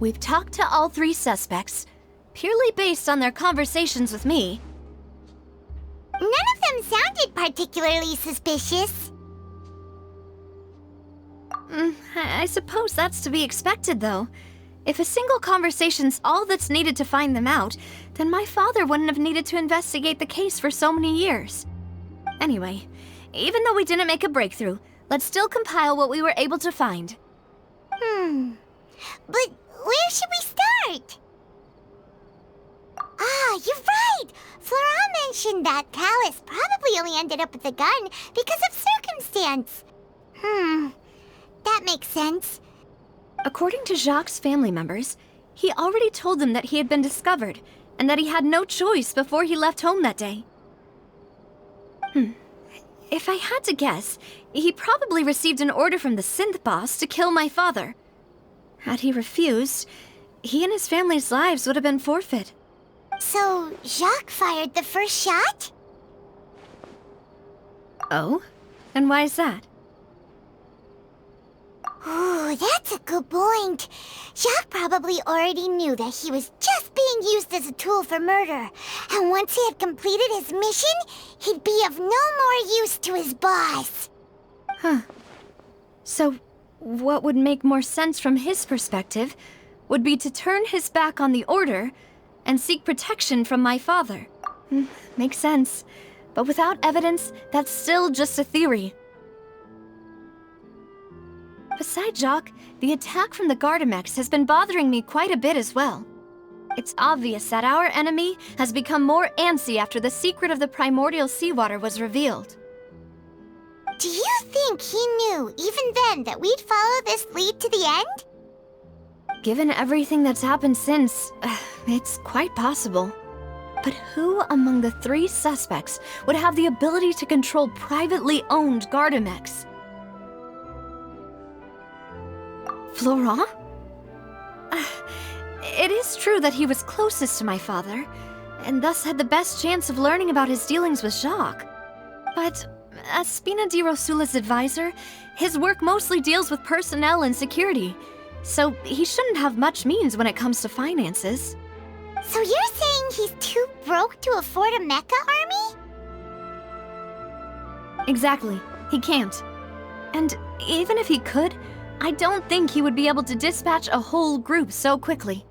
We've talked to all three suspects, purely based on their conversations with me. None of them sounded particularly suspicious. I suppose that's to be expected, though. If a single conversation's all that's needed to find them out, then my father wouldn't have needed to investigate the case for so many years. Anyway, even though we didn't make a breakthrough, let's still compile what we were able to find. But where should we start? Ah, you're right! Flora mentioned that Callus probably only ended up with the gun because of circumstance. That makes sense. According to Jacques' family members, he already told them that he had been discovered, and that he had no choice before he left home that day. If I had to guess, he probably received an order from the synth boss to kill my father. Had he refused, he and his family's lives would have been forfeit. So, Jacques fired the first shot? Oh? And why is that? Ooh, that's a good point. Jacques probably already knew that he was just being used as a tool for murder. And once he had completed his mission, he'd be of no more use to his boss. So, what would make more sense from his perspective would be to turn his back on the order and seek protection from my father. Makes sense. But without evidence, that's still just a theory. Besides Jacques, the attack from the Gardamex has been bothering me quite a bit as well. It's obvious that our enemy has become more antsy after the secret of the primordial seawater was revealed. Do you think he knew, even then, that we'd follow this lead to the end? Given everything that's happened since, it's quite possible. But who among the three suspects would have the ability to control privately owned Gardamex? Florent? It is true that he was closest to my father, and thus had the best chance of learning about his dealings with Jacques. But as Spina di Rosula's advisor, his work mostly deals with personnel and security, so he shouldn't have much means when it comes to finances. So you're saying he's too broke to afford a mecha army? Exactly. He can't. And even if he could, I don't think he would be able to dispatch a whole group so quickly.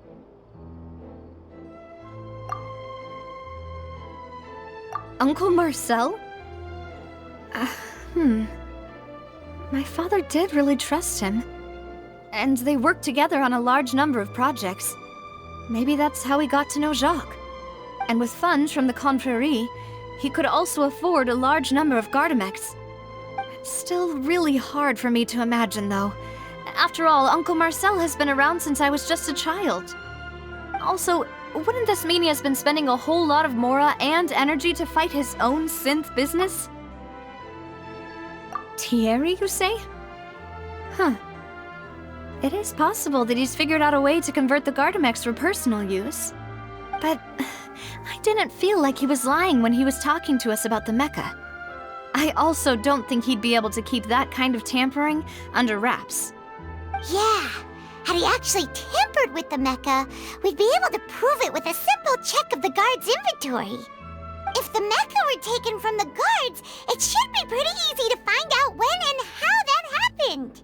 Uncle Marcel? My father did really trust him. And they worked together on a large number of projects. Maybe that's how he got to know Jacques. And with funds from the Confrérie, he could also afford a large number of Gardamex. It's still really hard for me to imagine, though. After all, Uncle Marcel has been around since I was just a child. Also, wouldn't this mean he has been spending a whole lot of mora and energy to fight his own synth business? Thierry, you say? It is possible that he's figured out a way to convert the Gardamex for personal use. But I didn't feel like he was lying when he was talking to us about the mecha. I also don't think he'd be able to keep that kind of tampering under wraps. Yeah, had he actually tampered with the mecha, we'd be able to prove it with a simple check of the guard's inventory. If the mecha were taken from the guards, it should be pretty easy to find out when and how that happened.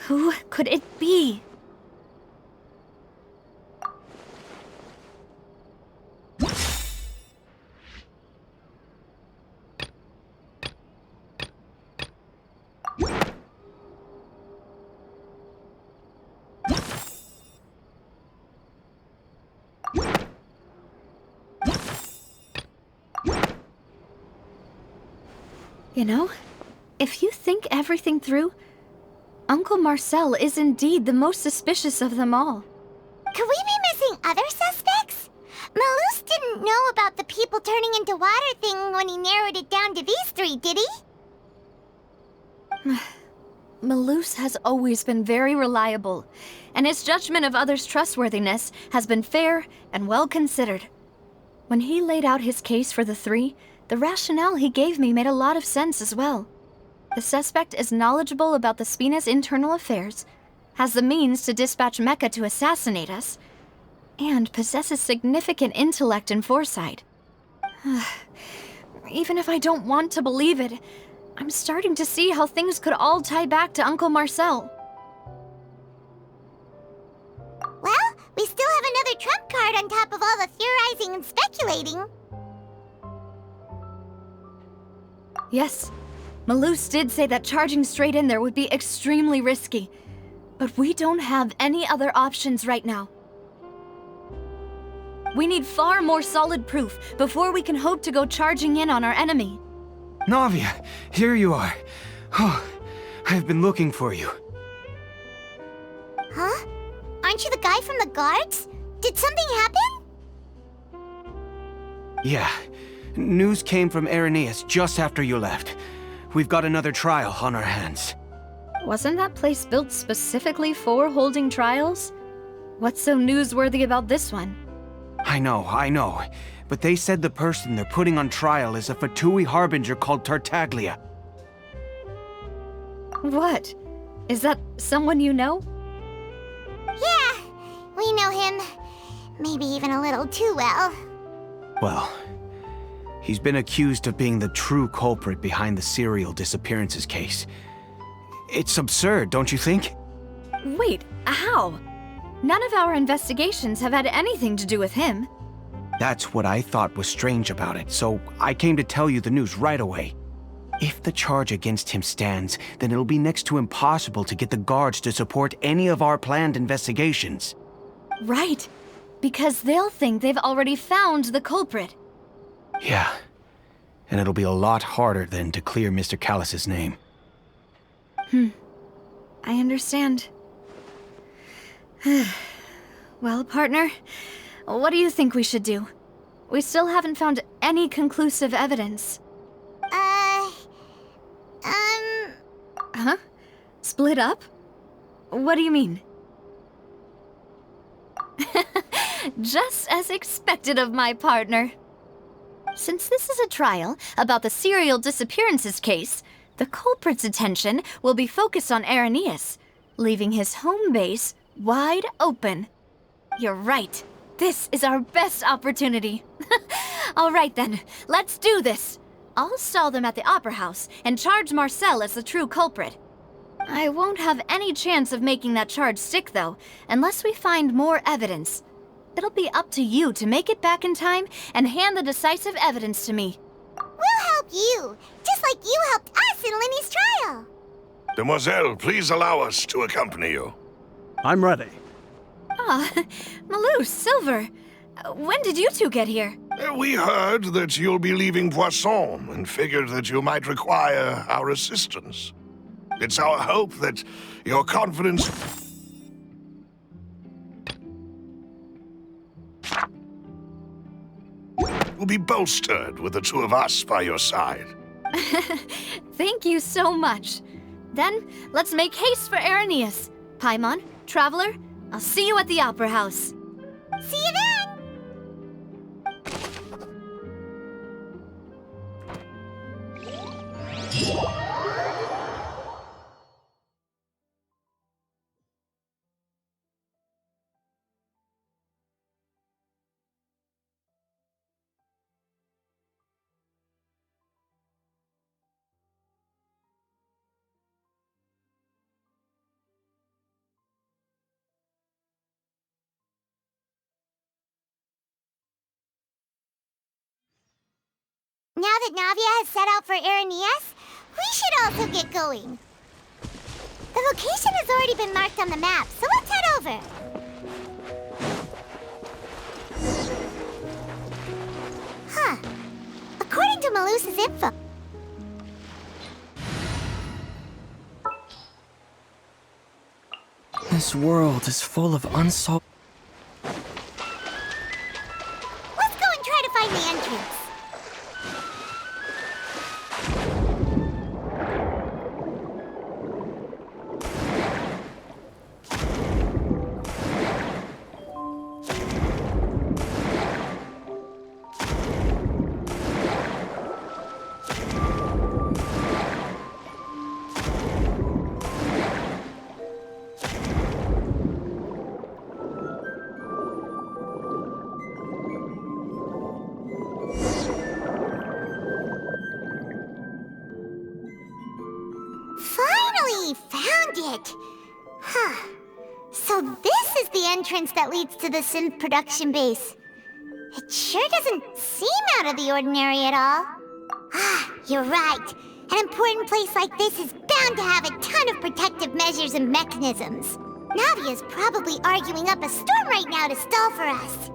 Who could it be? You know, if you think everything through, Uncle Marcel is indeed the most suspicious of them all. Could we be missing other suspects? Malus didn't know about the people turning into water thing when he narrowed it down to these three, did he? Malus has always been very reliable, and his judgment of others' trustworthiness has been fair and well considered. When he laid out his case for the three, the rationale he gave me made a lot of sense as well. The suspect is knowledgeable about the Spina's internal affairs, has the means to dispatch Mecha to assassinate us, and possesses significant intellect and foresight. Even if I don't want to believe it, I'm starting to see how things could all tie back to Uncle Marcel. Well, we still have another trump card on top of all the theorizing and speculating. Yes, Malus did say that charging straight in there would be extremely risky, but we don't have any other options right now. We need far more solid proof before we can hope to go charging in on our enemy. Navia, here you are. Oh, I've been looking for you. Huh? Aren't you the guy from the guards? Did something happen? Yeah. News came from Irenaeus just after you left. We've got another trial on our hands. Wasn't that place built specifically for holding trials? What's so newsworthy about this one? I know. But they said the person they're putting on trial is a Fatui harbinger called Tartaglia. What? Is that someone you know? Yeah, we know him. Maybe even a little too well. Well, he's been accused of being the true culprit behind the serial disappearances case. It's absurd, don't you think? Wait, how? None of our investigations have had anything to do with him. That's what I thought was strange about it, so I came to tell you the news right away. If the charge against him stands, then it'll be next to impossible to get the guards to support any of our planned investigations. Right, because they'll think they've already found the culprit. Yeah, and it'll be a lot harder then to clear Mr. Callus's name. I understand. Well, partner, what do you think we should do? We still haven't found any conclusive evidence. Huh? Split up? What do you mean? Just as expected of my partner. Since this is a trial about the serial disappearances case, the culprit's attention will be focused on Irenaeus, leaving his home base wide open. You're right. This is our best opportunity. All right then, let's do this. I'll stall them at the Opera House and charge Marcel as the true culprit. I won't have any chance of making that charge stick, though, unless we find more evidence. It'll be up to you to make it back in time and hand the decisive evidence to me. We'll help you, just like you helped us in Linny's trial. Demoiselle, please allow us to accompany you. I'm ready. Ah, Malus, Silver. When did you two get here? We heard that you'll be leaving Poisson and figured that you might require our assistance. It's our hope that your confidence will be bolstered with the two of us by your side. Thank you so much. Then, let's make haste for Irenaeus. Paimon, Traveler, I'll see you at the Opera House. See you then! Now that Navia has set out for Irenaeus, we should also get going. The location has already been marked on the map, so let's head over. Huh. According to Malus's info... This world is full of unsolved... Let's go and try to find the entrance. it. Huh. So this is the entrance that leads to the synth production base. It sure doesn't seem out of the ordinary at all. Ah, you're right. An important place like this is bound to have a ton of protective measures and mechanisms. Navia's probably arguing up a storm right now to stall for us.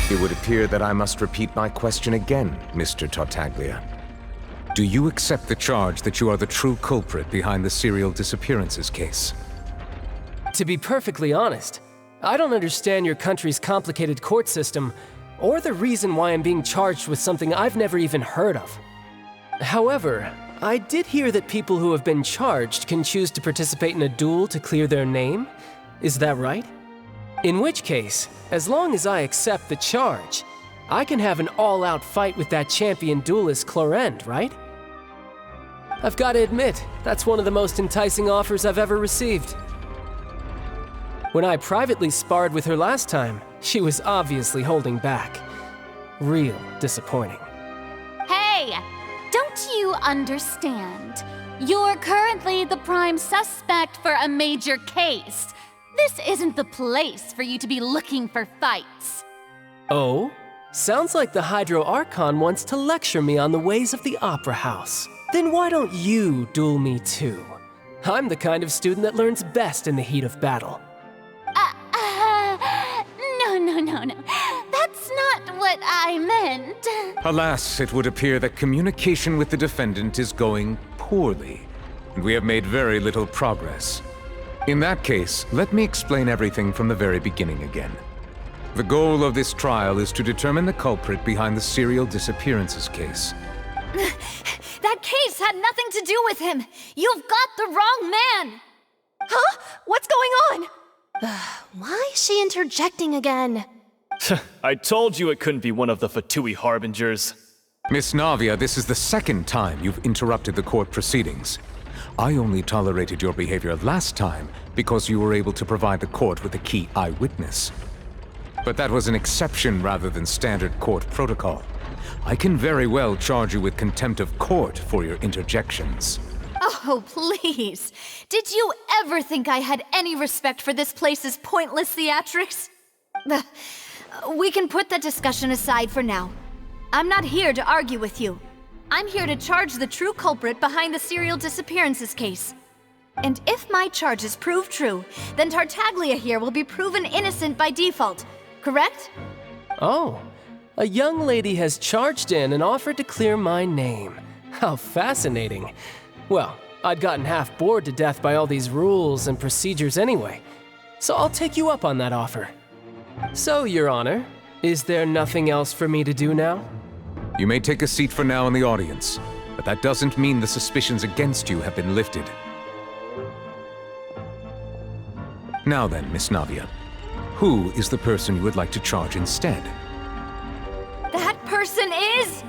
It would appear that I must repeat my question again, Mr. Tartaglia. Do you accept the charge that you are the true culprit behind the serial disappearances case? To be perfectly honest, I don't understand your country's complicated court system, or the reason why I'm being charged with something I've never even heard of. However, I did hear that people who have been charged can choose to participate in a duel to clear their name. Is that right? In which case, as long as I accept the charge, I can have an all-out fight with that champion duelist Clorend, right? I've got to admit, that's one of the most enticing offers I've ever received. When I privately sparred with her last time, she was obviously holding back. Real disappointing. Hey! Don't you understand? You're currently the prime suspect for a major case. This isn't the place for you to be looking for fights. Oh? Sounds like the Hydro Archon wants to lecture me on the ways of the Opera House. Then why don't you duel me too? I'm the kind of student that learns best in the heat of battle. No. That's not what I meant. Alas, it would appear that communication with the defendant is going poorly, and we have made very little progress. In that case, let me explain everything from the very beginning again. The goal of this trial is to determine the culprit behind the serial disappearances case. That case had nothing to do with him! You've got the wrong man! Huh? What's going on? Why is she interjecting again? I told you it couldn't be one of the Fatui Harbingers. Miss Navia, this is the second time you've interrupted the court proceedings. I only tolerated your behavior last time because you were able to provide the court with a key eyewitness. But that was an exception rather than standard court protocol. I can very well charge you with contempt of court for your interjections. Oh, please. Did you ever think I had any respect for this place's pointless theatrics? We can put that discussion aside for now. I'm not here to argue with you. I'm here to charge the true culprit behind the serial disappearances case. And if my charges prove true, then Tartaglia here will be proven innocent by default, correct? Oh, a young lady has charged in and offered to clear my name. How fascinating. Well, I'd gotten half bored to death by all these rules and procedures anyway, so I'll take you up on that offer. So, Your Honor, is there nothing else for me to do now? You may take a seat for now in the audience, but that doesn't mean the suspicions against you have been lifted. Now then, Miss Navia, who is the person you would like to charge instead? That person is...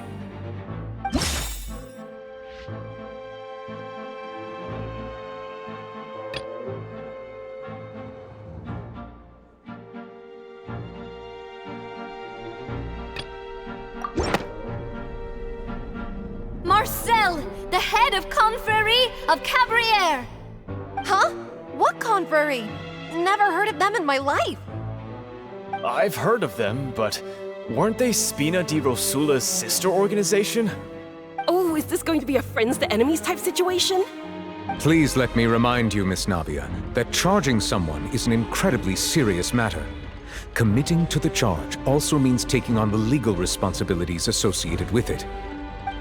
Marcel, the head of Confrérie of Cabrières! Huh? What confrérie? Never heard of them in my life. I've heard of them, but weren't they Spina di Rosula's sister organization? Oh, is this going to be a friends to enemies type situation? Please let me remind you, Miss Navia, that charging someone is an incredibly serious matter. Committing to the charge also means taking on the legal responsibilities associated with it.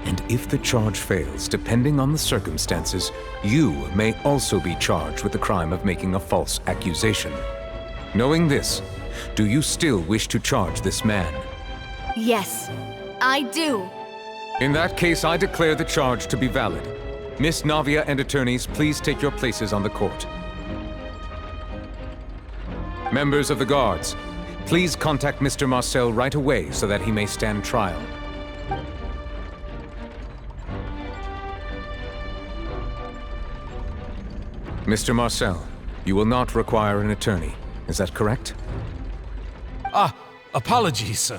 And if the charge fails, depending on the circumstances, you may also be charged with the crime of making a false accusation. Knowing this, do you still wish to charge this man? Yes, I do. In that case, I declare the charge to be valid. Miss Navia and attorneys, please take your places on the court. Members of the guards, please contact Mr. Marcel right away so that he may stand trial. Mr. Marcel, you will not require an attorney. Is that correct? Apologies.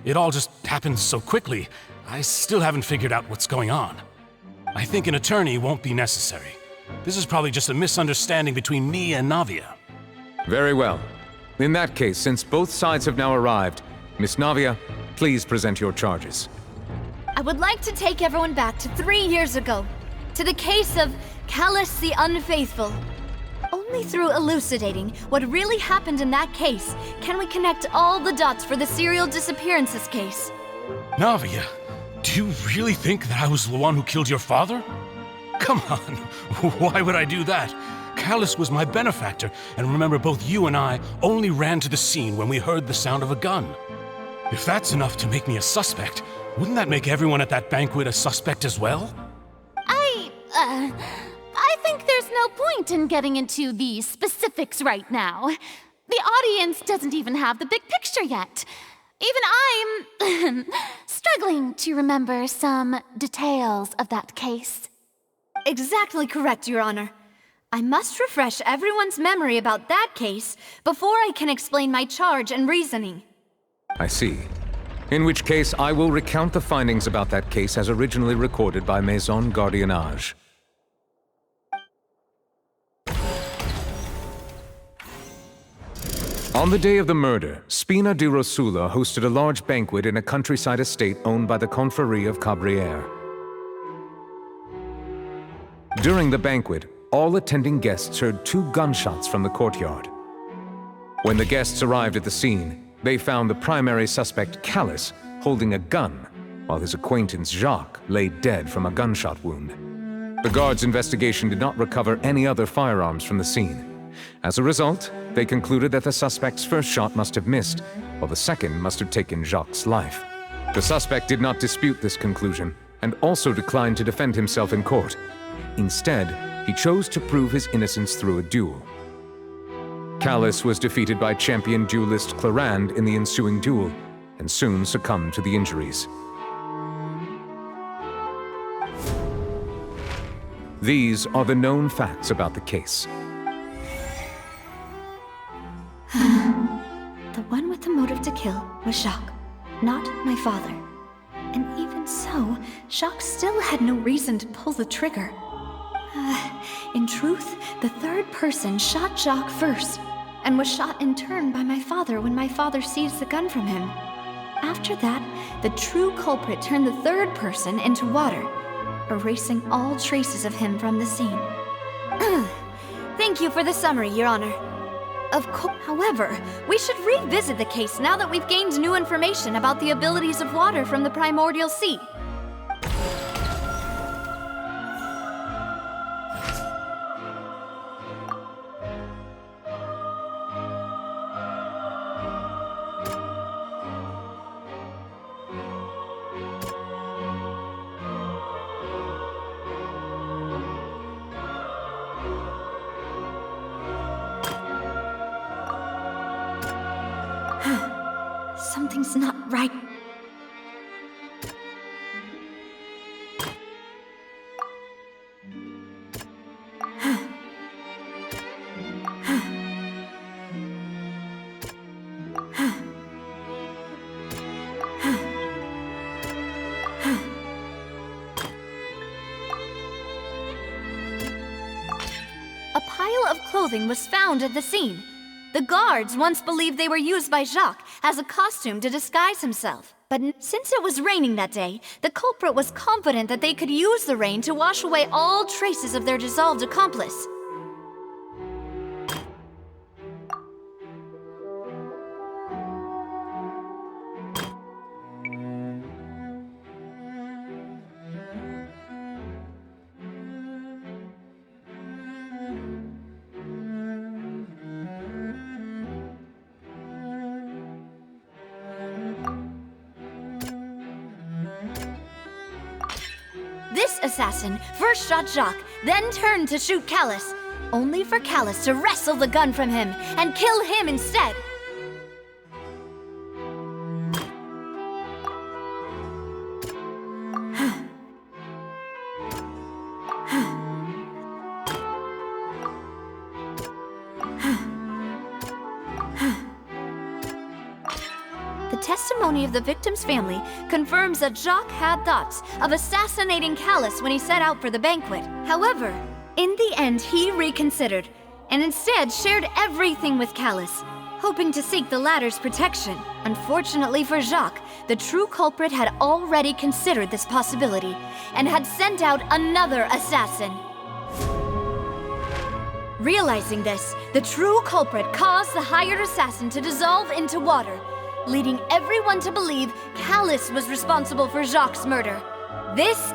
It all just happened so quickly. I still haven't figured out what's going on. I think an attorney won't be necessary. This is probably just a misunderstanding between me and Navia. Very well. In that case, since both sides have now arrived, Miss Navia, please present your charges. I would like to take everyone back to 3 years ago, to the case of Callus the Unfaithful. Only through elucidating what really happened in that case can we connect all the dots for the serial disappearances case. Navia, do you really think that I was the one who killed your father? Come on, why would I do that? Callus was my benefactor, and remember, both you and I only ran to the scene when we heard the sound of a gun. If that's enough to make me a suspect, wouldn't that make everyone at that banquet a suspect as well? I think there's no point in getting into the specifics right now. The audience doesn't even have the big picture yet. Even I'm struggling to remember some details of that case. Exactly correct, Your Honor. I must refresh everyone's memory about that case before I can explain my charge and reasoning. I see. In which case, I will recount the findings about that case as originally recorded by Maison Gardiennage. On the day of the murder, Spina di Rosula hosted a large banquet in a countryside estate owned by the Confrérie of Cabrières. During the banquet, all attending guests heard 2 gunshots from the courtyard. When the guests arrived at the scene, they found the primary suspect, Callus, holding a gun, while his acquaintance, Jacques, lay dead from a gunshot wound. The guards' investigation did not recover any other firearms from the scene. As a result, they concluded that the suspect's first shot must have missed, while the second must have taken Jacques' life. The suspect did not dispute this conclusion, and also declined to defend himself in court. Instead, he chose to prove his innocence through a duel. Callus was defeated by champion duelist Clarande in the ensuing duel, and soon succumbed to the injuries. These are the known facts about the case. The one with the motive to kill was Jacques, not my father. And even so, Jacques still had no reason to pull the trigger. In truth, the third person shot Jacques first, and was shot in turn by my father when my father seized the gun from him. After that, the true culprit turned the third person into water, erasing all traces of him from the scene. Thank you for the summary, Your Honor. Of course, however, we should revisit the case now that we've gained new information about the abilities of water from the primordial sea. Something's not right. A pile of clothing was found at the scene. The guards once believed they were used by Jacques as a costume to disguise himself. But since it was raining that day, the culprit was confident that they could use the rain to wash away all traces of their dissolved accomplice. This assassin first shot Jacques, then turned to shoot Callus, only for Callus to wrestle the gun from him and kill him instead. The testimony of the victim's family confirms that Jacques had thoughts of assassinating Callus when he set out for the banquet. However, in the end, he reconsidered and instead shared everything with Callus, hoping to seek the latter's protection. Unfortunately for Jacques, the true culprit had already considered this possibility and had sent out another assassin. Realizing this, the true culprit caused the hired assassin to dissolve into water, leading everyone to believe Callus was responsible for Jacques' murder. This...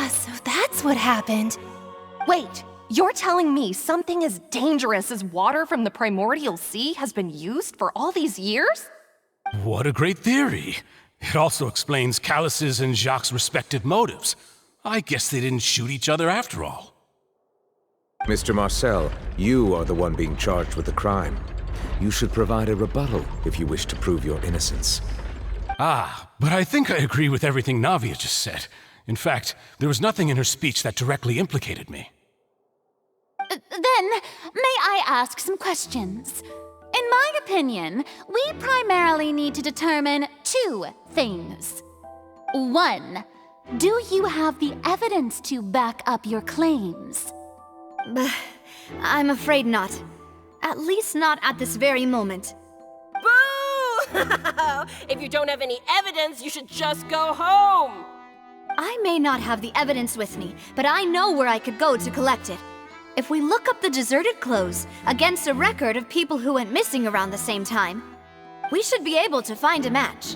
So that's what happened. Wait, you're telling me something as dangerous as water from the primordial sea has been used for all these years? What a great theory. It also explains Callus's and Jacques' respective motives. I guess they didn't shoot each other after all. Mr. Marcel, you are the one being charged with the crime. You should provide a rebuttal if you wish to prove your innocence. But I think I agree with everything Navia just said. In fact, there was nothing in her speech that directly implicated me. Then, may I ask some questions? In my opinion, we primarily need to determine two things. One, do you have the evidence to back up your claims? I'm afraid not. At least not at this very moment. Boo! If you don't have any evidence, you should just go home! I may not have the evidence with me, but I know where I could go to collect it. If we look up the deserted clothes against a record of people who went missing around the same time, we should be able to find a match.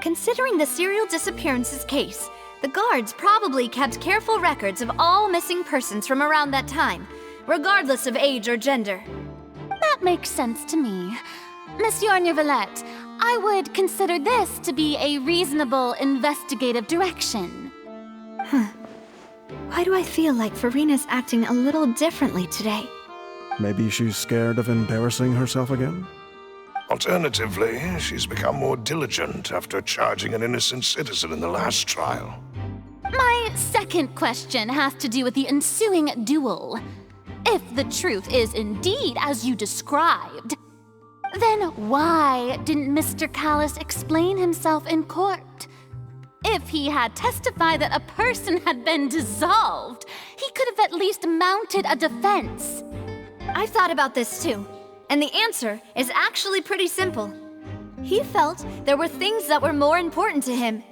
Considering the serial disappearances case, the guards probably kept careful records of all missing persons from around that time, regardless of age or gender. That makes sense to me. Monsieur Neuvillette, I would consider this to be a reasonable investigative direction. Why do I feel like Farina's acting a little differently today? Maybe she's scared of embarrassing herself again? Alternatively, she's become more diligent after charging an innocent citizen in the last trial. My second question has to do with the ensuing duel. If the truth is indeed as you described, then why didn't Mr. Callus explain himself in court? If he had testified that a person had been dissolved, he could have at least mounted a defense. I've thought about this too, and the answer is actually pretty simple. He felt there were things that were more important to him.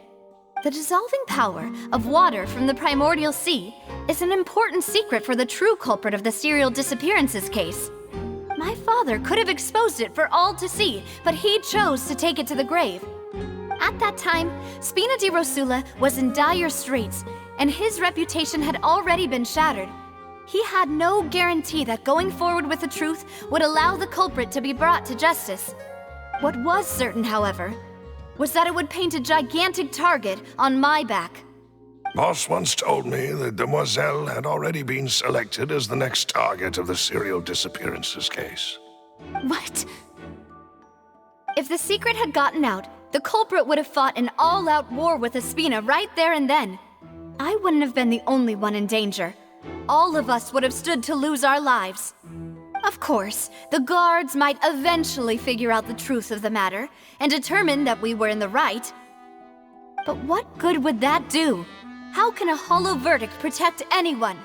The dissolving power of water from the primordial sea is an important secret for the true culprit of the serial disappearances case. My father could have exposed it for all to see, but he chose to take it to the grave. At that time, Spina di Rosula was in dire straits, and his reputation had already been shattered. He had no guarantee that going forward with the truth would allow the culprit to be brought to justice. What was certain, however, was that it would paint a gigantic target on my back. Boss once told me that Demoiselle had already been selected as the next target of the serial disappearances case. What? If the secret had gotten out, the culprit would have fought an all-out war with Espina right there and then. I wouldn't have been the only one in danger. All of us would have stood to lose our lives. Of course, the guards might eventually figure out the truth of the matter and determine that we were in the right. But what good would that do? How can a hollow verdict protect anyone?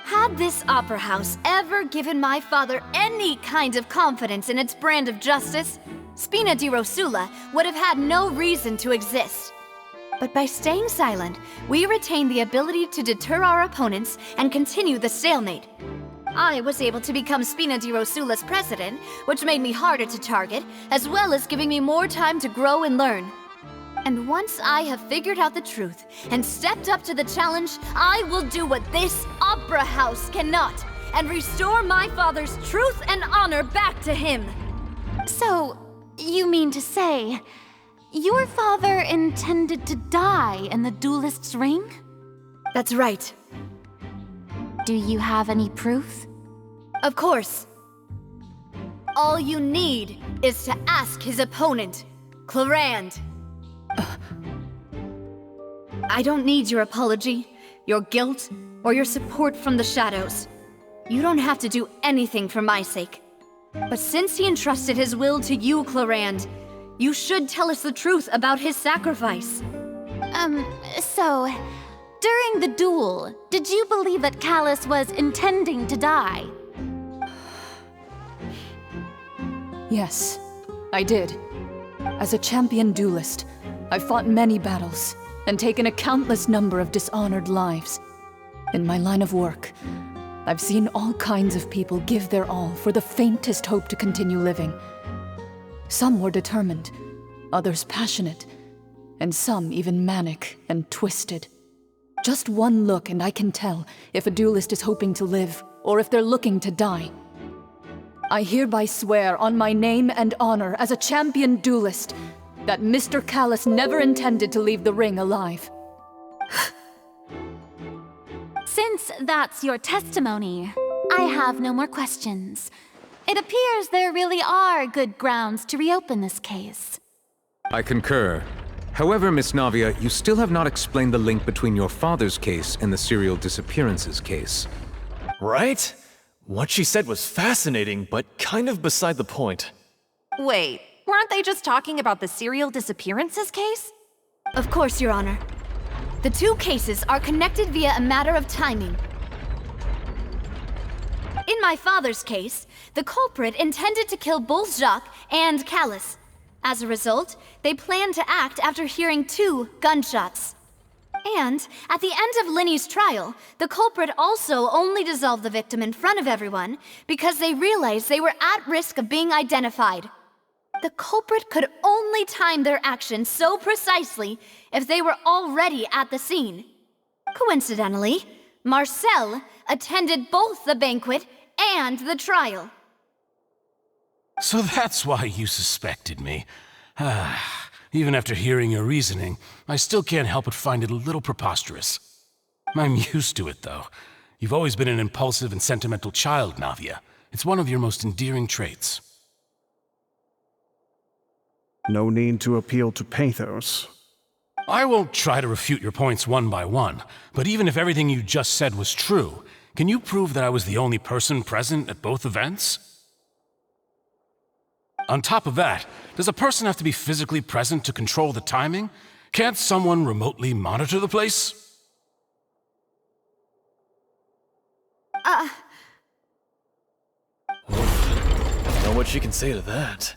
Had this opera house ever given my father any kind of confidence in its brand of justice, Spina di Rosula would have had no reason to exist. But by staying silent, we retained the ability to deter our opponents and continue the stalemate. I was able to become Spina di Rosula's president, which made me harder to target, as well as giving me more time to grow and learn. And once I have figured out the truth and stepped up to the challenge, I will do what this opera house cannot and restore my father's truth and honor back to him. So, you mean to say, your father intended to die in the duelist's ring? That's right. Do you have any proof? Of course. All you need is to ask his opponent, Clarand. I don't need your apology, your guilt, or your support from the shadows. You don't have to do anything for my sake. But since he entrusted his will to you, Clarand, you should tell us the truth about his sacrifice. So, during the duel, did you believe that Callus was intending to die? Yes, I did. As a champion duelist, I've fought many battles and taken a countless number of dishonored lives. In my line of work, I've seen all kinds of people give their all for the faintest hope to continue living. Some were determined, others passionate, and some even manic and twisted. Just one look and I can tell if a duelist is hoping to live or if they're looking to die. I hereby swear on my name and honor as a champion duelist that Mr. Callus never intended to leave the ring alive. Since that's your testimony, I have no more questions. It appears there really are good grounds to reopen this case. I concur. However, Miss Navia, you still have not explained the link between your father's case and the serial disappearances case. Right? What she said was fascinating, but kind of beside the point. Wait, weren't they just talking about the serial disappearances case? Of course, Your Honor. The two cases are connected via a matter of timing. In my father's case, the culprit intended to kill both Jacques and Callus. As a result, they planned to act after hearing 2 gunshots. And at the end of Linny's trial, the culprit also only dissolved the victim in front of everyone because they realized they were at risk of being identified. The culprit could only time their actions so precisely if they were already at the scene. Coincidentally, Marcel attended both the banquet and the trial. So that's why you suspected me. Even after hearing your reasoning, I still can't help but find it a little preposterous. I'm used to it, though. You've always been an impulsive and sentimental child, Navia. It's one of your most endearing traits. No need to appeal to pathos. I won't try to refute your points one by one, but even if everything you just said was true, can you prove that I was the only person present at both events? On top of that, does a person have to be physically present to control the timing? Can't someone remotely monitor the place? I don't know what she can say to that.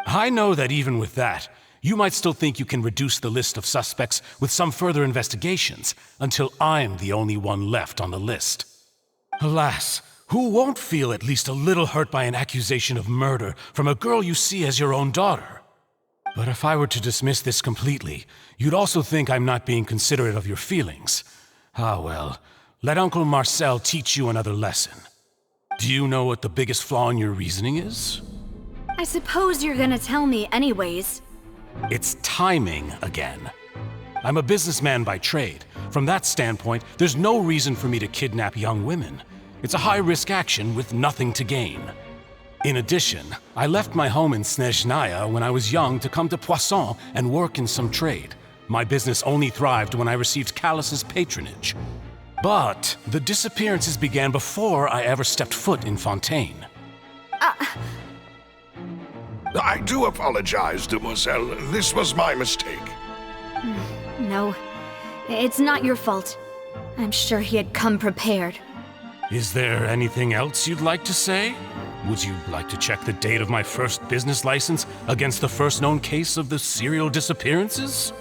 I know that even with that, you might still think you can reduce the list of suspects with some further investigations until I'm the only one left on the list. Alas, who won't feel at least a little hurt by an accusation of murder from a girl you see as your own daughter? But if I were to dismiss this completely, you'd also think I'm not being considerate of your feelings. Ah well, let Uncle Marcel teach you another lesson. Do you know what the biggest flaw in your reasoning is? I suppose you're gonna tell me anyways. It's timing again. I'm a businessman by trade. From that standpoint, there's no reason for me to kidnap young women. It's a high-risk action with nothing to gain. In addition, I left my home in Snezhnaya when I was young to come to Poisson and work in some trade. My business only thrived when I received Callus's patronage. But the disappearances began before I ever stepped foot in Fontaine. I do apologize, demoiselle. This was my mistake. No, it's not your fault. I'm sure he had come prepared. Is there anything else you'd like to say? Would you like to check the date of my first business license against the first known case of the serial disappearances?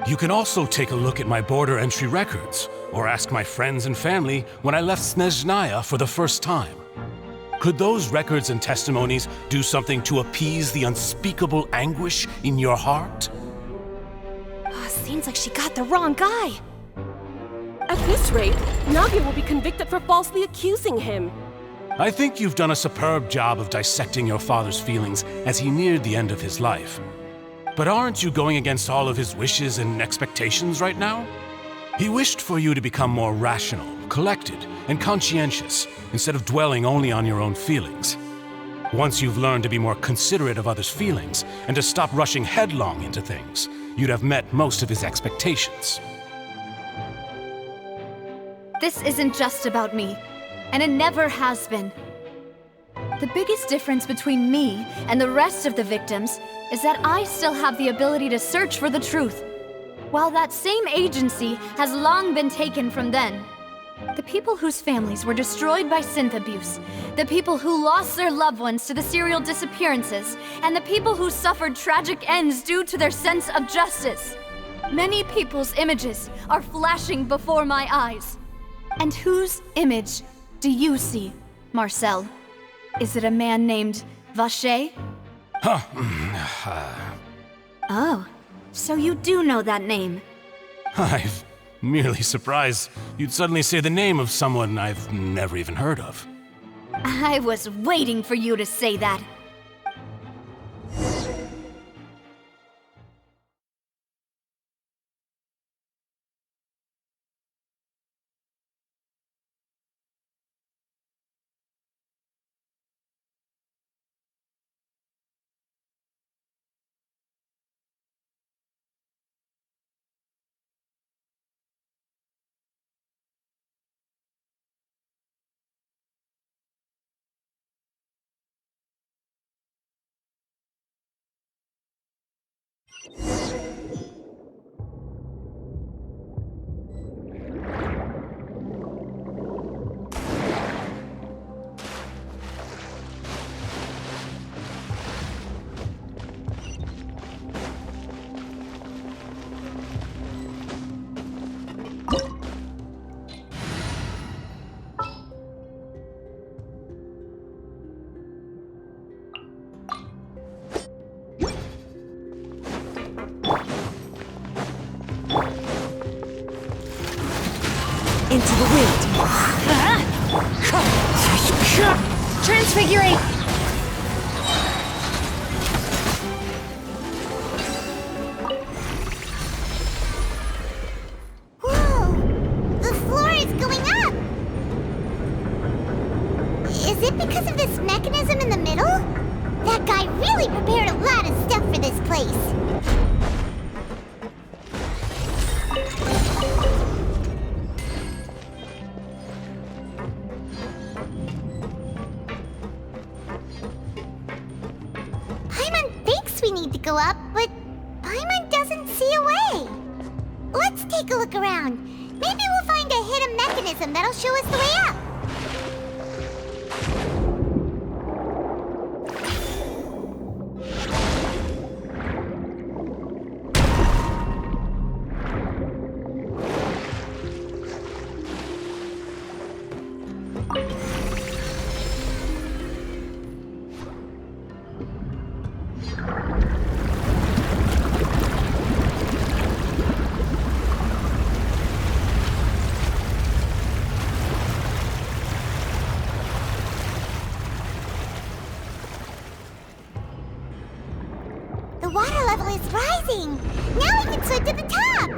You can also take a look at my border entry records, or ask my friends and family when I left Snezhnaya for the first time. Could those records and testimonies do something to appease the unspeakable anguish in your heart? Sounds like she got the wrong guy. At this rate, Navia will be convicted for falsely accusing him. I think you've done a superb job of dissecting your father's feelings as he neared the end of his life. But aren't you going against all of his wishes and expectations right now? He wished for you to become more rational, collected, and conscientious, instead of dwelling only on your own feelings. Once you've learned to be more considerate of others' feelings, and to stop rushing headlong into things, you'd have met most of his expectations. This isn't just about me, and it never has been. The biggest difference between me and the rest of the victims is that I still have the ability to search for the truth, while that same agency has long been taken from them. The people whose families were destroyed by synth abuse, the people who lost their loved ones to the serial disappearances, and the people who suffered tragic ends due to their sense of justice. Many people's images are flashing before my eyes. And whose image do you see, Marcel? Is it a man named Vacher? Oh, so you do know that name. I'm merely surprised you'd suddenly say the name of someone I've never even heard of. I was waiting for you to say that. Into the wind. Transfigurate! Whoa! The floor is going up! Is it because of this mechanism in the middle? That guy really prepared a lot of stuff for this place. We need to go up, but Paimon doesn't see a way. Let's take a look around. Maybe we'll find a hidden mechanism that'll show us the way up. The water level is rising! Now we can swim to the top!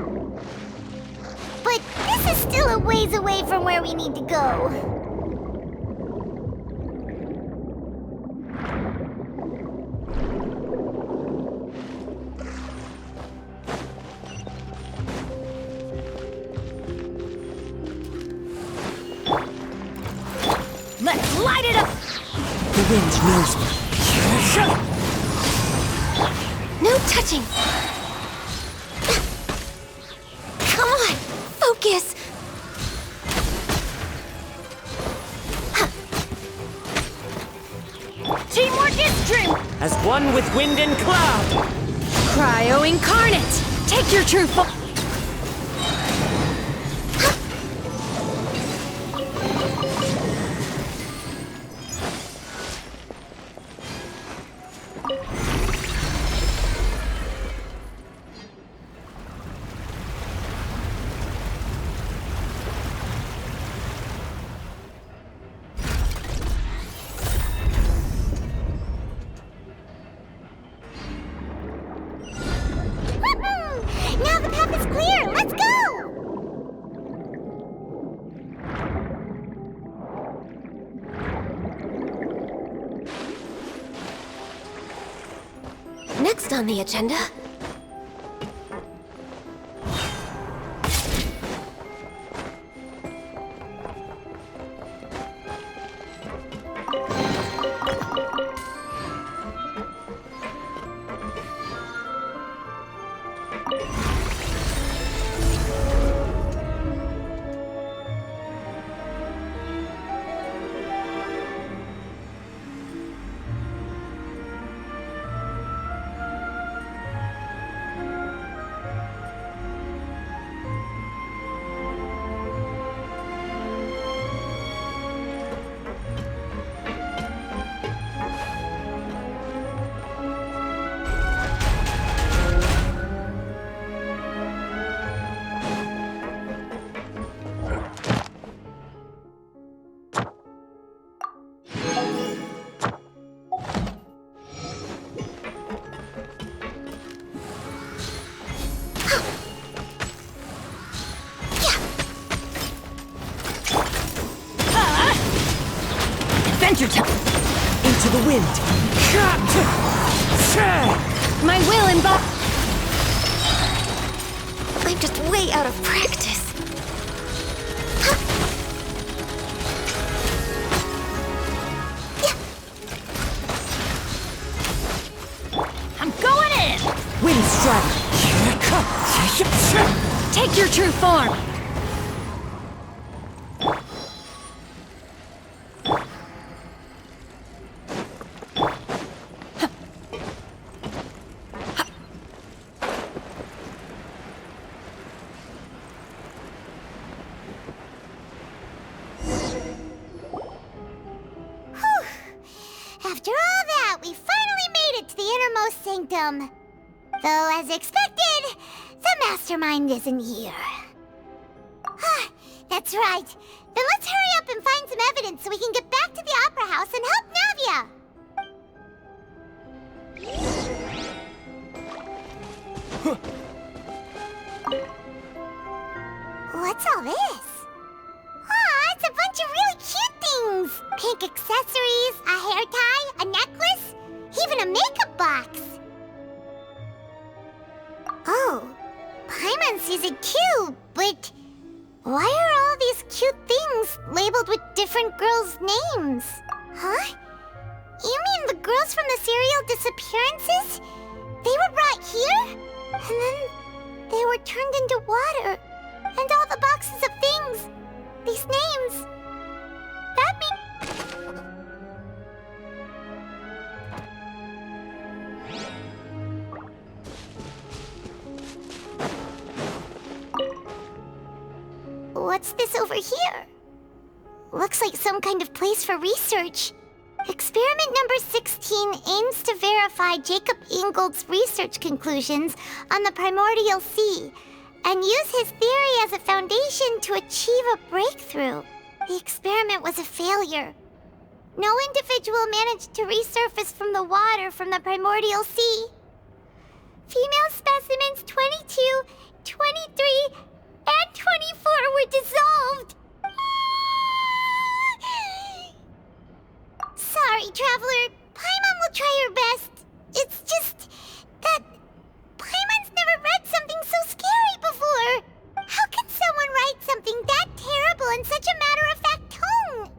But this is still a ways away from where we need to go. Let's light it up! The wind knows me. No touching! Come on! Focus! Teamwork is true! As one with wind and cloud! Cryo Incarnate! Take your true form! next on the agenda? Adventure time! Into the wind! My will embody. I'm just way out of practice. I'm going in! Wind strike! Take your true form! After all that, we finally made it to the innermost sanctum. Though, as expected, the mastermind isn't here. That's right. Then let's hurry up and find some evidence so we can get back to the Opera House and help Navia. What's all this? Aw, it's a bunch of really cute things. Pink accessories, a hair tie, a necklace, even a makeup box. Oh, Paimon sees it too, but why are all these cute things labeled with different girls' names? Huh? You mean the girls from the serial disappearances? They were brought here? And then they were turned into water. And all the boxes of things, these names, that means... What's this over here? Looks like some kind of place for research. Experiment number 16 aims to verify Jacob Ingold's research conclusions on the primordial sea and use his theory as a foundation to achieve a breakthrough. The experiment was a failure. No individual managed to resurface from the water from the primordial sea. Female specimens 22, 23, and 24 were dissolved. Sorry, Traveler. Paimon will try her best. It's just that Paimon's never read something so scary before. How can someone write something that terrible in such a matter-of-fact tone?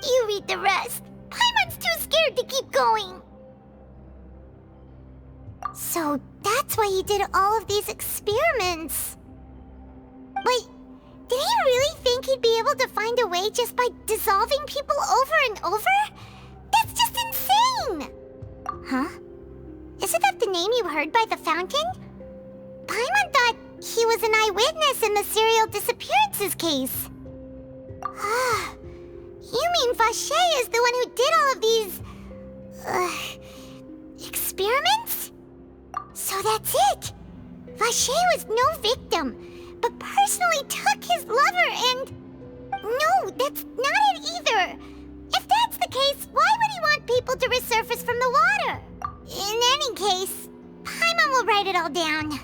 You read the rest. Paimon's too scared to keep going. So that's why he did all of these experiments. But did he really think he'd be able to find a way just by dissolving people over and over? That's just insane! Huh? Isn't that the name you heard by the fountain? Paimon thought he was an eyewitness in the serial disappearances case. You mean Vacher is the one who did all of these... experiments? So that's it! Vacher was no victim, but personally took his lover and... No, that's not it either! If that's the case, why would he want people to resurface from the water? In any case, Paimon will write it all down.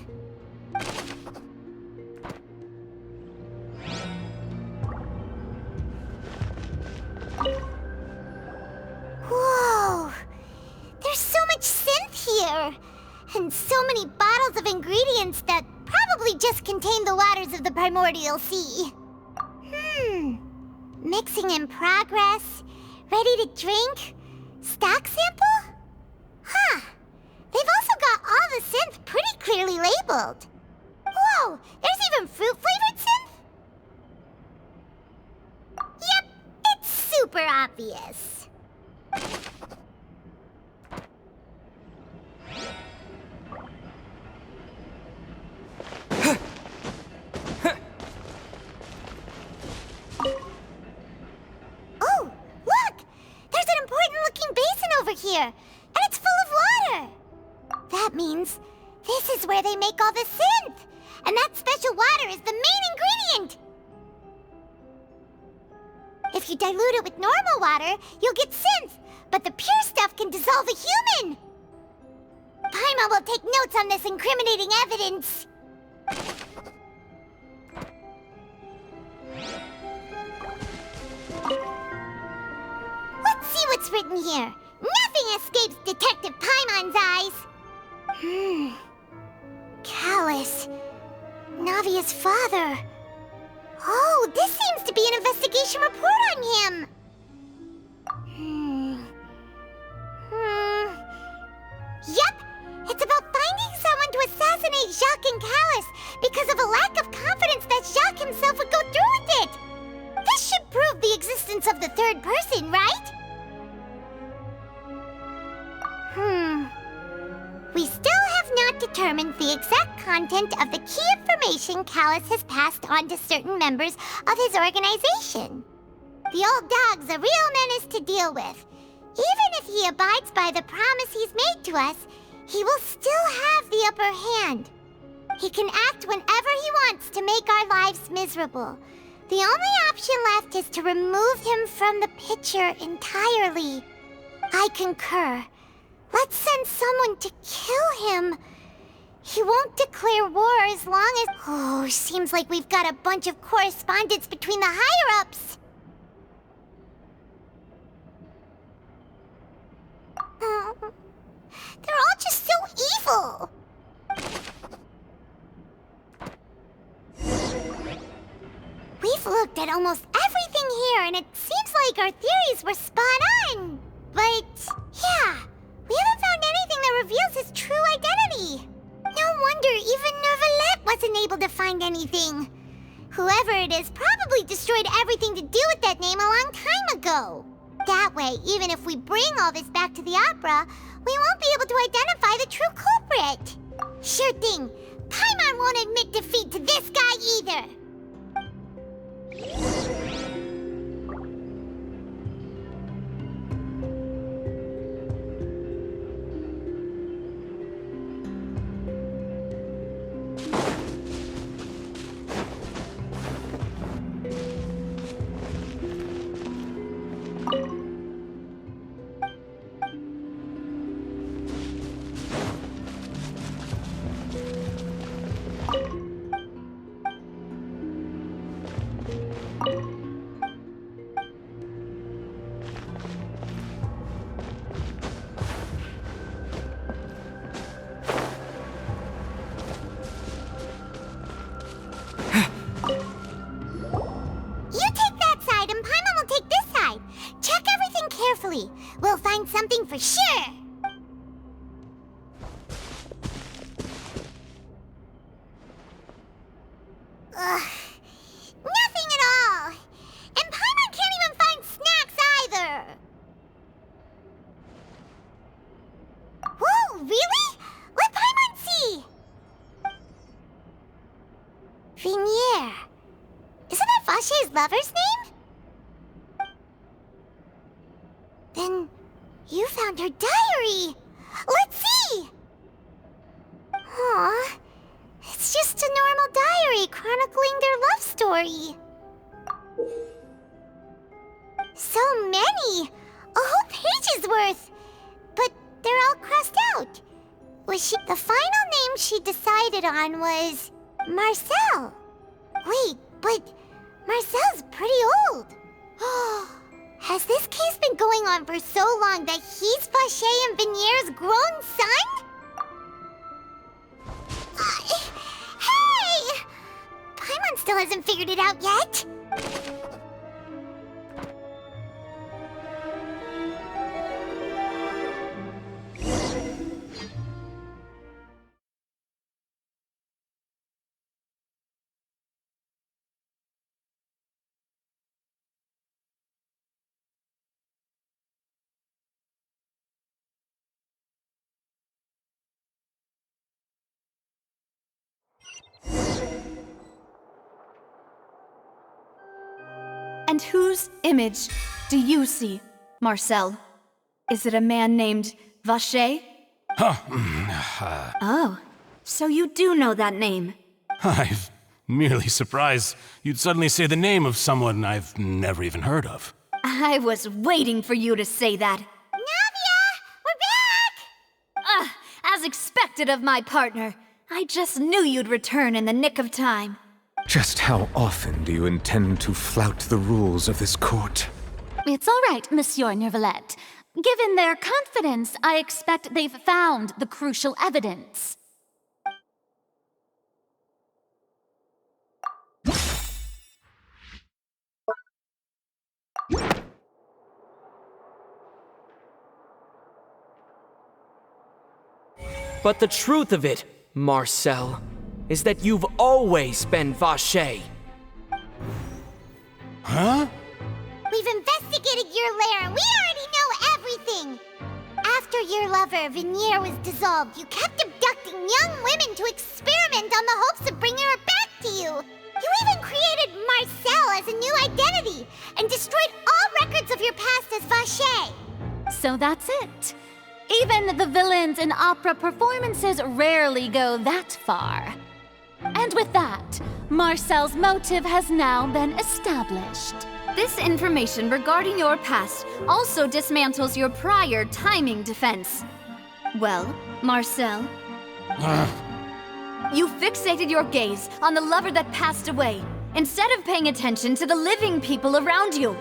Whoa! There's so much synth here! And so many bottles of ingredients that probably just contain the waters of the primordial sea. Mixing in progress. Ready to drink? Stock sample? Huh. They've also got all the synth pretty clearly labeled. Whoa, there's even fruit-flavored synth? Yep, it's super obvious. Oh, look! There's an important-looking basin over here, and it's full of water. That means this is where they make all the synth, and that special water is the main ingredient. If you dilute it with normal water, you'll get synth, but the pure stuff can dissolve a human. Paimon will take notes on this incriminating evidence. Let's see what's written here. Nothing escapes Detective Paimon's eyes. Callus. Navia's father. Oh, this seems to be an investigation report on him. Yep, it's about finding someone to assassinate Jacques and Callus because of a lack of confidence that Jacques himself would go through with it. This should prove the existence of the third person, right? We still have not determined the exact content of the key information Callus has passed on to certain members of his organization. The old dog's a real menace to deal with. Even if he abides by the promise he's made to us, he will still have the upper hand. He can act whenever he wants to make our lives miserable. The only option left is to remove him from the picture entirely. I concur. Let's send someone to kill him. He won't declare war as long as... Oh, seems like we've got a bunch of correspondence between the higher-ups. They're all just so evil. We've looked at almost everything here, and it seems like our theories were spot on. But, yeah, we haven't found anything that reveals his true identity. No wonder even Neuvillette wasn't able to find anything. Whoever it is probably destroyed everything to do with that name a long time ago. That way, even if we bring all this back to the opera, we won't be able to identify the true culprit. Sure thing. Paimon won't admit defeat to this guy either. We'll find something for sure. Ugh. Nothing at all. And Paimon can't even find snacks either. Whoa, really? Let Paimon see. Vinier. Isn't that Vache's lover's name? Then you found her diary. Let's see. Aw, it's just a normal diary chronicling their love story. So many, a whole page's worth. But they're all crossed out. The final name she decided on was Marcel. Wait, but Marcel's pretty old. Has this case been going on for so long that he's Vache and Vinier's grown son? hasn't figured it out yet. And whose image do you see, Marcel? Is it a man named Vacher? Oh, so you do know that name. I'm merely surprised you'd suddenly say the name of someone I've never even heard of. I was waiting for you to say that. Navia! We're back! As expected of my partner. I just knew you'd return in the nick of time. Just how often do you intend to flout the rules of this court? It's all right, Monsieur Nervalette. Given their confidence, I expect they've found the crucial evidence. But the truth of it, Marcel, is that you've always been Vacher. Huh? We've investigated your lair and we already know everything! After your lover, Vignier, was dissolved, you kept abducting young women to experiment on the hopes of bringing her back to you! You even created Marcel as a new identity and destroyed all records of your past as Vacher! So that's it. Even the villains in opera performances rarely go that far. And with that, Marcel's motive has now been established. This information regarding your past also dismantles your prior timing defense. Well, Marcel, you fixated your gaze on the lover that passed away, instead of paying attention to the living people around you.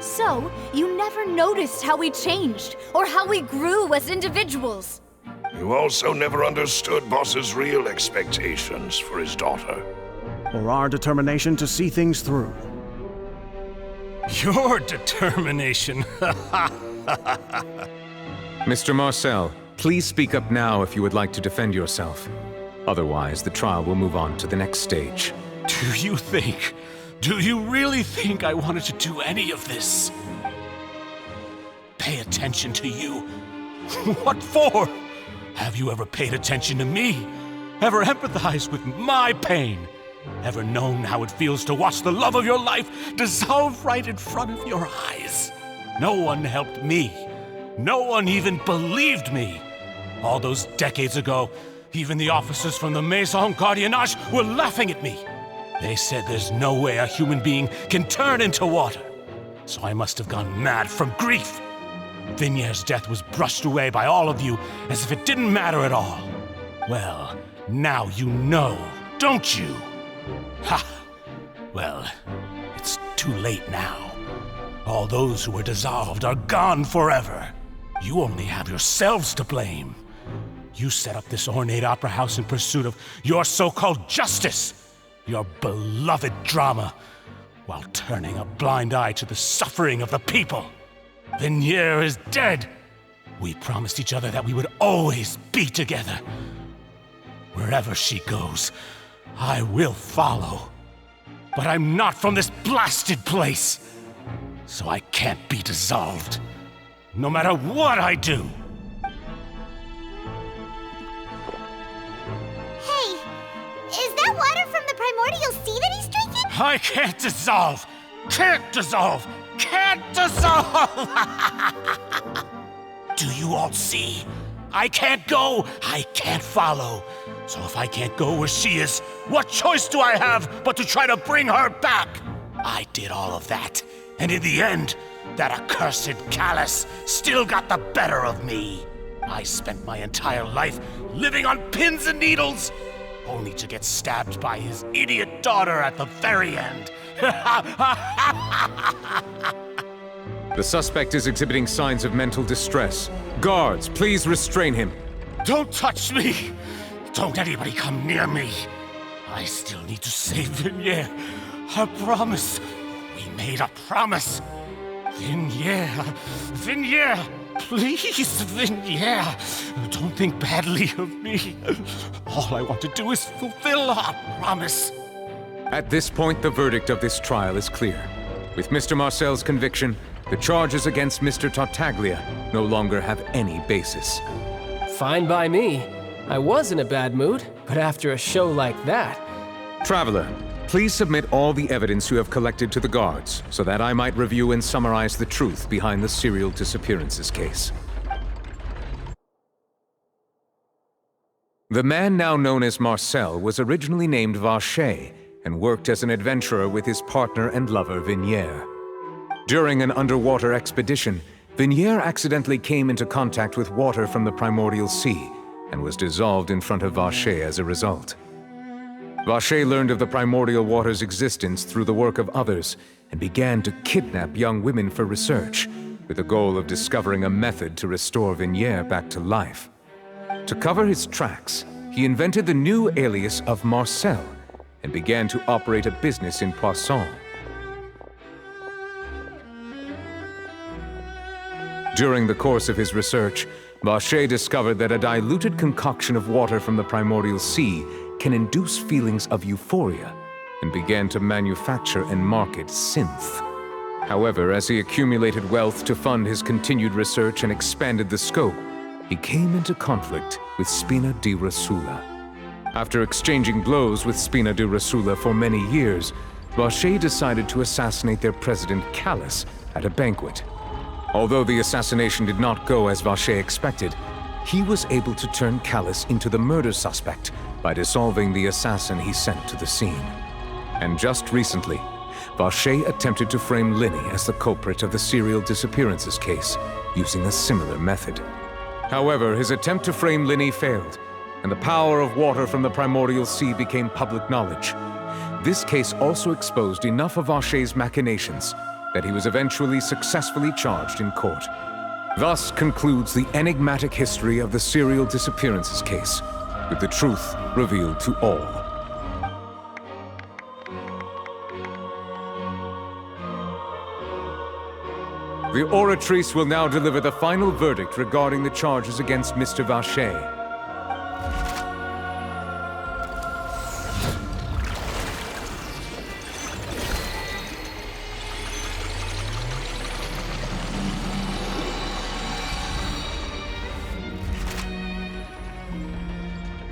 So, you never noticed how we changed, or how we grew as individuals. You also never understood Boss's real expectations for his daughter. Or our determination to see things through. Your determination. Mr. Marcel, please speak up now if you would like to defend yourself. Otherwise, the trial will move on to the next stage. Do you really think I wanted to do any of this? Pay attention to you? What for? Have you ever paid attention to me? Ever empathized with my pain? Ever known how it feels to watch the love of your life dissolve right in front of your eyes? No one helped me. No one even believed me. All those decades ago, even the officers from the Maison Gardiennage were laughing at me. They said there's no way a human being can turn into water. So I must have gone mad from grief. Vignier's death was brushed away by all of you as if it didn't matter at all. Well, now you know, don't you? Ha! Well, it's too late now. All those who were dissolved are gone forever. You only have yourselves to blame. You set up this ornate opera house in pursuit of your so-called justice, your beloved drama, while turning a blind eye to the suffering of the people. Vignier is dead. We promised each other that we would always be together. Wherever she goes, I will follow. But I'm not from this blasted place, so I can't be dissolved, no matter what I do. Hey, is that water from the primordial sea that he's drinking? I can't dissolve! Can't dissolve! Can't dissolve! Do you all see? I can't go, I can't follow. So if I can't go where she is, what choice do I have but to try to bring her back? I did all of that, and in the end, that accursed Callus still got the better of me. I spent my entire life living on pins and needles, only to get stabbed by his idiot daughter at the very end. The suspect is exhibiting signs of mental distress. Guards, please restrain him. Don't touch me! Don't anybody come near me! I still need to save Vignere. Our promise. We made a promise. Vignere, please, Vignere. Don't think badly of me. All I want to do is fulfill our promise. At this point, the verdict of this trial is clear. With Mr. Marcel's conviction, the charges against Mr. Tartaglia no longer have any basis. Fine by me. I was in a bad mood, but after a show like that... Traveler, please submit all the evidence you have collected to the guards, so that I might review and summarize the truth behind the serial disappearances case. The man now known as Marcel was originally named Vacher and worked as an adventurer with his partner and lover Vignere. During an underwater expedition, Vignere accidentally came into contact with water from the primordial sea and was dissolved in front of Vacher as a result. Vacher learned of the primordial water's existence through the work of others and began to kidnap young women for research, with the goal of discovering a method to restore Vignere back to life. To cover his tracks, he invented the new alias of Marcel and began to operate a business in Poisson. During the course of his research, Vacher discovered that a diluted concoction of water from the primordial sea can induce feelings of euphoria, and began to manufacture and market synth. However, as he accumulated wealth to fund his continued research and expanded the scope, he came into conflict with Spina di Rosula. After exchanging blows with Spina di Rosula for many years, Vacher decided to assassinate their president Callus at a banquet. Although the assassination did not go as Vacher expected, he was able to turn Callus into the murder suspect by dissolving the assassin he sent to the scene. And just recently, Vacher attempted to frame Linny as the culprit of the serial disappearances case, using a similar method. However, his attempt to frame Linny failed, and the power of water from the primordial sea became public knowledge. This case also exposed enough of Vacher's machinations that he was eventually successfully charged in court. Thus concludes the enigmatic history of the serial disappearances case, with the truth revealed to all. The Oratrice will now deliver the final verdict regarding the charges against Mr. Vacher.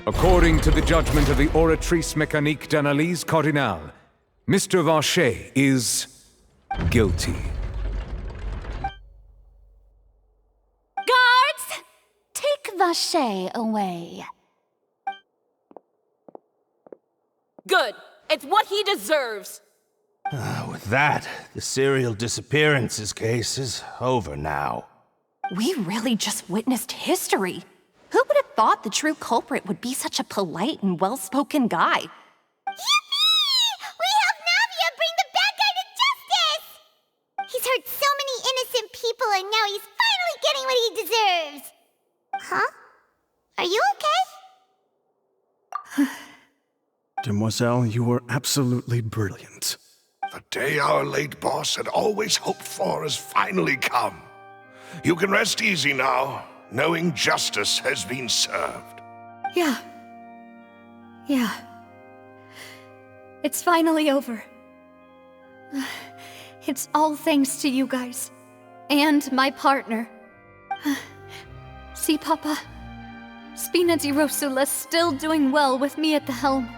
According to the judgment of the Oratrice Mécanique d'Analyse Cardinale, Mr. Vacher is guilty. Guards! Take Vacher away. Good. It's what he deserves. With that, the serial disappearances case is over now. We really just witnessed history. Who would have thought the true culprit would be such a polite and well-spoken guy? Yippee! We helped Navia bring the bad guy to justice! He's hurt so many innocent people and now he's finally getting what he deserves. Huh? Are you okay? Demoiselle, you were absolutely brilliant. The day our late boss had always hoped for has finally come. You can rest easy now, knowing justice has been served. Yeah. It's finally over. It's all thanks to you guys. And my partner. See, Papa? Spina di Rosula's still doing well with me at the helm.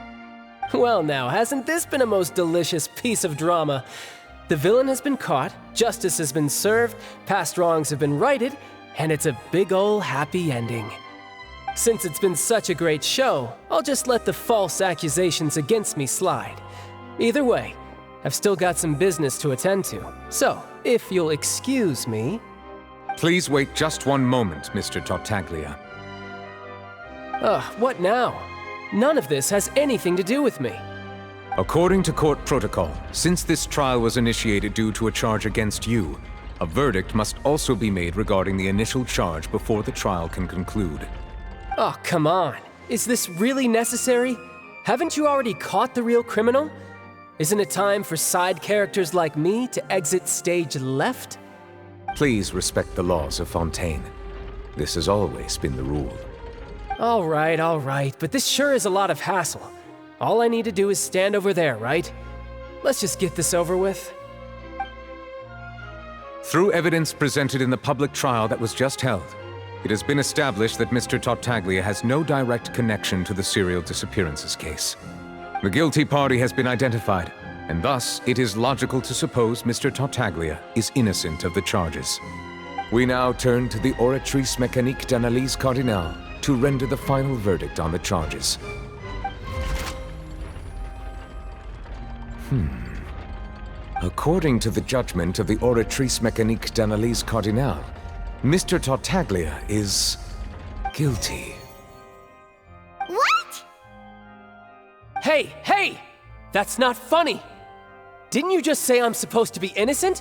Well now, hasn't this been a most delicious piece of drama? The villain has been caught, justice has been served, past wrongs have been righted, and it's a big ol' happy ending. Since it's been such a great show, I'll just let the false accusations against me slide. Either way, I've still got some business to attend to, so if you'll excuse me... Please wait just one moment, Mr. Tartaglia. What now? None of this has anything to do with me. According to court protocol, since this trial was initiated due to a charge against you, a verdict must also be made regarding the initial charge before the trial can conclude. Oh, come on. Is this really necessary? Haven't you already caught the real criminal? Isn't it time for side characters like me to exit stage left? Please respect the laws of Fontaine. This has always been the rule. All right, but this sure is a lot of hassle. All I need to do is stand over there, right? Let's just get this over with. Through evidence presented in the public trial that was just held, it has been established that Mr. Tartaglia has no direct connection to the serial disappearances case. The guilty party has been identified, and thus it is logical to suppose Mr. Tartaglia is innocent of the charges. We now turn to the Oratrice Mécanique d'Analyse Cardinale to render the final verdict on the charges. According to the judgment of the Oratrice Mécanique d'Analyse Cardinale, Mr. Tartaglia is guilty. What? Hey! That's not funny! Didn't you just say I'm supposed to be innocent?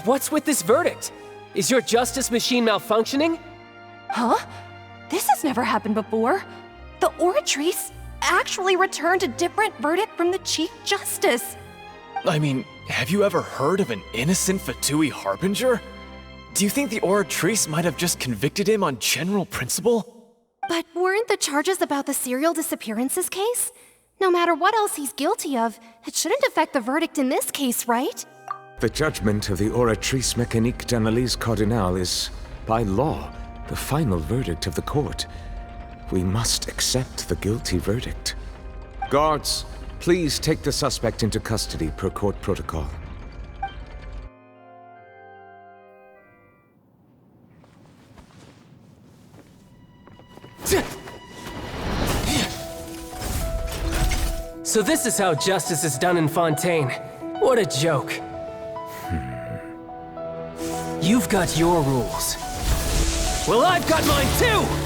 What's with this verdict? Is your justice machine malfunctioning? Huh? This has never happened before. The Oratrice actually returned a different verdict from the Chief Justice. I mean, have you ever heard of an innocent Fatui Harbinger? Do you think the Oratrice might have just convicted him on general principle? But weren't the charges about the serial disappearances case? No matter what else he's guilty of, it shouldn't affect the verdict in this case, right? The judgment of the Oratrice Mécanique d'Analyse Cardinale is, by law, the final verdict of the court. We must accept the guilty verdict. Guards, please take the suspect into custody per court protocol. So this is how justice is done in Fontaine. What a joke. You've got your rules. Well, I've got mine too!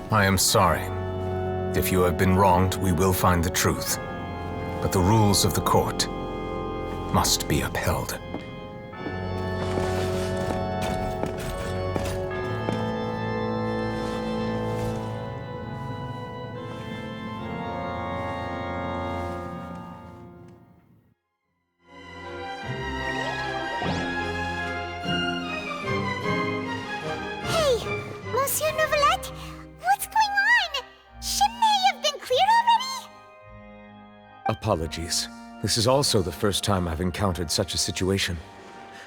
I am sorry. If you have been wronged, we will find the truth. But the rules of the court must be upheld. Apologies. This is also the first time I've encountered such a situation.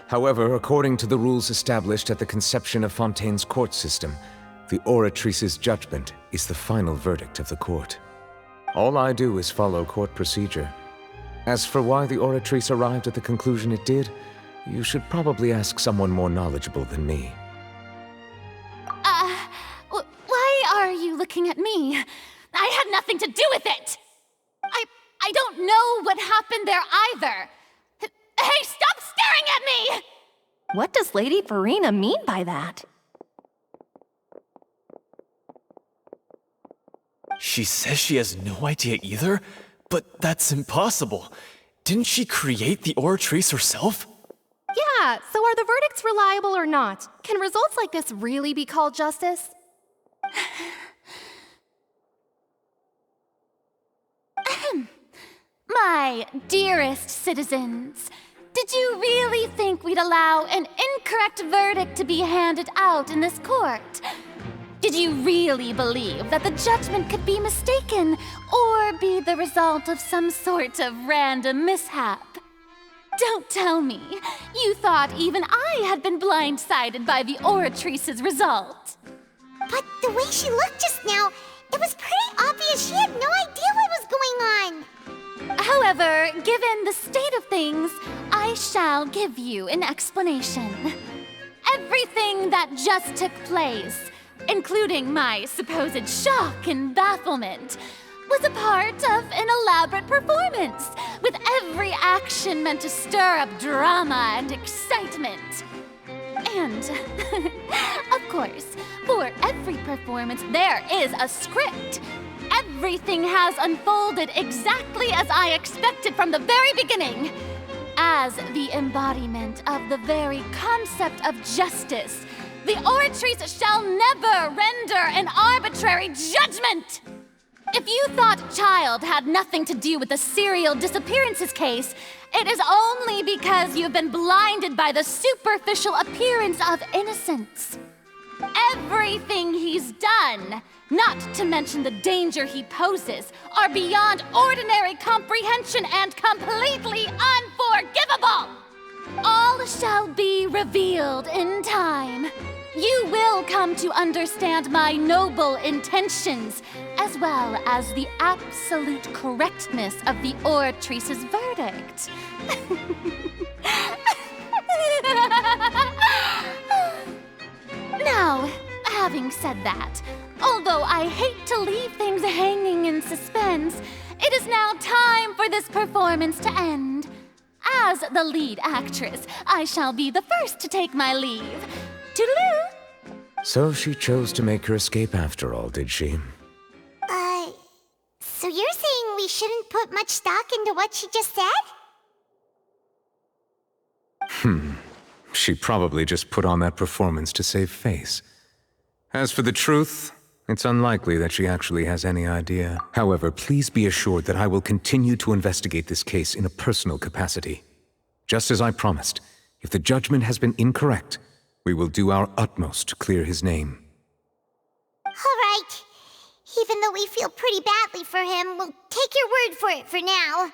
However, according to the rules established at the conception of Fontaine's court system, the Oratrice's judgment is the final verdict of the court. All I do is follow court procedure. As for why the Oratrice arrived at the conclusion it did, you should probably ask someone more knowledgeable than me. Why are you looking at me? I had nothing to do with it! I don't know what happened there either. Hey, stop staring at me! What does Lady Farina mean by that? She says she has no idea either, but that's impossible. Didn't she create the Oratrice herself? Yeah, so are the verdicts reliable or not? Can results like this really be called justice? My dearest citizens, did you really think we'd allow an incorrect verdict to be handed out in this court? Did you really believe that the judgment could be mistaken or be the result of some sort of random mishap? Don't tell me you thought even I had been blindsided by the Oratrice's result. The way she looked just now, it was pretty obvious she had no idea what was going on. However, given the state of things, I shall give you an explanation. Everything that just took place, including my supposed shock and bafflement, was a part of an elaborate performance, with every action meant to stir up drama and excitement. And, of course, for every performance, there is a script. Everything has unfolded exactly as I expected from the very beginning. As the embodiment of the very concept of justice, the Oratrice shall never render an arbitrary judgment! If you thought Child had nothing to do with the serial disappearances case, it is only because you've been blinded by the superficial appearance of innocence. Everything he's done, not to mention the danger he poses, are beyond ordinary comprehension and completely unforgivable! All shall be revealed in time. You will come to understand my noble intentions, as well as the absolute correctness of the Oratrice's verdict. Now, having said that, although I hate to leave things hanging in suspense, it is now time for this performance to end. As the lead actress, I shall be the first to take my leave. Toodaloo! So she chose to make her escape after all, did she? So you're saying we shouldn't put much stock into what she just said? She probably just put on that performance to save face. As for the truth, it's unlikely that she actually has any idea. However, please be assured that I will continue to investigate this case in a personal capacity. Just as I promised, if the judgment has been incorrect, we will do our utmost to clear his name. All right. Even though we feel pretty badly for him, we'll take your word for it for now.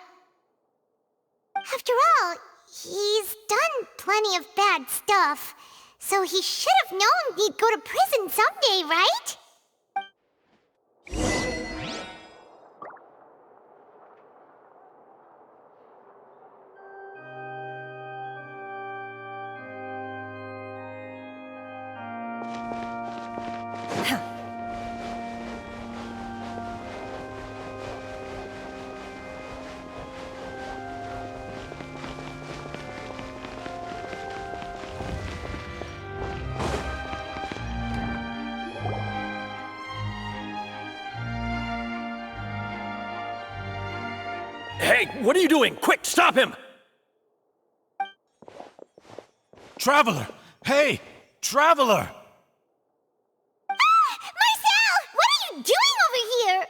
After all, he's done plenty of bad stuff, so he should have known he'd go to prison someday, right? Hey, what are you doing? Quick, stop him! Traveler! Hey! Traveler! Marcel! What are you doing over here?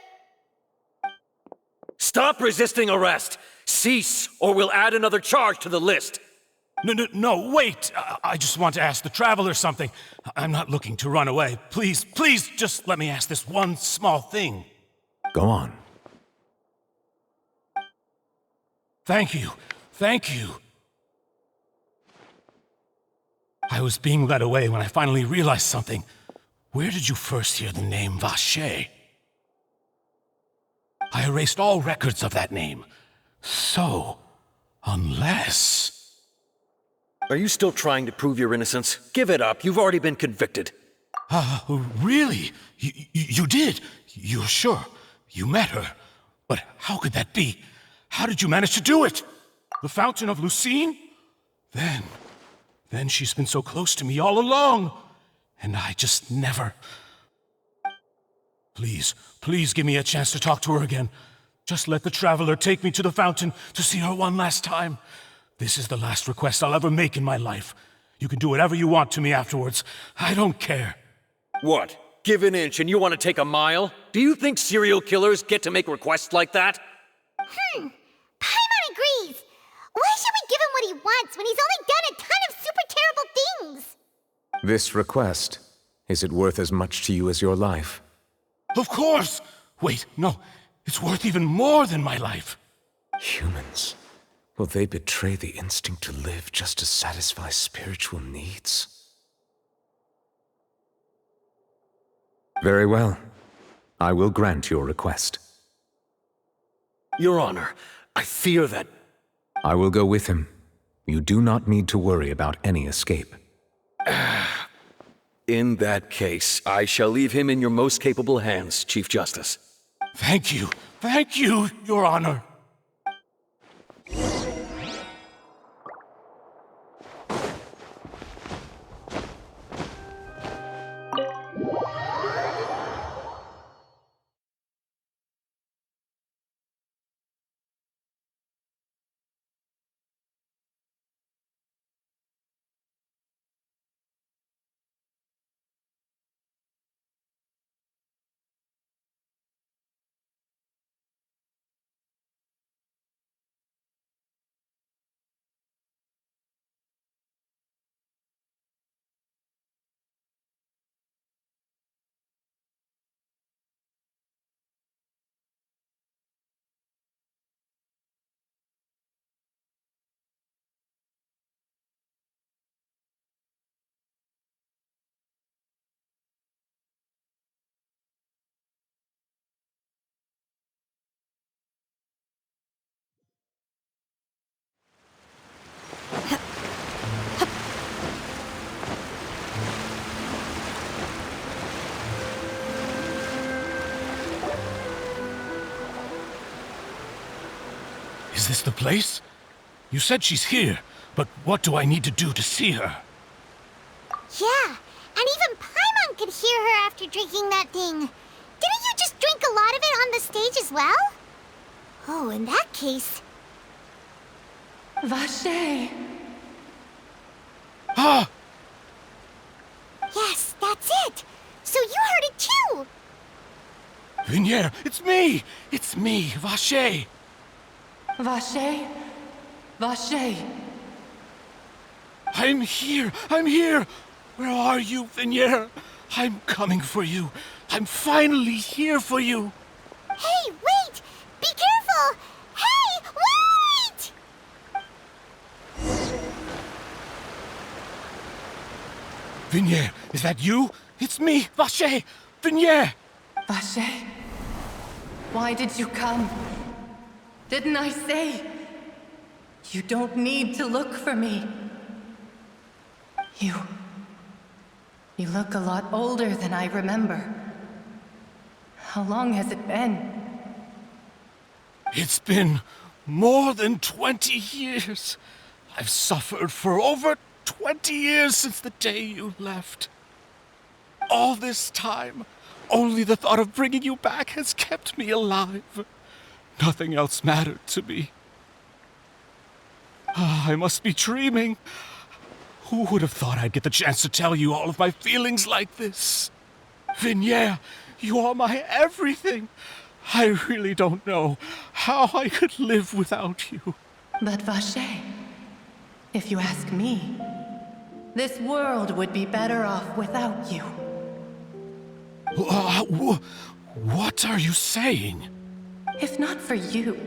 Stop resisting arrest! Cease, or we'll add another charge to the list. No, wait! I just want to ask the Traveler something. I'm not looking to run away. Please, just let me ask this one small thing. Go on. Thank you. I was being led away when I finally realized something. Where did you first hear the name Vacher? I erased all records of that name. So, unless... Are you still trying to prove your innocence? Give it up. You've already been convicted. Really? You did? You're sure? You met her? But how could that be? How did you manage to do it? The Fountain of Lucine? Then she's been so close to me all along. And I just never... Please give me a chance to talk to her again. Just let the Traveler take me to the fountain to see her one last time. This is the last request I'll ever make in my life. You can do whatever you want to me afterwards. I don't care. What? Give an inch and you want to take a mile? Do you think serial killers get to make requests like that? Paimon agrees. Why should we give him what he wants when he's only done a ton of super terrible things? This request, is it worth as much to you as your life? Of course! Wait, no. It's worth even more than my life. Humans. Will they betray the instinct to live just to satisfy spiritual needs? Very well. I will grant your request. Your Honor, I fear that... I will go with him. You do not need to worry about any escape. In that case, I shall leave him in your most capable hands, Chief Justice. Thank you, Your Honor. Is this the place? You said she's here, but what do I need to do to see her? Yeah, and even Paimon could hear her after drinking that thing. Didn't you just drink a lot of it on the stage as well? Oh, in that case... Vache! Ah! Yes, that's it! So you heard it too! Vignier, it's me! It's me, Vache! Vache? Vache! I'm here! Where are you, Vignier? I'm coming for you. I'm finally here for you. Hey, wait! Be careful! Hey, wait! Vignier, is that you? It's me, Vache! Vignier! Vache? Why did you come? Didn't I say? You don't need to look for me. You look a lot older than I remember. How long has it been? It's been more than 20 years. I've suffered for over 20 years since the day you left. All this time, only the thought of bringing you back has kept me alive. Nothing else mattered to me. I must be dreaming. Who would have thought I'd get the chance to tell you all of my feelings like this? Vignier, you are my everything. I really don't know how I could live without you. But Vache, if you ask me, this world would be better off without you. What are you saying? If not for you,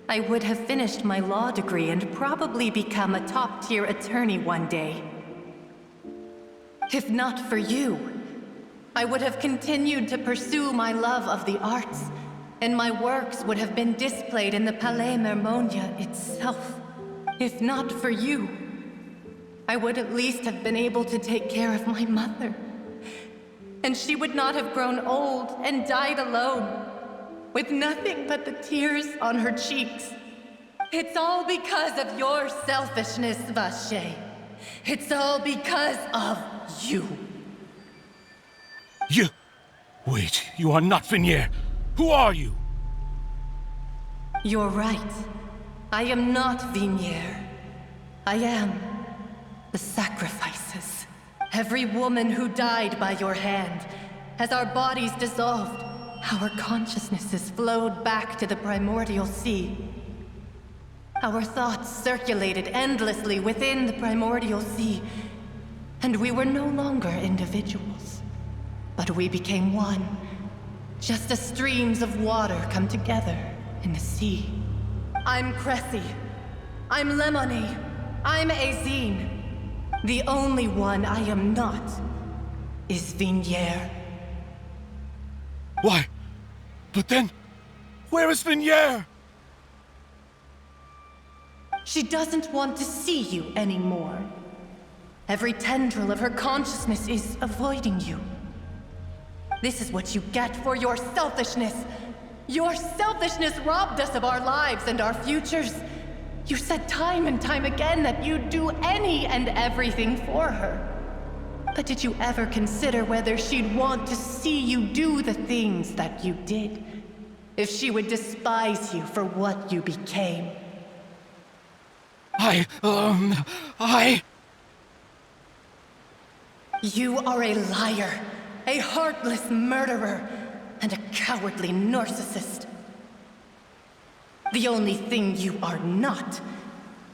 I would have finished my law degree and probably become a top-tier attorney one day. If not for you, I would have continued to pursue my love of the arts, and my works would have been displayed in the Palais Mermonia itself. If not for you, I would at least have been able to take care of my mother. And she would not have grown old and died alone, with nothing but the tears on her cheeks. It's all because of your selfishness, Vache. It's all because of you. Wait, you are not Vignier. Who are you? You're right. I am not Vignier. I am the sacrifices. Every woman who died by your hand, as our bodies dissolved, our consciousnesses flowed back to the primordial sea. Our thoughts circulated endlessly within the primordial sea, and we were no longer individuals. But we became one, just as streams of water come together in the sea. I'm Cressy. I'm Lemony. I'm Azine. The only one I am not is Vignier. Why? But then, where is Vignier? She doesn't want to see you anymore. Every tendril of her consciousness is avoiding you. This is what you get for your selfishness. Your selfishness robbed us of our lives and our futures. You said time and time again that you'd do any and everything for her. But did you ever consider whether she'd want to see you do the things that you did? If she would despise you for what you became? You are a liar, a heartless murderer, and a cowardly narcissist. The only thing you are not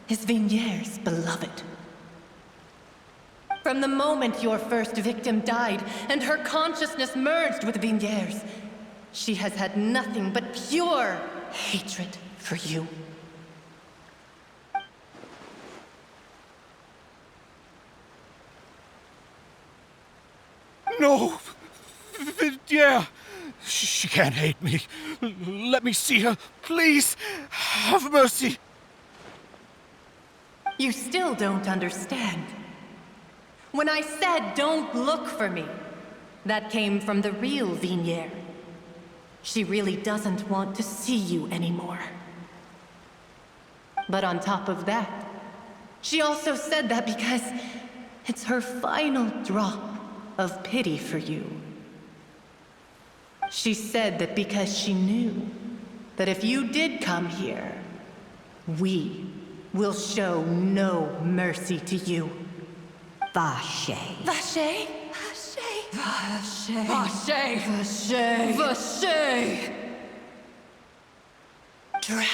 is Vignier's beloved. From the moment your first victim died and her consciousness merged with Vignier's, she has had nothing but pure hatred for you. No! Vignier! She can't hate me. Let me see her, please. Have mercy. You still don't understand. When I said don't look for me, that came from the real Vignier. She really doesn't want to see you anymore. But on top of that, she also said that because it's her final drop of pity for you. She said that because she knew that if you did come here, we will show no mercy to you. Vache. Vache? Vache? Vache. Vache. Vache. Vache. Drown.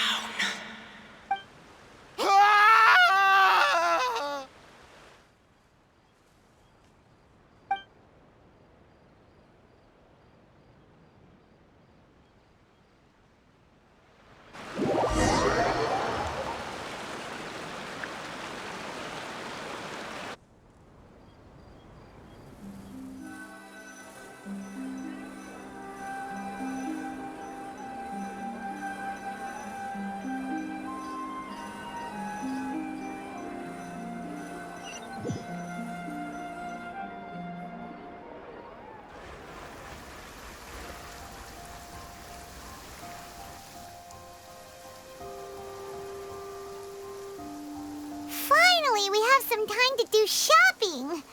Finally, we have some time to do shopping.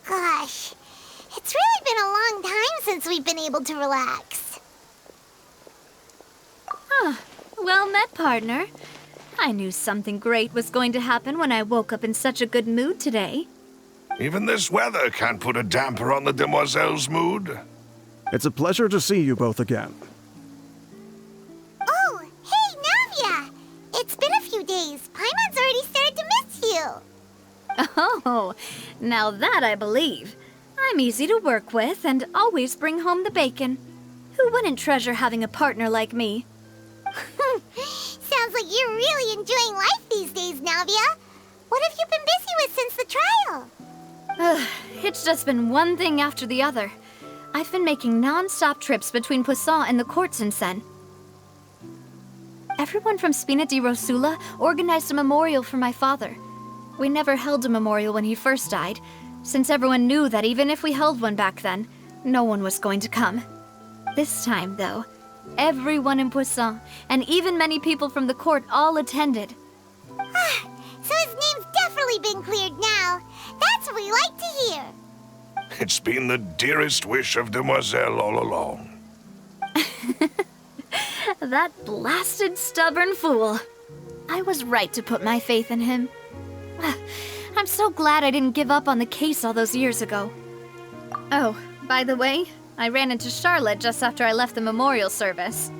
Gosh, it's really been a long time since we've been able to relax. Huh. Well met, partner. I knew something great was going to happen when I woke up in such a good mood today. Even this weather can't put a damper on the demoiselle's mood. It's a pleasure to see you both again. Oh, hey, Navia! It's been a few days. Paimon's already started to miss you. Oh, now that I believe. I'm easy to work with and always bring home the bacon. Who wouldn't treasure having a partner like me? Sounds like you're really enjoying life these days, Navia. What have you been busy with since the trial? It's just been one thing after the other. I've been making non-stop trips between Poisson and the courts in Seine. Everyone from Spina di Rosula organized a memorial for my father. We never held a memorial when he first died, since everyone knew that even if we held one back then, no one was going to come. This time, though, everyone in Poisson, and even many people from the court, all attended. So his name's definitely been cleared now. That's what we like to hear. It's been the dearest wish of Demoiselle all along. That blasted stubborn fool. I was right to put my faith in him. I'm so glad I didn't give up on the case all those years ago. Oh, by the way, I ran into Charlotte just after I left the memorial service.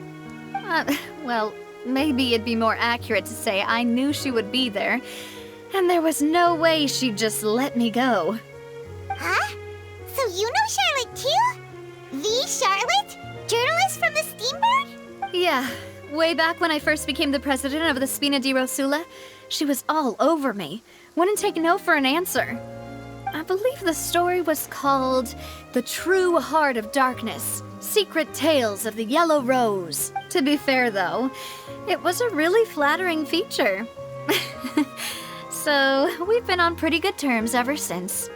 Well, maybe it'd be more accurate to say I knew she would be there, and there was no way she'd just let me go. Huh? So you know Charlotte too? The Charlotte? Journalist from the Steambird? Yeah, way back when I first became the president of the Spina di Rosula, she was all over me. Wouldn't take no for an answer. I believe the story was called The True Heart of Darkness, Secret Tales of the Yellow Rose. To be fair, though, it was a really flattering feature. So, we've been on pretty good terms ever since.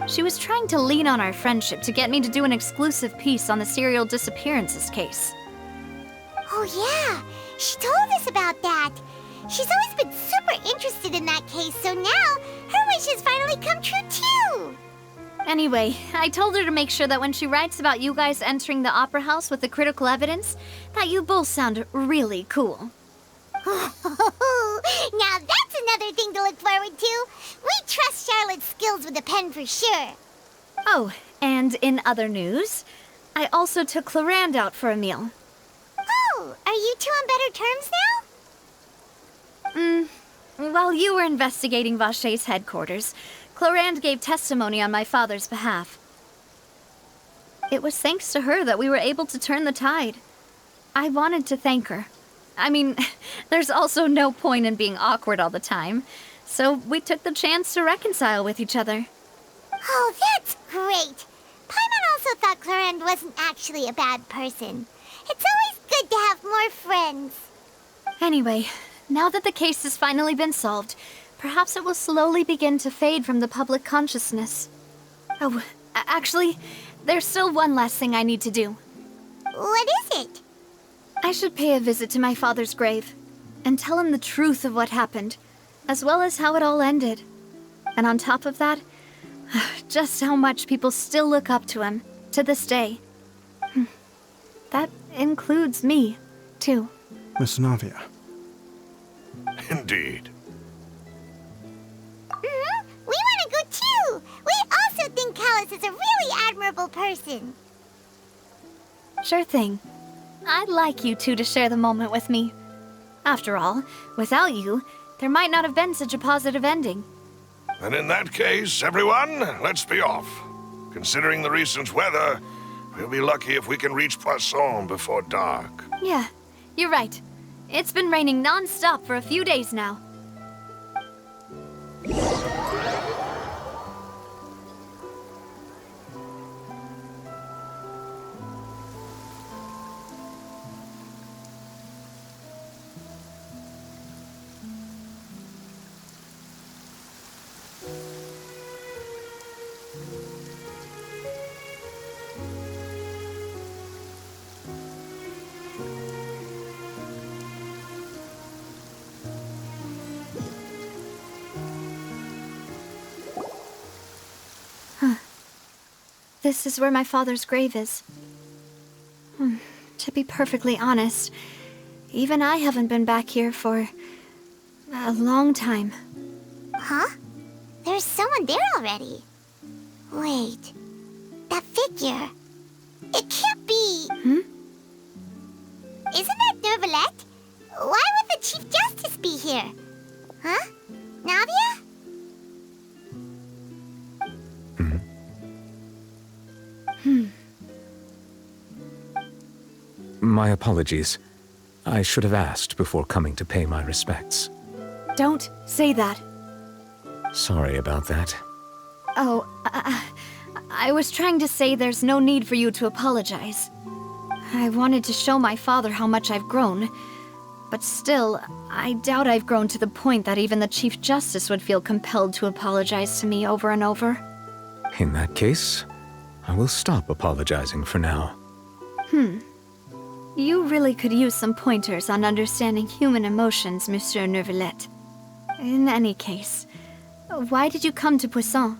She was trying to lean on our friendship to get me to do an exclusive piece on the serial disappearances case. Oh yeah, she told us about that. She's always been super interested in that case, so now her wish has finally come true too. Anyway, I told her to make sure that when she writes about you guys entering the opera house with the critical evidence, that you both sound really cool. Now that's another thing to look forward to. We trust Charlotte's skills with a pen for sure. Oh, and in other news, I also took Clarande out for a meal. Oh, are you two on better terms now? While you were investigating Vaché's headquarters, Clarande gave testimony on my father's behalf. It was thanks to her that we were able to turn the tide. I wanted to thank her. I mean, there's also no point in being awkward all the time, so we took the chance to reconcile with each other. Oh, that's great. Paimon also thought Clarande wasn't actually a bad person. It's always good to have more friends. Anyway, now that the case has finally been solved, perhaps it will slowly begin to fade from the public consciousness. Oh, actually, there's still one last thing I need to do. What is it? I should pay a visit to my father's grave and tell him the truth of what happened, as well as how it all ended. And on top of that, just how much people still look up to him to this day. That includes me, too. Miss Navia. Indeed. We want to go too! We also think Callus is a really admirable person. Sure thing. I'd like you two to share the moment with me. After all, without you, there might not have been such a positive ending. And in that case, everyone, let's be off. Considering the recent weather, we'll be lucky if we can reach Poisson before dark. Yeah, you're right. It's been raining non-stop for a few days now. This is where my father's grave is. To be perfectly honest, even I haven't been back here for a long time. Huh? There's someone there already. Wait, that figure. It can't be. Isn't that Neuvillette? Why would the Chief Justice be here? Huh? Navia? My apologies. I should have asked before coming to pay my respects. Don't say that. Sorry about that. Oh, I was trying to say there's no need for you to apologize. I wanted to show my father how much I've grown, but still, I doubt I've grown to the point that even the Chief Justice would feel compelled to apologize to me over and over. In that case, I will stop apologizing for now. You really could use some pointers on understanding human emotions, Monsieur Neuvillette. In any case, why did you come to Poisson?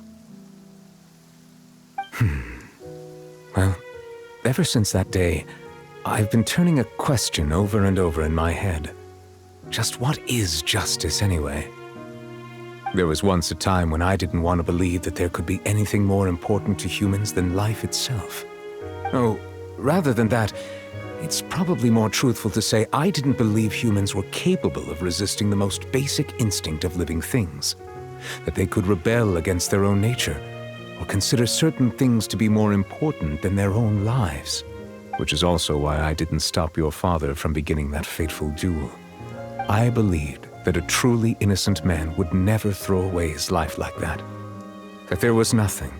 Well, ever since that day, I've been turning a question over and over in my head. Just what is justice anyway? There was once a time when I didn't want to believe that there could be anything more important to humans than life itself. Oh, rather than that, it's probably more truthful to say I didn't believe humans were capable of resisting the most basic instinct of living things. That they could rebel against their own nature, or consider certain things to be more important than their own lives. Which is also why I didn't stop your father from beginning that fateful duel. I believed that a truly innocent man would never throw away his life like that. That there was nothing,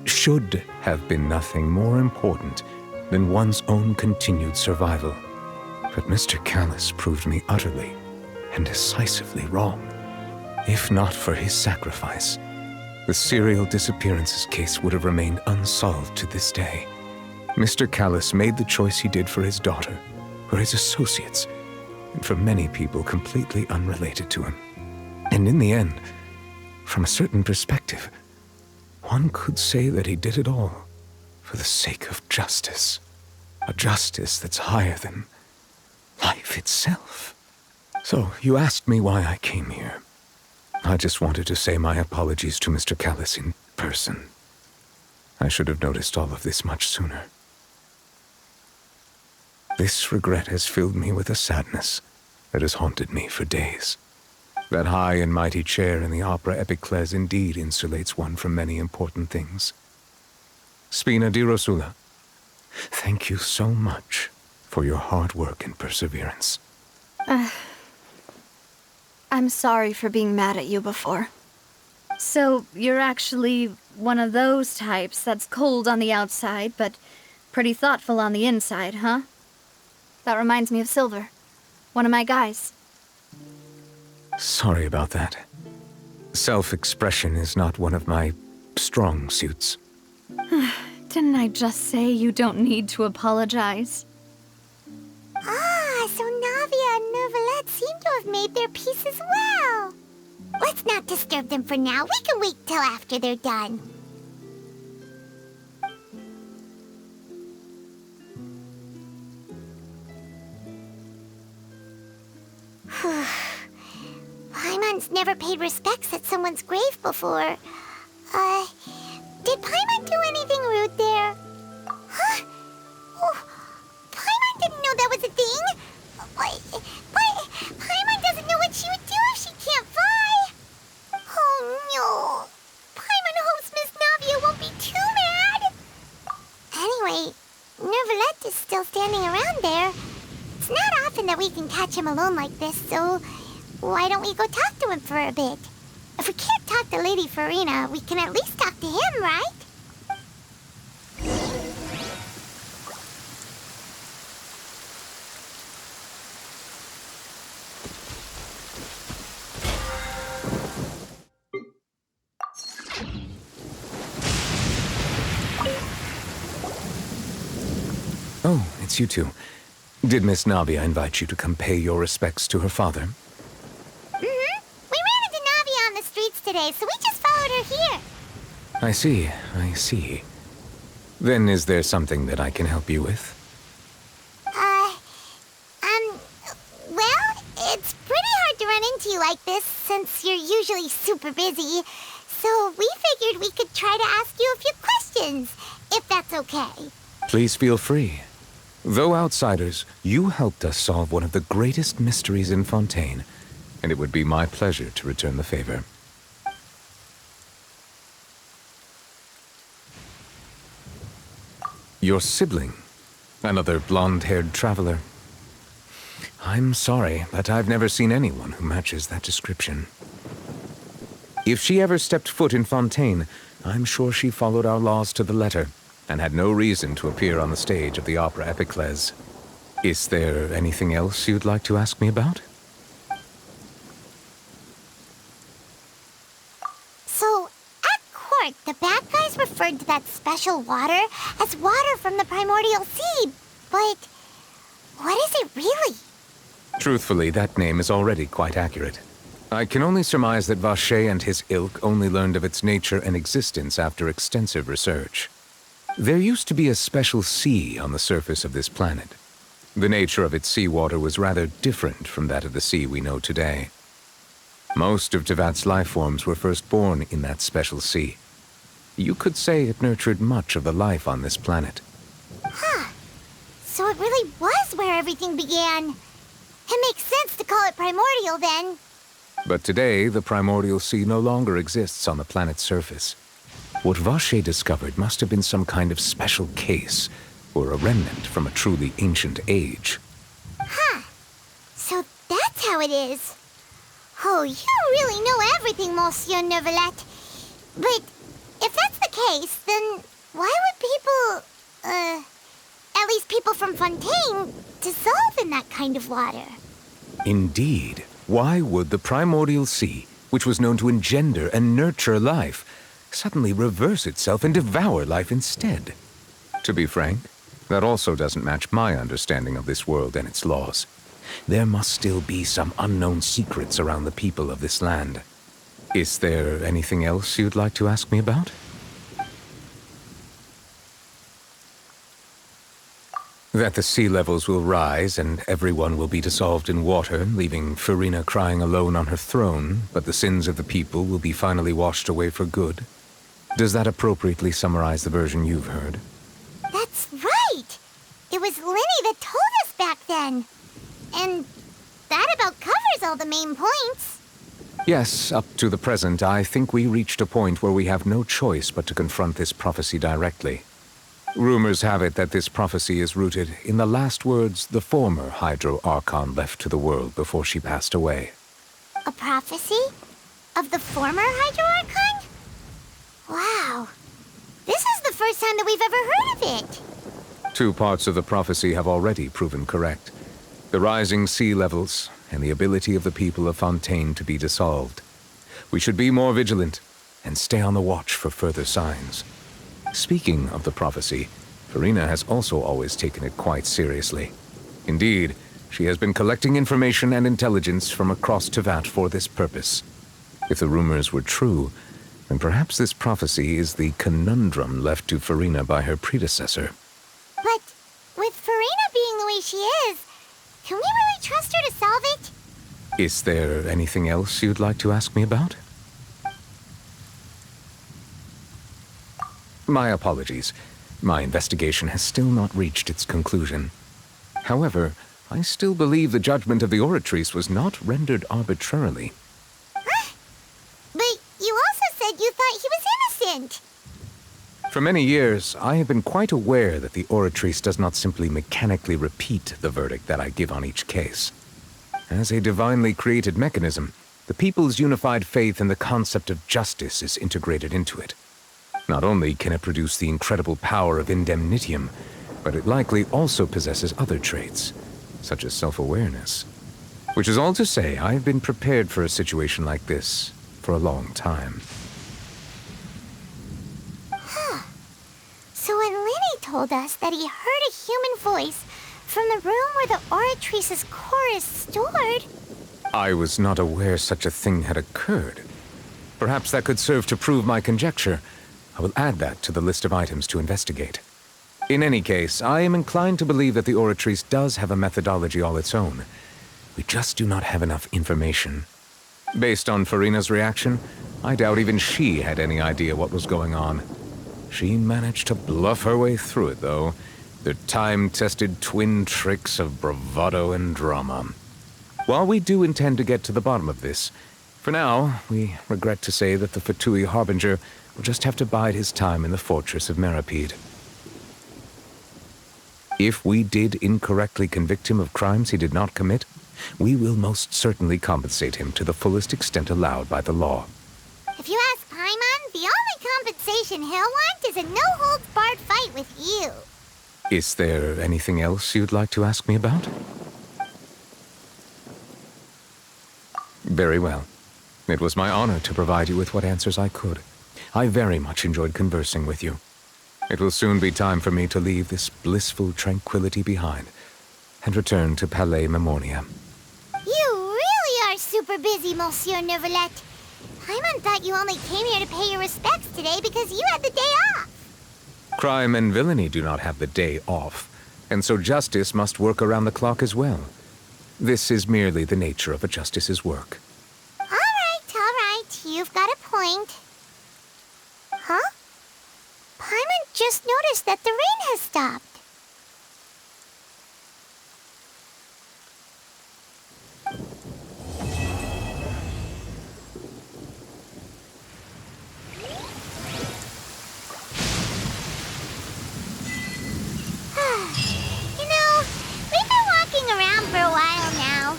should have been nothing more important than one's own continued survival. But Mr. Callus proved me utterly and decisively wrong. If not for his sacrifice, the serial disappearances case would have remained unsolved to this day. Mr. Callus made the choice he did for his daughter, for his associates, and for many people completely unrelated to him. And in the end, from a certain perspective, one could say that he did it all for the sake of justice. A justice that's higher than life itself. So, you asked me why I came here. I just wanted to say my apologies to Mr. Callus in person. I should have noticed all of this much sooner. This regret has filled me with a sadness that has haunted me for days. That high and mighty chair in the Opera Epiclese indeed insulates one from many important things. Spina di Rosula, thank you so much for your hard work and perseverance. I'm sorry for being mad at you before. So, you're actually one of those types that's cold on the outside, but pretty thoughtful on the inside, huh? That reminds me of Silver, one of my guys. Sorry about that. Self-expression is not one of my strong suits. Didn't I just say you don't need to apologize? Ah, so Navia and Neuvillette seem to have made their peace as well. Let's not disturb them for now. We can wait till after they're done. Paimon's never paid respects at someone's grave before. Did Paimon do anything rude there? Huh? Oh, Paimon didn't know that was a thing. But Paimon doesn't know what she would do if she can't fly. Oh no. Paimon hopes Miss Navia won't be too mad. Anyway, Neuvillette is still standing around there. It's not often that we can catch him alone like this, so why don't we go talk to him for a bit? If we can't talk to Lady Farina, we can at least talk to him, right? Oh, it's you two. Did Miss Navia invite you to come pay your respects to her father? Mm-hmm. We ran into Navia on the streets today, so we just followed her here. I see. Then is there something that I can help you with? Well, it's pretty hard to run into you like this, since you're usually super busy. So we figured we could try to ask you a few questions, if that's okay. Please feel free. Though outsiders, you helped us solve one of the greatest mysteries in Fontaine, and it would be my pleasure to return the favor. Your sibling, another blonde-haired traveler. I'm sorry, but I've never seen anyone who matches that description. If she ever stepped foot in Fontaine, I'm sure she followed our laws to the letter, and had no reason to appear on the stage of the Opera Epiclese. Is there anything else you'd like to ask me about? So, at court, the bad guys referred to that special water as water from the primordial sea, but what is it really? Truthfully, that name is already quite accurate. I can only surmise that Vacher and his ilk only learned of its nature and existence after extensive research. There used to be a special sea on the surface of this planet. The nature of its seawater was rather different from that of the sea we know today. Most of Tevat's life forms were first born in that special sea. You could say it nurtured much of the life on this planet. Huh. So it really was where everything began. It makes sense to call it primordial then. But today, the primordial sea no longer exists on the planet's surface. What Vacher discovered must have been some kind of special case, or a remnant from a truly ancient age. Huh. So that's how it is. Oh, you really know everything, Monsieur Neuvillette. But if that's the case, then why would people, at people from Fontaine dissolve in that kind of water. Indeed. Why would the primordial sea, which was known to engender and nurture life, suddenly reverse itself and devour life instead? To be frank, that also doesn't match my understanding of this world and its laws. There must still be some unknown secrets around the people of this land. Is there anything else you'd like to ask me about? That the sea levels will rise and everyone will be dissolved in water, leaving Farina crying alone on her throne, but the sins of the people will be finally washed away for good. Does that appropriately summarize the version you've heard? That's right! It was Linny that told us back then. And that about covers all the main points. Yes, up to the present, I think we reached a point where we have no choice but to confront this prophecy directly. Rumors have it that this prophecy is rooted in the last words the former Hydro Archon left to the world before she passed away. A prophecy? Of the former Hydro Archon? Wow. This is the first time that we've ever heard of it. 2 parts of the prophecy have already proven correct. The rising sea levels and the ability of the people of Fontaine to be dissolved. We should be more vigilant and stay on the watch for further signs. Speaking of the prophecy, Farina has also always taken it quite seriously. Indeed, she has been collecting information and intelligence from across Tevat for this purpose. If the rumors were true, then perhaps this prophecy is the conundrum left to Farina by her predecessor. But with Farina being the way she is, can we really trust her to solve it? Is there anything else you'd like to ask me about? My apologies. My investigation has still not reached its conclusion. However, I still believe the judgment of the Oratrice was not rendered arbitrarily. Huh? But you also said you thought he was innocent. For many years, I have been quite aware that the Oratrice does not simply mechanically repeat the verdict that I give on each case. As a divinely created mechanism, the people's unified faith in the concept of justice is integrated into it. Not only can it produce the incredible power of indemnitium, but it likely also possesses other traits, such as self-awareness. Which is all to say, I have been prepared for a situation like this for a long time. Huh. So when Linny told us that he heard a human voice from the room where the Oratrice's core is stored... I was not aware such a thing had occurred. Perhaps that could serve to prove my conjecture. I will add that to the list of items to investigate. In any case, I am inclined to believe that the Oratrice does have a methodology all its own. We just do not have enough information. Based on Farina's reaction, I doubt even she had any idea what was going on. She managed to bluff her way through it, though. The time-tested twin tricks of bravado and drama. While we do intend to get to the bottom of this, for now, we regret to say that the Fatui Harbinger will just have to bide his time in the fortress of Meripede. If we did incorrectly convict him of crimes he did not commit, we will most certainly compensate him to the fullest extent allowed by the law. If you ask Paimon, the only compensation he'll want is a no-holds-barred fight with you. Is there anything else you'd like to ask me about? Very well. It was my honor to provide you with what answers I could. I very much enjoyed conversing with you. It will soon be time for me to leave this blissful tranquility behind and return to Palais Memoria. You really are super busy, Monsieur Neuvillette. Paimon thought you only came here to pay your respects today because you had the day off. Crime and villainy do not have the day off, and so justice must work around the clock as well. This is merely the nature of a justice's work. All right. You've got a point. Huh? Paimon just noticed that the rain has stopped. For a while now.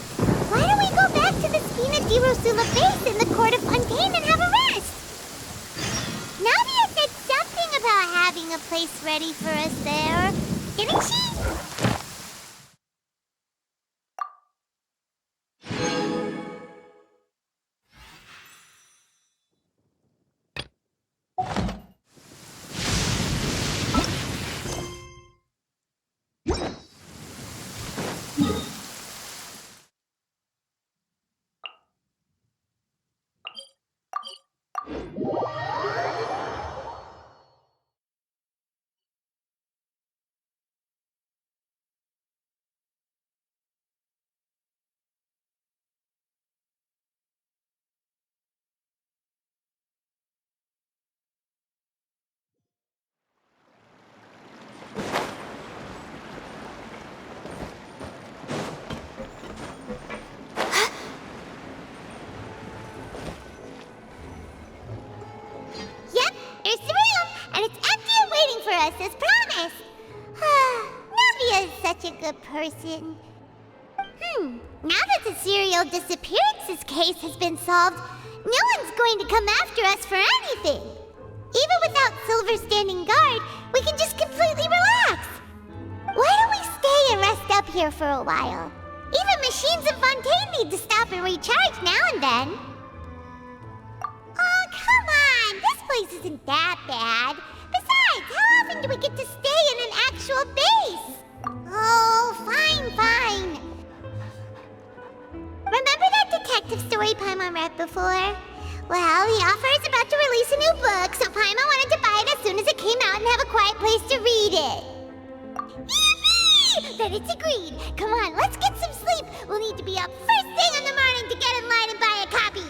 Why don't we go back to the Spina di Rosula base in the court of Fontaine and have a rest? Navia said something about having a place ready for us there, didn't she? such a good person. Now that the serial disappearances case has been solved, no one's going to come after us for anything. Even without Silver standing guard, we can just completely relax. Why don't we stay and rest up here for a while? Even machines in Fontaine need to stop and recharge now and then. Oh, come on! This place isn't that bad. Besides, how often do we get to stay in an actual base? Oh, fine. Remember that detective story Paimon read before? Well, the author is about to release a new book, so Paimon wanted to buy it as soon as it came out and have a quiet place to read it. Yippee! Then it's agreed. Come on, let's get some sleep. We'll need to be up first thing in the morning to get in line and buy a copy.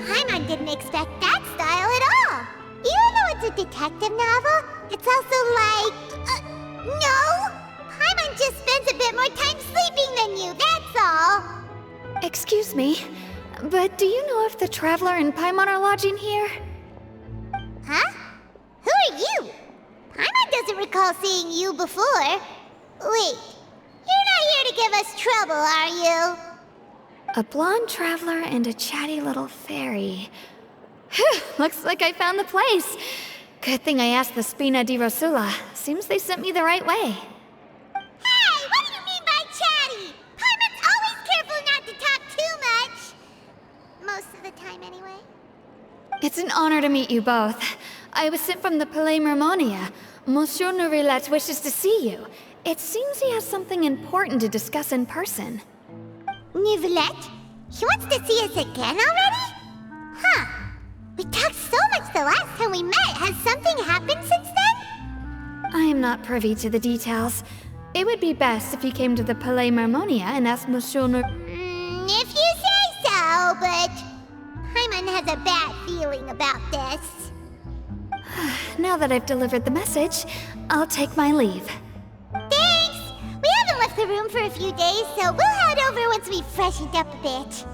Paimon didn't expect that style at all. Even though it's a detective novel, it's also like... no! Paimon just spends a bit more time sleeping than you, that's all. Excuse me, but do you know if the Traveler and Paimon are lodging here? Huh? Who are you? Paimon doesn't recall seeing you before. Wait, you're not here to give us trouble, are you? A blonde traveler and a chatty little fairy. Whew, looks like I found the place. Good thing I asked the Spina di Rosula. Seems they sent me the right way. Hey, what do you mean by chatty? Paimon's always careful not to talk too much. Most of the time, anyway. It's an honor to meet you both. I was sent from the Palais Mermonia. Monsieur Nourillet wishes to see you. It seems he has something important to discuss in person. Nourillet? He wants to see us again already? Huh. We talked so much the last time we met. Has something happened since then? I am not privy to the details. It would be best if you came to the Palais Mermonia and asked Monsieur If you say so, but... Paimon has a bad feeling about this. Now that I've delivered the message, I'll take my leave. Thanks! We haven't left the room for a few days, so we'll head over once we've freshened up a bit.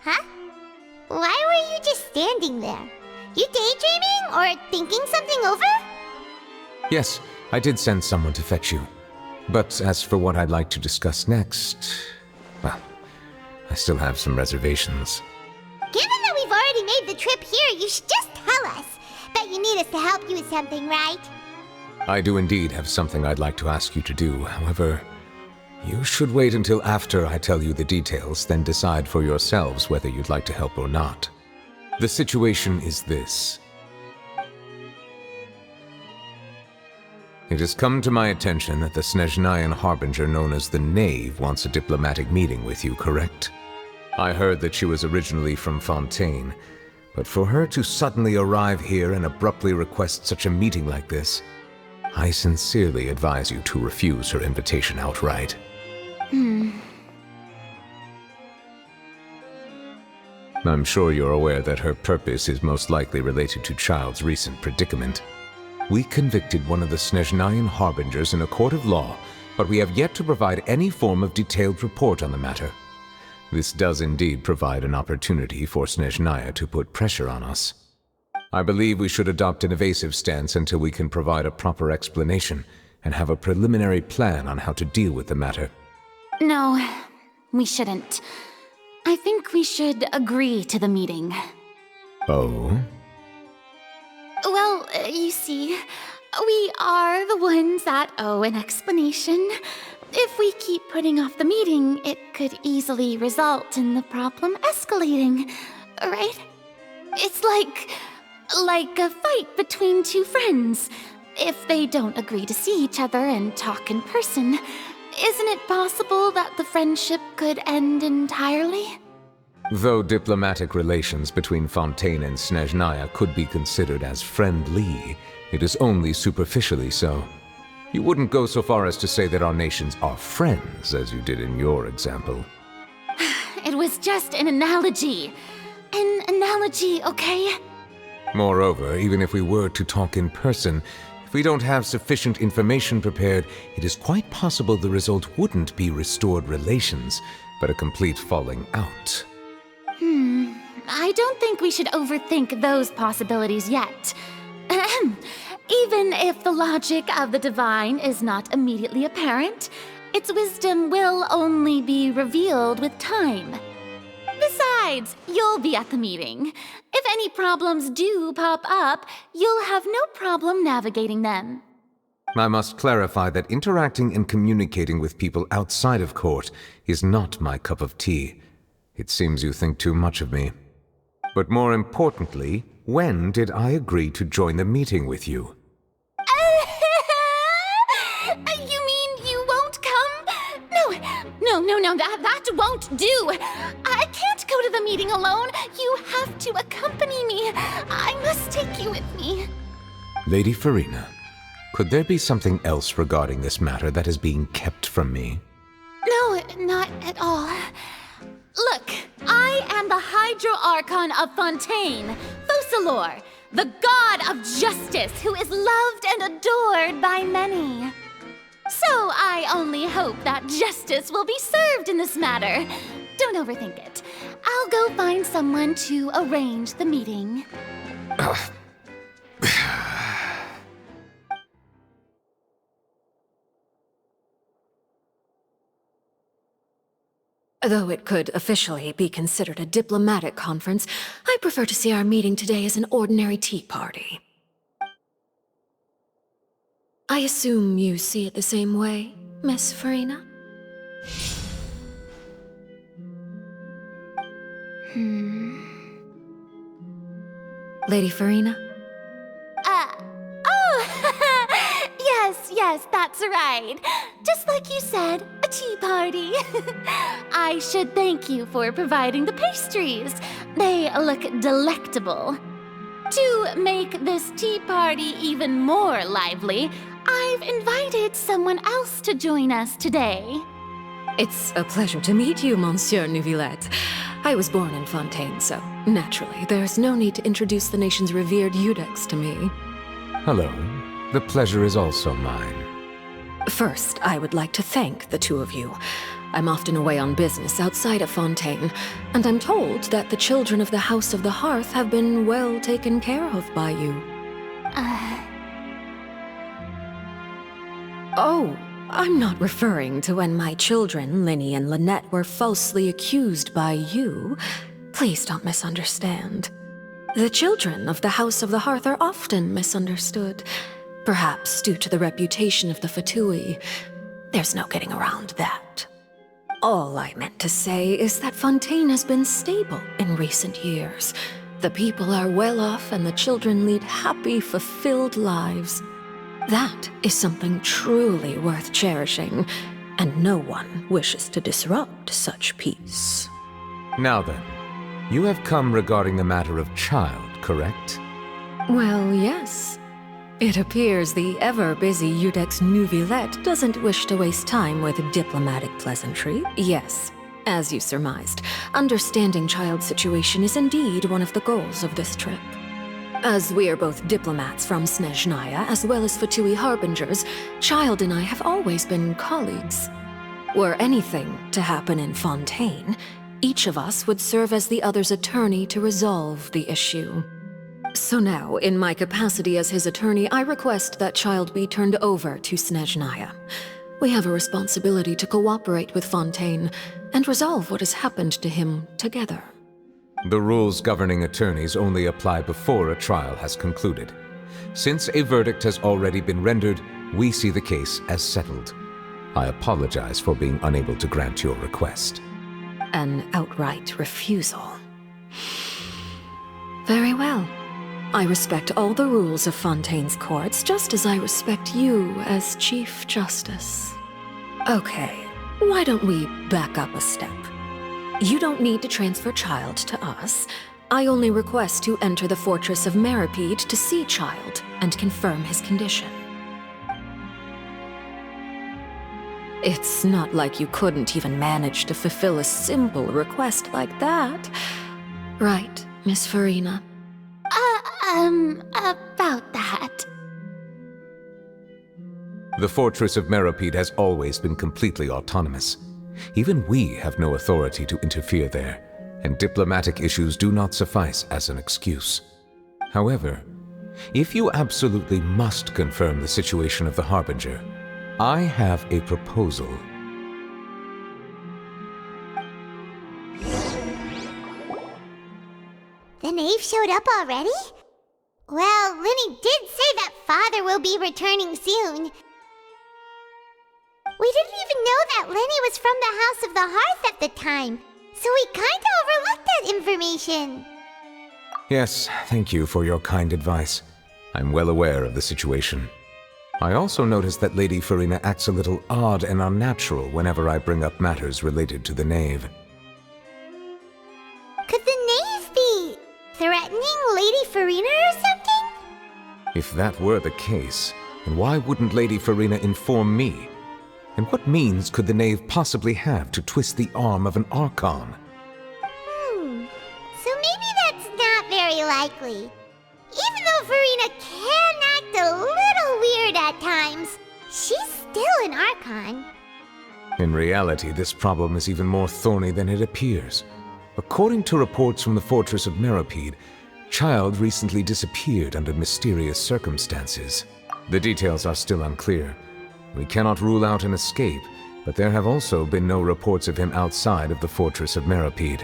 Huh? Why were you just standing there? You daydreaming or thinking something over? Yes, I did send someone to fetch you. But as for what I'd like to discuss next, well, I still have some reservations. Given that we've already made the trip here, you should just tell us. Bet you need us to help you with something, right? I do indeed have something I'd like to ask you to do. However, You should wait until after I tell you the details, then decide for yourselves whether you'd like to help or not. The situation is this. It has come to my attention that the Snezhnayan Harbinger known as the Knave wants a diplomatic meeting with you, correct? I heard that she was originally from Fontaine, but for her to suddenly arrive here and abruptly request such a meeting like this, I sincerely advise you to refuse her invitation outright. I'm sure you're aware that her purpose is most likely related to Child's recent predicament. We convicted one of the Snezhnayan Harbingers in a court of law, but we have yet to provide any form of detailed report on the matter. This does indeed provide an opportunity for Snezhnaya to put pressure on us. I believe we should adopt an evasive stance until we can provide a proper explanation and have a preliminary plan on how to deal with the matter. No, we shouldn't. I think we should agree to the meeting. Oh? Well, you see, we are the ones that owe an explanation. If we keep putting off the meeting, it could easily result in the problem escalating, right? It's like a fight between two friends. If they don't agree to see each other and talk in person, isn't it possible that the friendship could end entirely? Though diplomatic relations between Fontaine and Snezhnaya could be considered as friendly, it is only superficially so. You wouldn't go so far as to say that our nations are friends, as you did in your example. It was just an analogy. An analogy, okay? Moreover, even if we were to talk in person, if we don't have sufficient information prepared, it is quite possible the result wouldn't be restored relations, but a complete falling out. I don't think we should overthink those possibilities yet. Even if the logic of the divine is not immediately apparent, its wisdom will only be revealed with time. Besides, you'll be at the meeting. If any problems do pop up, you'll have no problem navigating them. I must clarify that interacting and communicating with people outside of court is not my cup of tea. It seems you think too much of me. But more importantly, when did I agree to join the meeting with you? You mean you won't come? No, that won't do. I can't go to the meeting alone. You have to accompany me. I must take you with me. Lady Farina, could there be something else regarding this matter that is being kept from me? No, not at all. Look, I am the Hydro-Archon of Fontaine, Focalor, the god of justice who is loved and adored by many. So I only hope that justice will be served in this matter. Don't overthink it. I'll go find someone to arrange the meeting. Though it could officially be considered a diplomatic conference, I prefer to see our meeting today as an ordinary tea party. I assume you see it the same way, Miss Farina? Lady Farina? Yes, that's right. Just like you said, a tea party. I should thank you for providing the pastries. They look delectable. To make this tea party even more lively, I've invited someone else to join us today. It's a pleasure to meet you, Monsieur Neuvillette. I was born in Fontaine, so naturally, there's no need to introduce the nation's revered Eudex to me. Hello. The pleasure is also mine. First, I would like to thank the two of you. I'm often away on business outside of Fontaine, and I'm told that the children of the House of the Hearth have been well taken care of by you. Oh, I'm not referring to when my children, Linny and Lynette, were falsely accused by you. Please don't misunderstand. The children of the House of the Hearth are often misunderstood. Perhaps due to the reputation of the Fatui. There's no getting around that. All I meant to say is that Fontaine has been stable in recent years. The people are well off and the children lead happy, fulfilled lives. That is something truly worth cherishing, and no one wishes to disrupt such peace. Now then, you have come regarding the matter of child, correct? Well, yes. It appears the ever-busy Iudex Neuvillette doesn't wish to waste time with diplomatic pleasantry. Yes, as you surmised, understanding child's situation is indeed one of the goals of this trip. As we are both diplomats from Snezhnaya as well as Fatui Harbingers, Child and I have always been colleagues. Were anything to happen in Fontaine, each of us would serve as the other's attorney to resolve the issue. So now, in my capacity as his attorney, I request that Child be turned over to Snezhnaya. We have a responsibility to cooperate with Fontaine and resolve what has happened to him together. The rules governing attorneys only apply before a trial has concluded. Since a verdict has already been rendered, we see the case as settled. I apologize for being unable to grant your request. An outright refusal. Very well. I respect all the rules of Fontaine's courts, just as I respect you as Chief Justice. Okay, why don't we back up a step? You don't need to transfer Child to us. I only request to enter the fortress of Meripede to see Child and confirm his condition. It's not like you couldn't even manage to fulfill a simple request like that. Right, Miss Farina? About that. The fortress of Meripede has always been completely autonomous. Even we have no authority to interfere there, and diplomatic issues do not suffice as an excuse. However, if you absolutely must confirm the situation of the Harbinger, I have a proposal. The knave showed up already? Well, Linny did say that Father will be returning soon. We didn't even know that Lenny was from the House of the Hearth at the time, so we kinda overlooked that information. Yes, thank you for your kind advice. I'm well aware of the situation. I also noticed that Lady Farina acts a little odd and unnatural whenever I bring up matters related to the knave. Could the knave be threatening Lady Farina or something? If that were the case, then why wouldn't Lady Farina inform me? And what means could the knave possibly have to twist the arm of an Archon? So maybe that's not very likely. Even though Farina can act a little weird at times, she's still an Archon. In reality, this problem is even more thorny than it appears. According to reports from the fortress of Meripede, Child recently disappeared under mysterious circumstances. The details are still unclear. We cannot rule out an escape, but there have also been no reports of him outside of the fortress of Meripede.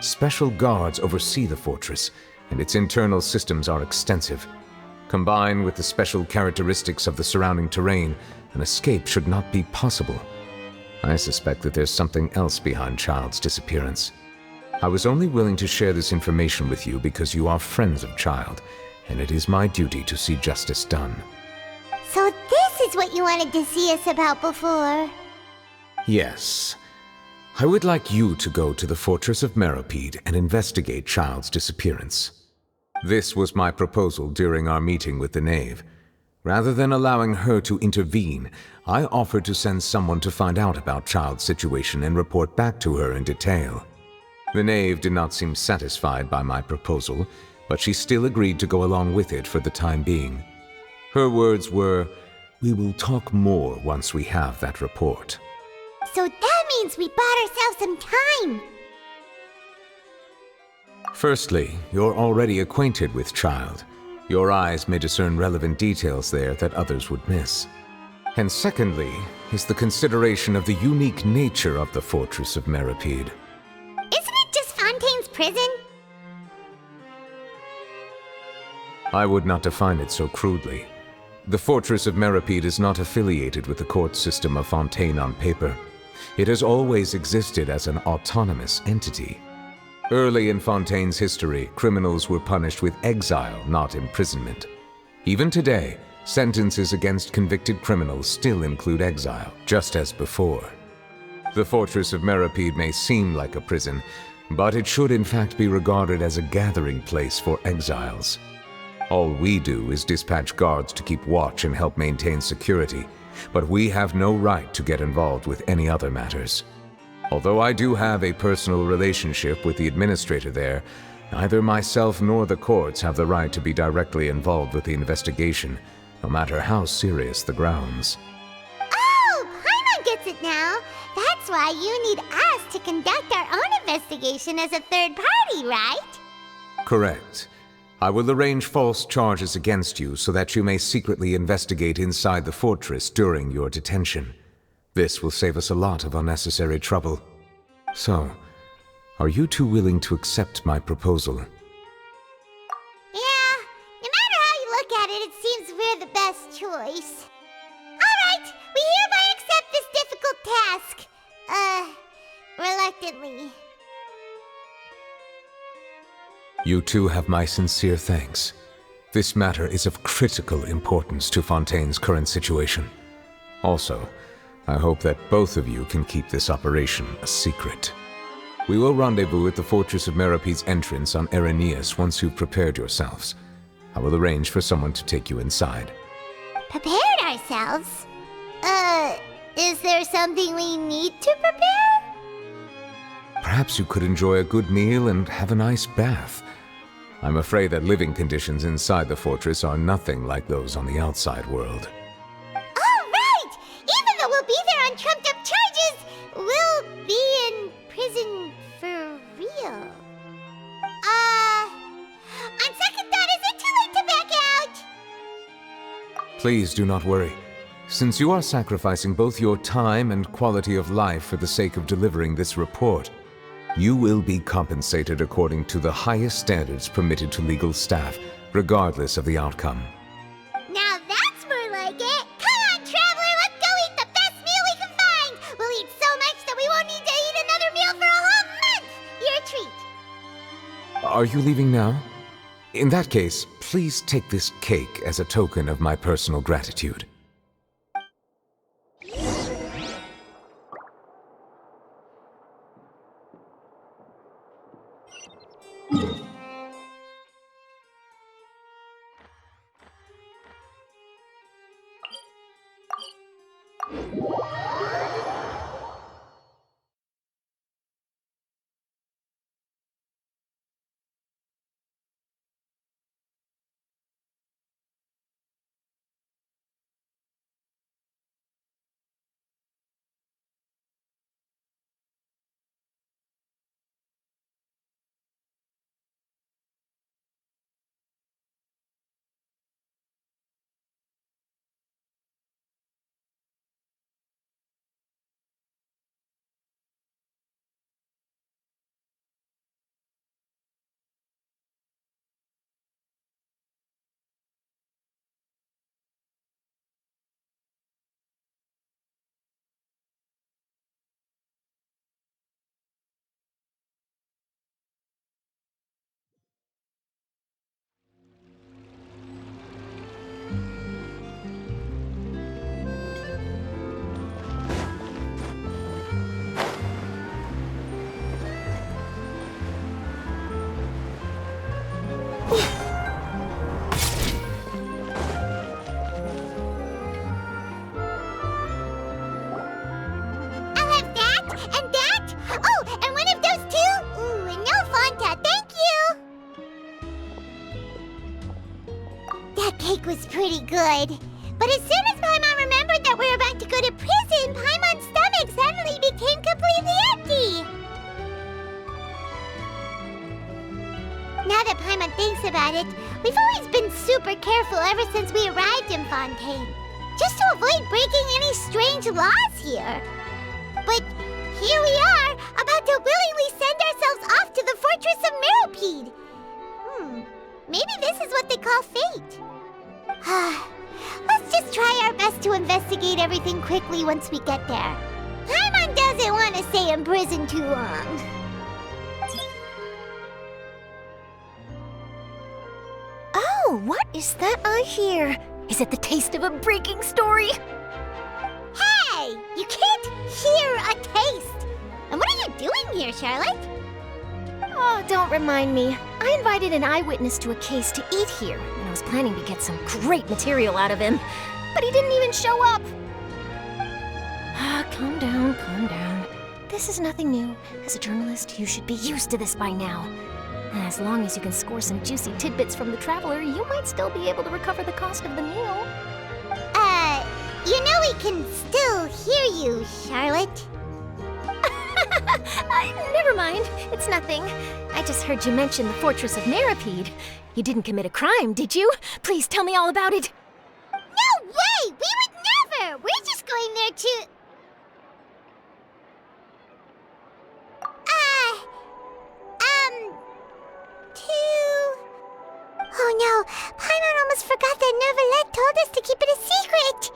Special guards oversee the fortress, and its internal systems are extensive. Combined with the special characteristics of the surrounding terrain, an escape should not be possible. I suspect that there's something else behind Child's disappearance. I was only willing to share this information with you because you are friends of Child, and it is my duty to see justice done. So this is what you wanted to see us about before. Yes. I would like you to go to the fortress of Meripede and investigate Child's disappearance. This was my proposal during our meeting with the knave. Rather than allowing her to intervene, I offered to send someone to find out about Child's situation and report back to her in detail. The knave did not seem satisfied by my proposal, but she still agreed to go along with it for the time being. Her words were, "We will talk more once we have that report." So that means we bought ourselves some time. Firstly, you're already acquainted with Child. Your eyes may discern relevant details there that others would miss. And secondly, is the consideration of the unique nature of the fortress of Meripede. Isn't it just Fontaine's prison? I would not define it so crudely. The Fortress of Meripede is not affiliated with the court system of Fontaine on paper. It has always existed as an autonomous entity. Early in Fontaine's history, criminals were punished with exile, not imprisonment. Even today, sentences against convicted criminals still include exile, just as before. The Fortress of Meripede may seem like a prison, but it should in fact be regarded as a gathering place for exiles. All we do is dispatch guards to keep watch and help maintain security, but we have no right to get involved with any other matters. Although I do have a personal relationship with the administrator there, neither myself nor the courts have the right to be directly involved with the investigation, no matter how serious the grounds. Oh, Paimon gets it now. That's why you need us to conduct our own investigation as a third party, right? Correct. I will arrange false charges against you so that you may secretly investigate inside the fortress during your detention. This will save us a lot of unnecessary trouble. So, are you two willing to accept my proposal? Yeah, no matter how you look at it, it seems we're the best choice. Alright, we hereby accept this difficult task. Reluctantly. You two have my sincere thanks. This matter is of critical importance to Fontaine's current situation. Also, I hope that both of you can keep this operation a secret. We will rendezvous at the Fortress of Meripede's entrance on Erinius once you've prepared yourselves. I will arrange for someone to take you inside. Prepared ourselves? Is there something we need to prepare? Perhaps you could enjoy a good meal and have a nice bath. I'm afraid that living conditions inside the fortress are nothing like those on the outside world. Oh, right! Even though we'll be there on trumped-up charges, we'll be in prison for real. On second thought, is it too late to back out? Please do not worry. Since you are sacrificing both your time and quality of life for the sake of delivering this report, you will be compensated according to the highest standards permitted to legal staff, regardless of the outcome. Now that's more like it! Come on, traveler, let's go eat the best meal we can find! We'll eat so much that we won't need to eat another meal for a whole month! Your treat! Are you leaving now? In that case, please take this cake as a token of my personal gratitude. Was pretty good. But as soon as Paimon remembered that we were about to go to prison, Paimon's stomach suddenly became completely empty. Now that Paimon thinks about it, we've always been super careful ever since we arrived in Fontaine, just to avoid breaking any strange laws here. But here we are, about to willingly send ourselves off to the Fortress of Meripede. Maybe this is what they call fate. Let's just try our best to investigate everything quickly once we get there. Paimon doesn't want to stay in prison too long. Oh, what is that I hear? Is it the taste of a breaking story? Hey! You can't hear a taste! And what are you doing here, Charlotte? Oh, don't remind me. I invited an eyewitness to a case to eat here, and I was planning to get some great material out of him. But he didn't even show up. Ah, calm down, calm down. This is nothing new. As a journalist, you should be used to this by now. As long as you can score some juicy tidbits from the traveler, you might still be able to recover the cost of the meal. You know we can still hear you, Charlotte. Never mind. It's nothing. I just heard you mention the Fortress of Naripede. You didn't commit a crime, did you? Please tell me all about it. No way! We would never! We're just going there to... Oh no, Paimon almost forgot that Neuvillette told us to keep it a secret!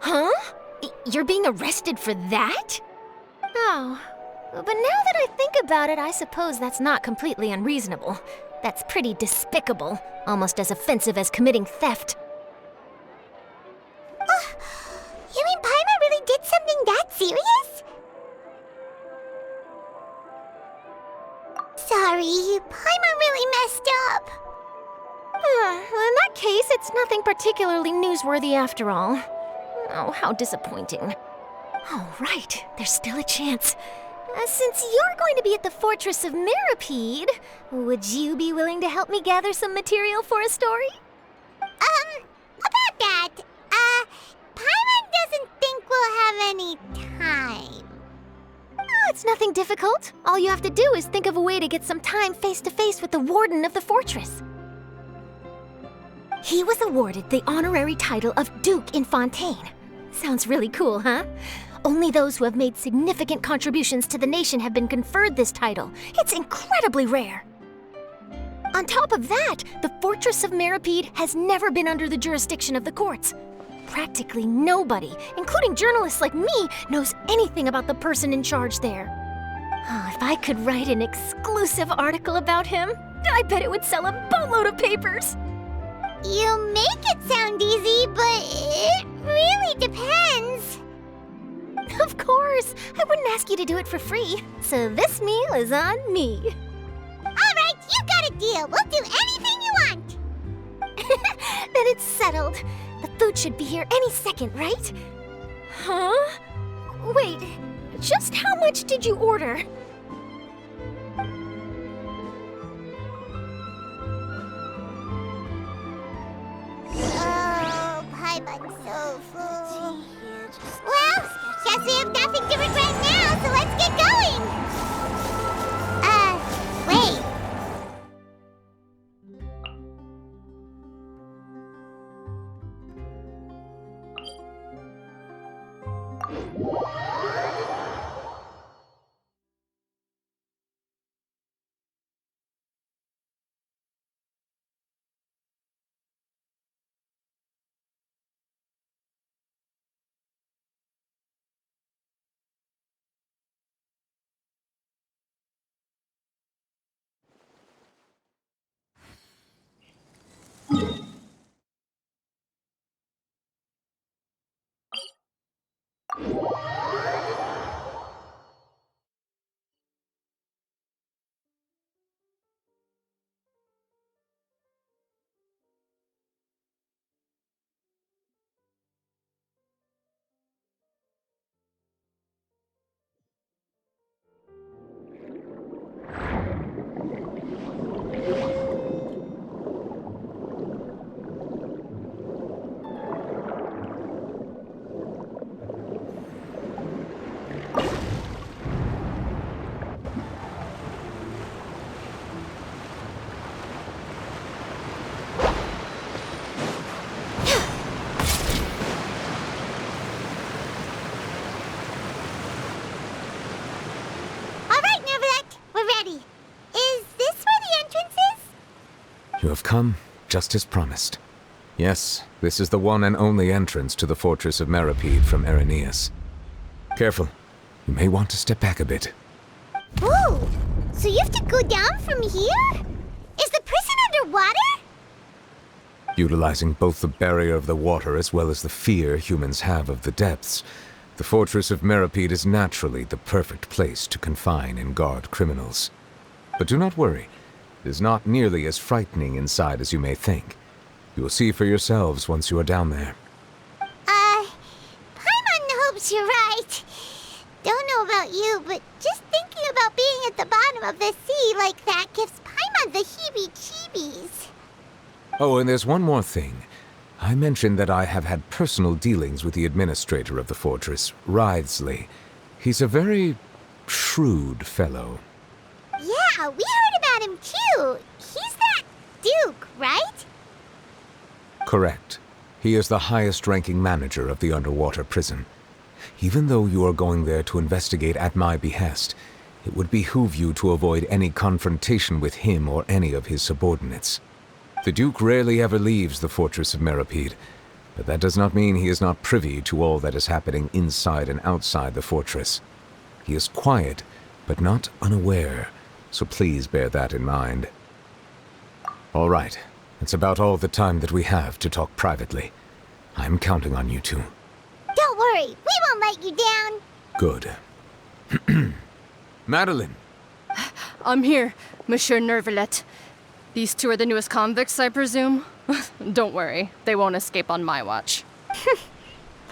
Huh? You're being arrested for that? Oh, but now that I think about it, I suppose that's not completely unreasonable. That's pretty despicable, almost as offensive as committing theft. You mean Paimon really did something that serious? Sorry, Paimon really messed up. Well, in that case, it's nothing particularly newsworthy after all. Oh, how disappointing. Oh, right, there's still a chance. Since you're going to be at the Fortress of Naripede, would you be willing to help me gather some material for a story? About that, Paimon doesn't think we'll have any time. Oh, it's nothing difficult. All you have to do is think of a way to get some time face-to-face with the warden of the fortress. He was awarded the honorary title of Duke in Fontaine. Sounds really cool, huh? Only those who have made significant contributions to the nation have been conferred this title. It's incredibly rare. On top of that, the Fortress of Naripede has never been under the jurisdiction of the courts. Practically nobody, including journalists like me, knows anything about the person in charge there. Oh, if I could write an exclusive article about him, I bet it would sell a boatload of papers. You make it sound easy, but it really depends. Of course, I wouldn't ask you to do it for free, so this meal is on me. All right, you got a deal. We'll do anything you want. Then it's settled. The food should be here any second, right? Huh? Wait, just how much did you order? Oh, Paimon's so full. Well, guess we have nothing to regret now, so let's get going. You have come just as promised. Yes, this is the one and only entrance to the fortress of Meripede from Irenaeus. Careful. You may want to step back a bit. Ooh, so you have to go down from here? Is the prison underwater? Utilizing both the barrier of the water as well as the fear humans have of the depths, the fortress of Meripede is naturally the perfect place to confine and guard criminals. But do not worry. It is not nearly as frightening inside as you may think. You will see for yourselves once you are down there. Paimon hopes you're right. Don't know about you, but just thinking about being at the bottom of the sea like that gives Paimon the heebie-jeebies. Oh, and there's one more thing. I mentioned that I have had personal dealings with the administrator of the fortress, Writhsley. He's a very shrewd fellow. Yeah, we heard about him too. He's that Duke, right? Correct. He is the highest-ranking manager of the underwater prison. Even though you are going there to investigate at my behest, it would behoove you to avoid any confrontation with him or any of his subordinates. The Duke rarely ever leaves the fortress of Meripede, but that does not mean he is not privy to all that is happening inside and outside the fortress. He is quiet, but not unaware, so please bear that in mind. All right, it's about all the time that we have to talk privately. I'm counting on you two. Don't worry, we won't let you down. Good. Madeline! I'm here, Monsieur Nervalet. These two are the newest convicts, I presume? Don't worry, they won't escape on my watch.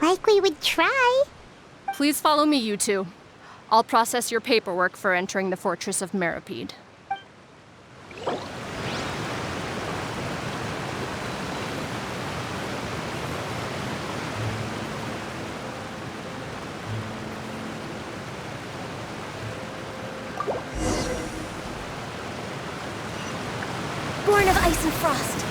Like we would try. Please follow me, you two. I'll process your paperwork for entering the fortress of Meripede. Born of ice and frost.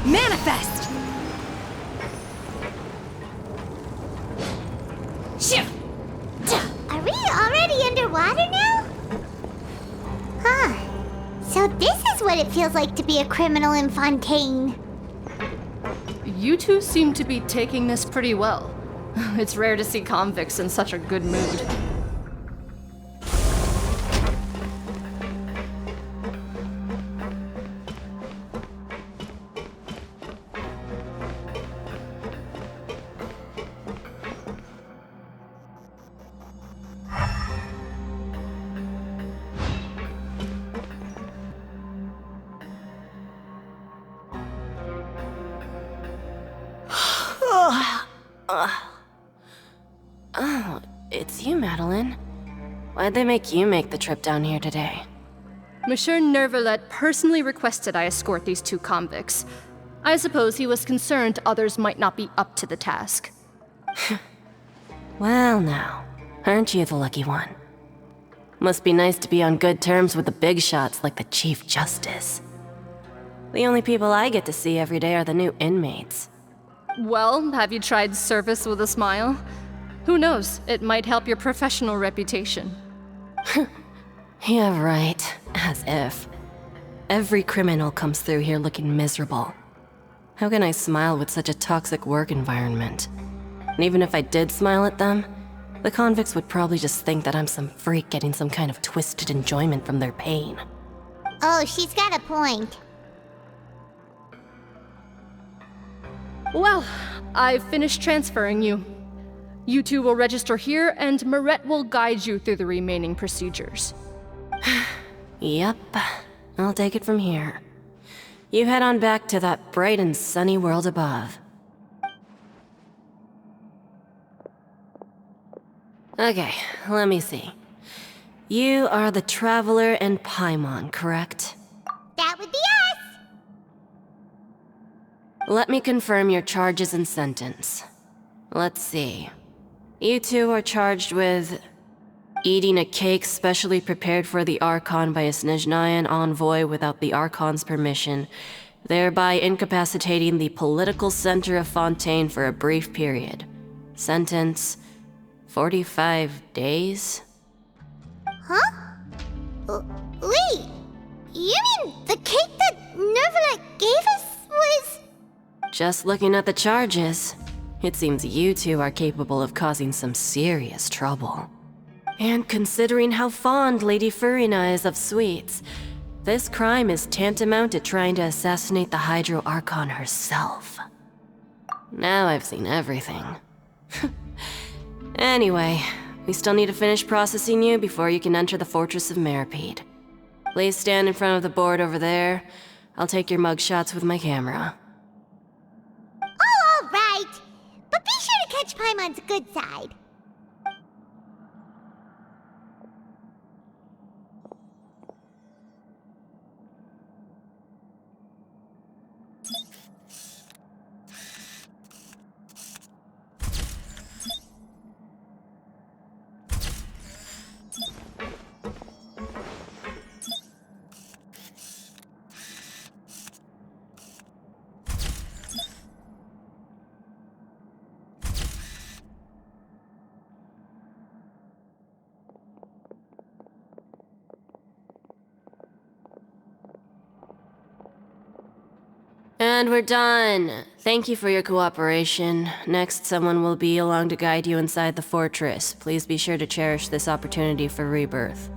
Manifest! Are we already underwater now? Huh. So this is what it feels like to be a criminal in Fontaine. You two seem to be taking this pretty well. It's rare to see convicts in such a good mood. Oh, it's you, Madeline. Why'd they make you make the trip down here today? Monsieur Nervalet personally requested I escort these two convicts. I suppose he was concerned others might not be up to the task. Well now, aren't you the lucky one? Must be nice to be on good terms with the big shots like the Chief Justice. The only people I get to see every day are the new inmates. Well, have you tried service with a smile? Who knows, it might help your professional reputation. Yeah, right. As if. Every criminal comes through here looking miserable. How can I smile with such a toxic work environment? And even if I did smile at them, the convicts would probably just think that I'm some freak getting some kind of twisted enjoyment from their pain. Oh, she's got a point. Well, I've finished transferring you. You two will register here, and Marette will guide you through the remaining procedures. Yep, I'll take it from here. You head on back to that bright and sunny world above. Okay, let me see. You are the Traveler and Paimon, correct? That would be us! Let me confirm your charges and sentence. Let's see. You two are charged with eating a cake specially prepared for the Archon by a Snezhnayan envoy without the Archon's permission, thereby incapacitating the political center of Fontaine for a brief period. Sentence, 45 days? Huh? Wait, you mean the cake that Nervalek gave us was... Just looking at the charges, it seems you two are capable of causing some serious trouble. And considering how fond Lady Furina is of sweets, this crime is tantamount to trying to assassinate the Hydro Archon herself. Now I've seen everything. Anyway, we still need to finish processing you before you can enter the Fortress of Meripede. Please stand in front of the board over there. I'll take your mugshots with my camera. Oh, all right. But be sure to catch Paimon's good side. And we're done. Thank you for your cooperation. Next, someone will be along to guide you inside the fortress. Please be sure to cherish this opportunity for rebirth.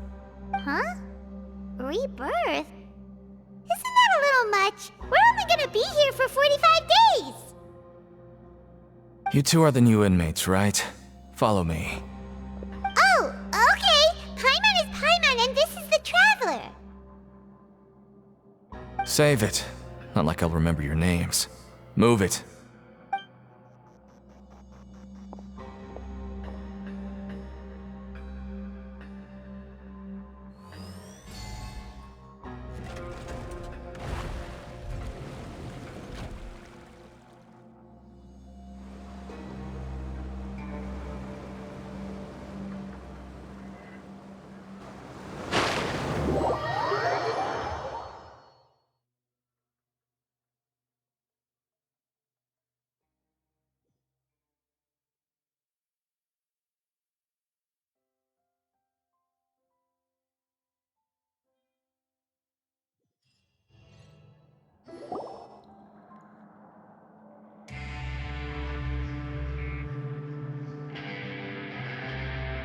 Huh? Rebirth? Isn't that a little much? We're only gonna be here for 45 days! You two are the new inmates, right? Follow me. Oh, okay! Paimon is Paimon and this is the Traveler! Save it. Not like I'll remember your names. Move it.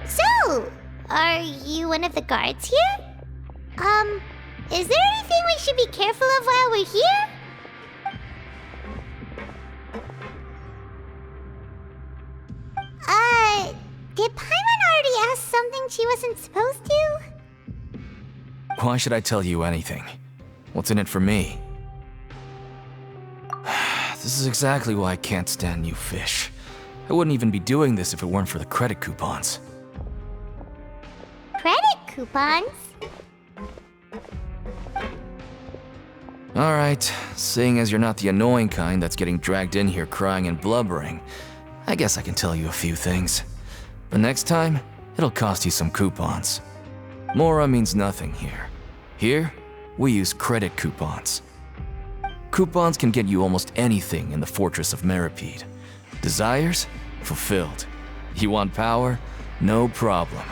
So, are you one of the guards here? Is there anything we should be careful of while we're here? Did Paimon already ask something she wasn't supposed to? Why should I tell you anything? What's in it for me? This is exactly why I can't stand you fish. I wouldn't even be doing this if it weren't for the credit coupons. Credit coupons? Alright, seeing as you're not the annoying kind that's getting dragged in here crying and blubbering, I guess I can tell you a few things. But next time, it'll cost you some coupons. Mora means nothing here. Here, we use credit coupons. Coupons can get you almost anything in the Fortress of Meripede. Desires? Fulfilled. You want power? No problem.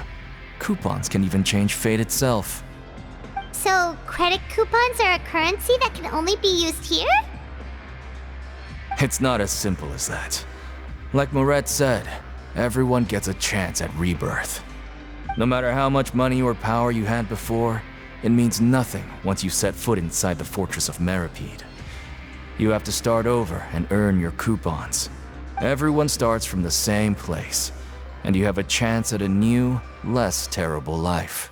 Coupons can even change fate itself. So, credit coupons are a currency that can only be used here? It's not as simple as that. Like Moret said, everyone gets a chance at rebirth. No matter how much money or power you had before, it means nothing once you set foot inside the Fortress of Meripede. You have to start over and earn your coupons. Everyone starts from the same place, and you have a chance at a new, less terrible life.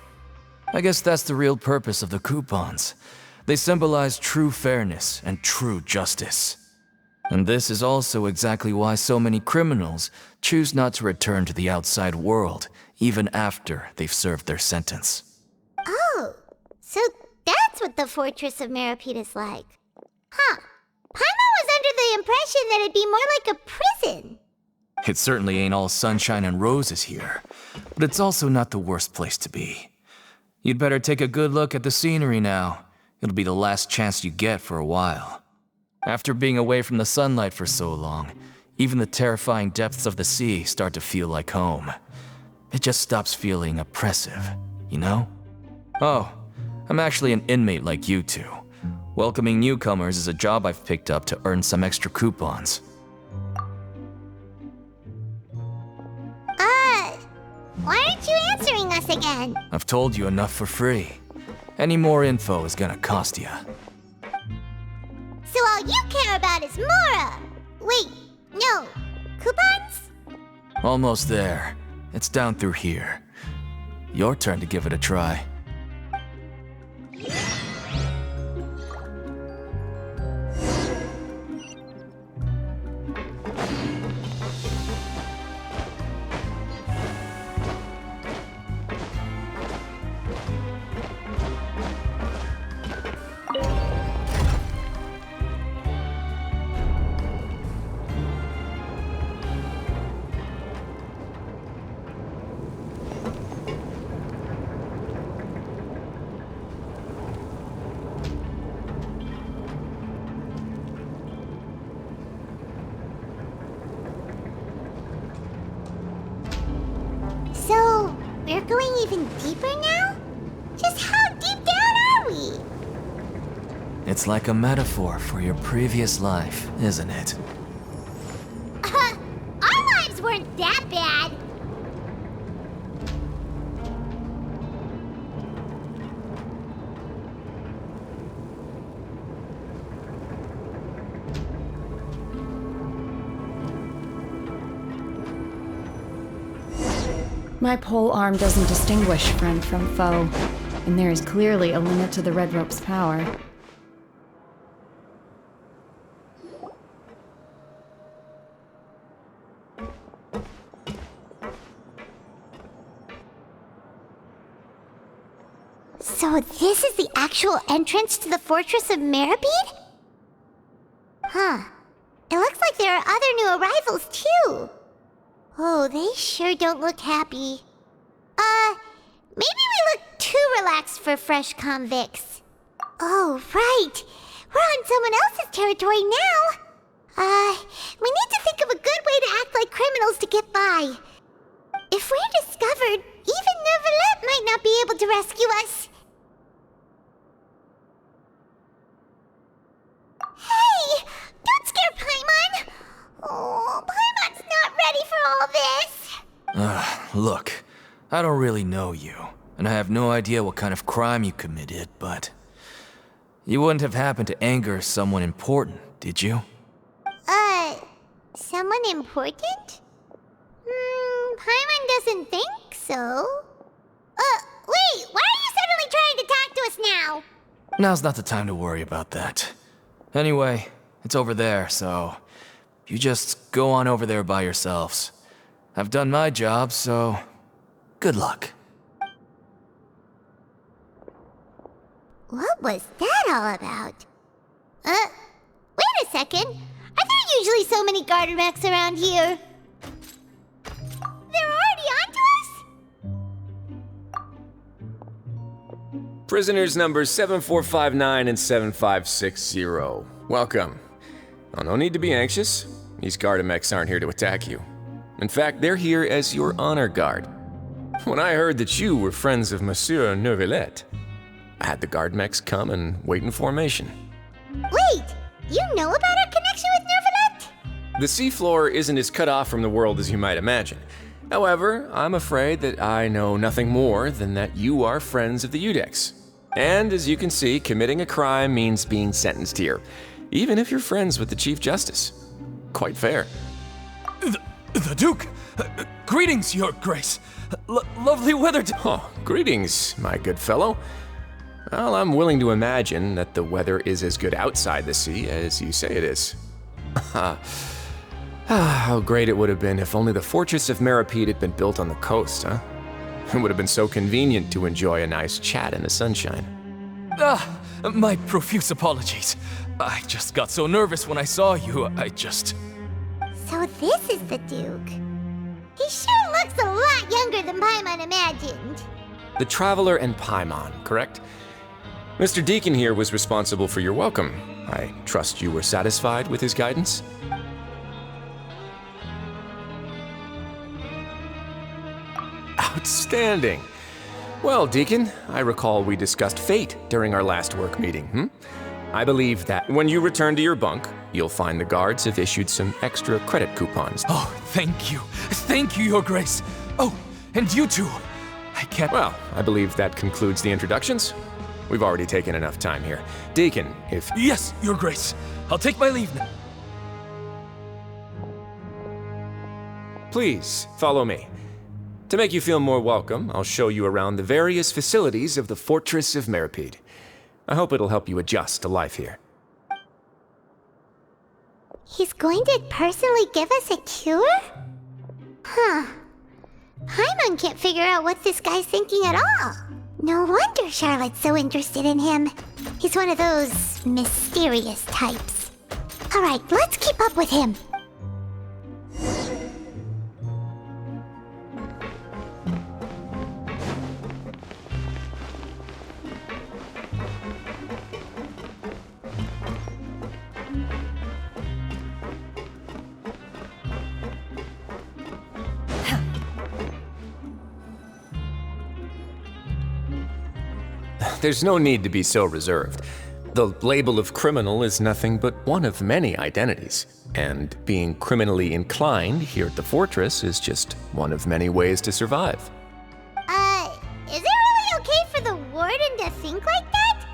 I guess that's the real purpose of the coupons. They symbolize true fairness and true justice. And this is also exactly why so many criminals choose not to return to the outside world, even after they've served their sentence. Oh, so that's what the Fortress of Meripede is like. Huh. Paimon was under the impression that it'd be more like a prison. It certainly ain't all sunshine and roses here, but it's also not the worst place to be. You'd better take a good look at the scenery now. It'll be the last chance you get for a while. After being away from the sunlight for so long, even the terrifying depths of the sea start to feel like home. It just stops feeling oppressive, you know? Oh, I'm actually an inmate like you two. Welcoming newcomers is a job I've picked up to earn some extra coupons. Why aren't you answering us again? I've told you enough for free. Any more info is gonna cost you. So all you care about is Mora! Wait, no. Coupons? Almost there. It's down through here. Your turn to give it a try. So, we're going even deeper now? Just how deep down are we? It's like a metaphor for your previous life, isn't it? Our lives weren't that bad. My pole arm doesn't distinguish friend from foe, and there is clearly a limit to the Red Rope's power. So this is the actual entrance to the Fortress of Meribed? Huh. It looks like there are other new arrivals, too. Oh, they sure don't look happy. Maybe we look too relaxed for fresh convicts. Oh, right. We're on someone else's territory now. We need to think of a good way to act like criminals to get by. If we're discovered, even Neuvillette might not be able to rescue us. Hey! Don't scare Paimon! Oh, Paimon's not ready for all this! Look, I don't really know you, and I have no idea what kind of crime you committed, but... You wouldn't have happened to anger someone important, did you? Someone important? Paimon doesn't think so. Wait, why are you suddenly trying to talk to us now? Now's not the time to worry about that. Anyway, it's over there, so... You just go on over there by yourselves. I've done my job, so... Good luck. What was that all about? Wait a second. Are there usually so many garter mechs around here? They're already onto us? Prisoners numbers 7459 and 7560. Welcome. Oh, no need to be anxious. These Gardamex aren't here to attack you. In fact, they're here as your honor guard. When I heard that you were friends of Monsieur Neuvillette, I had the Gardamex come and wait in formation. Wait, you know about our connection with Neuvillette? The seafloor isn't as cut off from the world as you might imagine. However, I'm afraid that I know nothing more than that you are friends of the Udex. And as you can see, committing a crime means being sentenced here, even if you're friends with the Chief Justice. Quite fair. The Duke! Greetings, Your Grace! Lovely weather Oh, greetings, my good fellow. Well, I'm willing to imagine that the weather is as good outside the sea as you say it is. How great it would have been if only the Fortress of Meribed had been built on the coast, huh? It would have been so convenient to enjoy a nice chat in the sunshine. My profuse apologies. I just got so nervous when I saw you, So this is the Duke. He sure looks a lot younger than Paimon imagined. The Traveler and Paimon, correct? Mr. Deacon here was responsible for your welcome. I trust you were satisfied with his guidance? Outstanding! Well, Deacon, I recall we discussed fate during our last work meeting, I believe that when you return to your bunk, you'll find the guards have issued some extra credit coupons. Oh, thank you. Thank you, Your Grace. Oh, and you too. I can't... Well, I believe that concludes the introductions. We've already taken enough time here. Deacon, if... Yes, Your Grace. I'll take my leave now. Please, follow me. To make you feel more welcome, I'll show you around the various facilities of the Fortress of Meripede. I hope it'll help you adjust to life here. He's going to personally give us a cure? Huh. Paimon can't figure out what this guy's thinking at all. No wonder Charlotte's so interested in him. He's one of those mysterious types. Alright, let's keep up with him. There's no need to be so reserved. The label of criminal is nothing but one of many identities, and being criminally inclined here at the fortress is just one of many ways to survive. Is it really okay for the warden to think like that?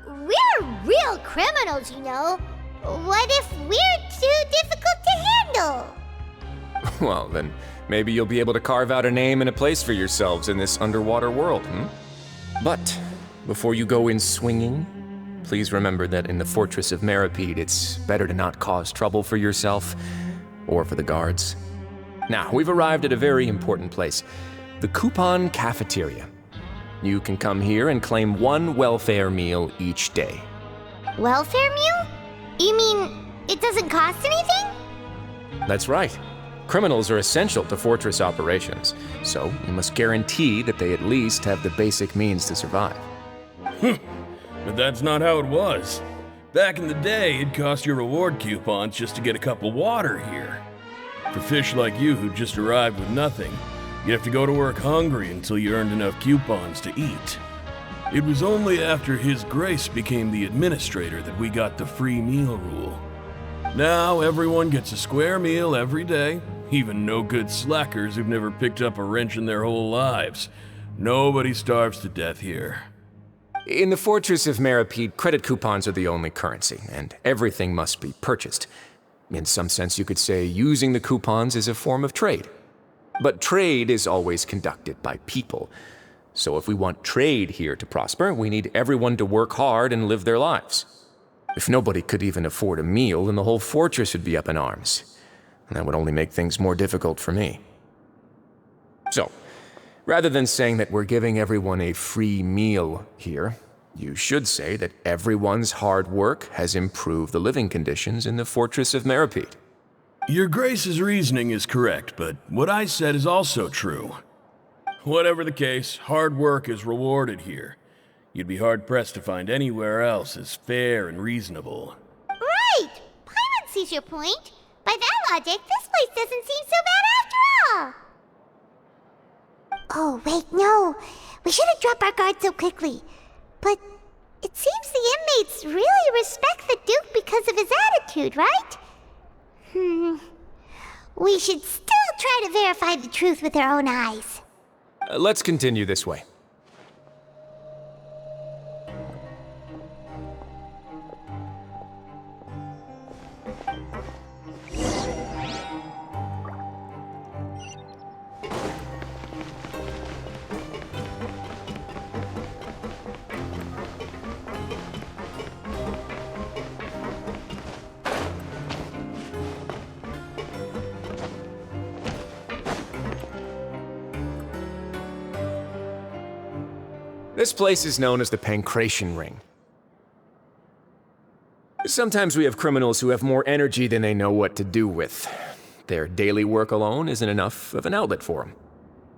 We're real criminals, you know. What if we're too difficult to handle? Well, then maybe you'll be able to carve out a name and a place for yourselves in this underwater world, But before you go in swinging, please remember that in the Fortress of Meripede, it's better to not cause trouble for yourself or for the guards. Now, we've arrived at a very important place, the Coupon Cafeteria. You can come here and claim one welfare meal each day. Welfare meal? You mean it doesn't cost anything? That's right. Criminals are essential to Fortress operations, so we must guarantee that they at least have the basic means to survive. But that's not how it was. Back in the day, it cost you reward coupons just to get a cup of water here. For fish like you who just arrived with nothing, you'd have to go to work hungry until you earned enough coupons to eat. It was only after His Grace became the administrator that we got the free meal rule. Now everyone gets a square meal every day, even no-good slackers who've never picked up a wrench in their whole lives. Nobody starves to death here. In the Fortress of Meripede, credit coupons are the only currency, and everything must be purchased. In some sense, you could say using the coupons is a form of trade. But trade is always conducted by people. So if we want trade here to prosper, we need everyone to work hard and live their lives. If nobody could even afford a meal, then the whole fortress would be up in arms. And that would only make things more difficult for me. So, rather than saying that we're giving everyone a free meal here, you should say that everyone's hard work has improved the living conditions in the Fortress of Meripede. Your Grace's reasoning is correct, but what I said is also true. Whatever the case, hard work is rewarded here. You'd be hard-pressed to find anywhere else as fair and reasonable. Right! Paimon sees your point. By that logic, this place doesn't seem so bad after all. Oh, wait, no. We shouldn't drop our guard so quickly. But it seems the inmates really respect the Duke because of his attitude, right? We should still try to verify the truth with our own eyes. Let's continue this way. This place is known as the Pancration Ring. Sometimes we have criminals who have more energy than they know what to do with. Their daily work alone isn't enough of an outlet for them.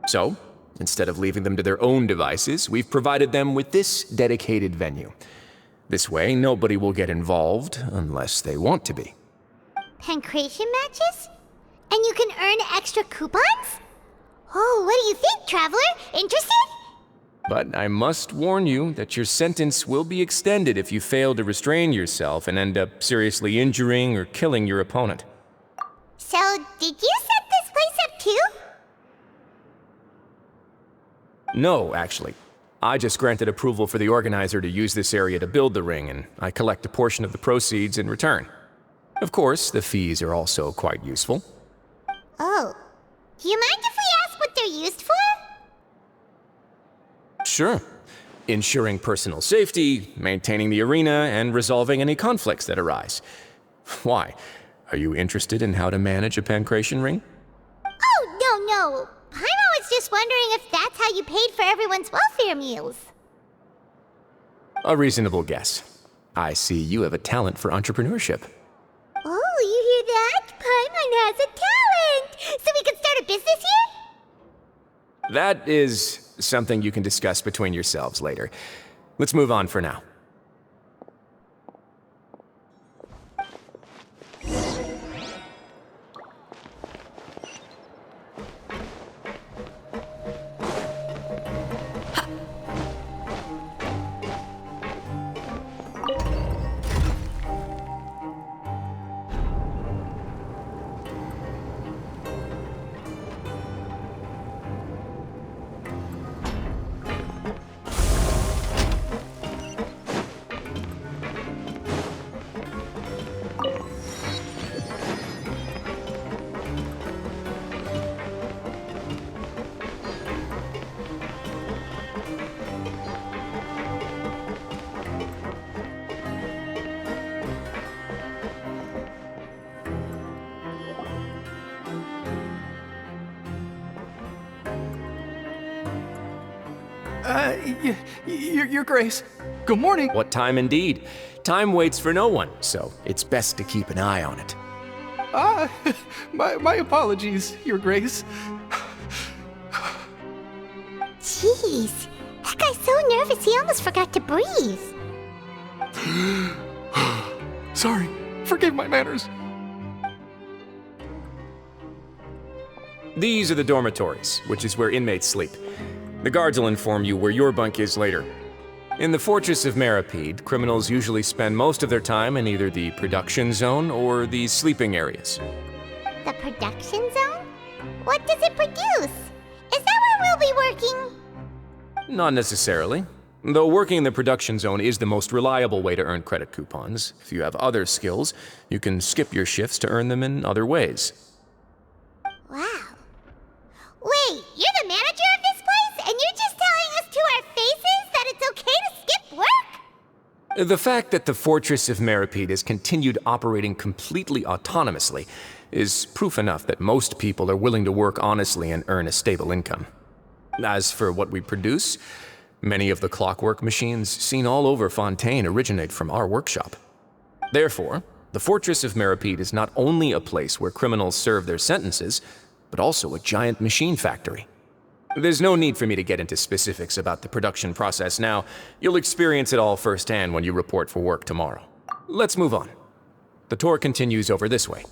So, instead of leaving them to their own devices, we've provided them with this dedicated venue. This way, nobody will get involved unless they want to be. Pancration matches? And you can earn extra coupons? Oh, what do you think, Traveler? Interested? But I must warn you that your sentence will be extended if you fail to restrain yourself and end up seriously injuring or killing your opponent. So, did you set this place up too? No, actually. I just granted approval for the organizer to use this area to build the ring, and I collect a portion of the proceeds in return. Of course, the fees are also quite useful. Oh. Do you mind if we ask what they're used for? Sure. Ensuring personal safety, maintaining the arena, and resolving any conflicts that arise. Why? Are you interested in how to manage a pancration ring? Oh, no. Paimon was just wondering if that's how you paid for everyone's welfare meals. A reasonable guess. I see you have a talent for entrepreneurship. Oh, you hear that? Paimon has a talent! So we can start a business here? That is something you can discuss between yourselves later. Let's move on for now. Your Grace. Good morning. What time indeed? Time waits for no one, so it's best to keep an eye on it. My apologies, Your Grace. Jeez, that guy's so nervous he almost forgot to breathe. Sorry, forgive my manners. These are the dormitories, which is where inmates sleep. The guards will inform you where your bunk is later. In the Fortress of Meripede, criminals usually spend most of their time in either the production zone or the sleeping areas. The production zone? What does it produce? Is that where we'll be working? Not necessarily. Though working in the production zone is the most reliable way to earn credit coupons, if you have other skills, you can skip your shifts to earn them in other ways. Wow. Wait, you're the manager of this place, and you're just telling us to our faces that it's okay to skip work? The fact that the Fortress of Meripede has continued operating completely autonomously is proof enough that most people are willing to work honestly and earn a stable income. As for what we produce, many of the clockwork machines seen all over Fontaine originate from our workshop. Therefore, the Fortress of Meripede is not only a place where criminals serve their sentences, but also a giant machine factory. There's no need for me to get into specifics about the production process now. You'll experience it all firsthand when you report for work tomorrow. Let's move on. The tour continues over this way.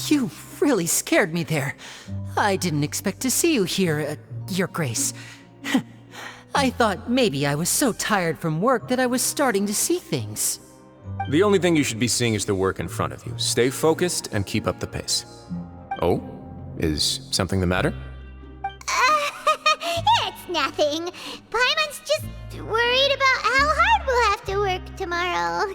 You really scared me there. I didn't expect to see you here, Your Grace. I thought maybe I was so tired from work that I was starting to see things. The only thing you should be seeing is the work in front of you. Stay focused and keep up the pace. Oh? Is something the matter? It's nothing. Paimon's just worried about how hard we'll have to work tomorrow.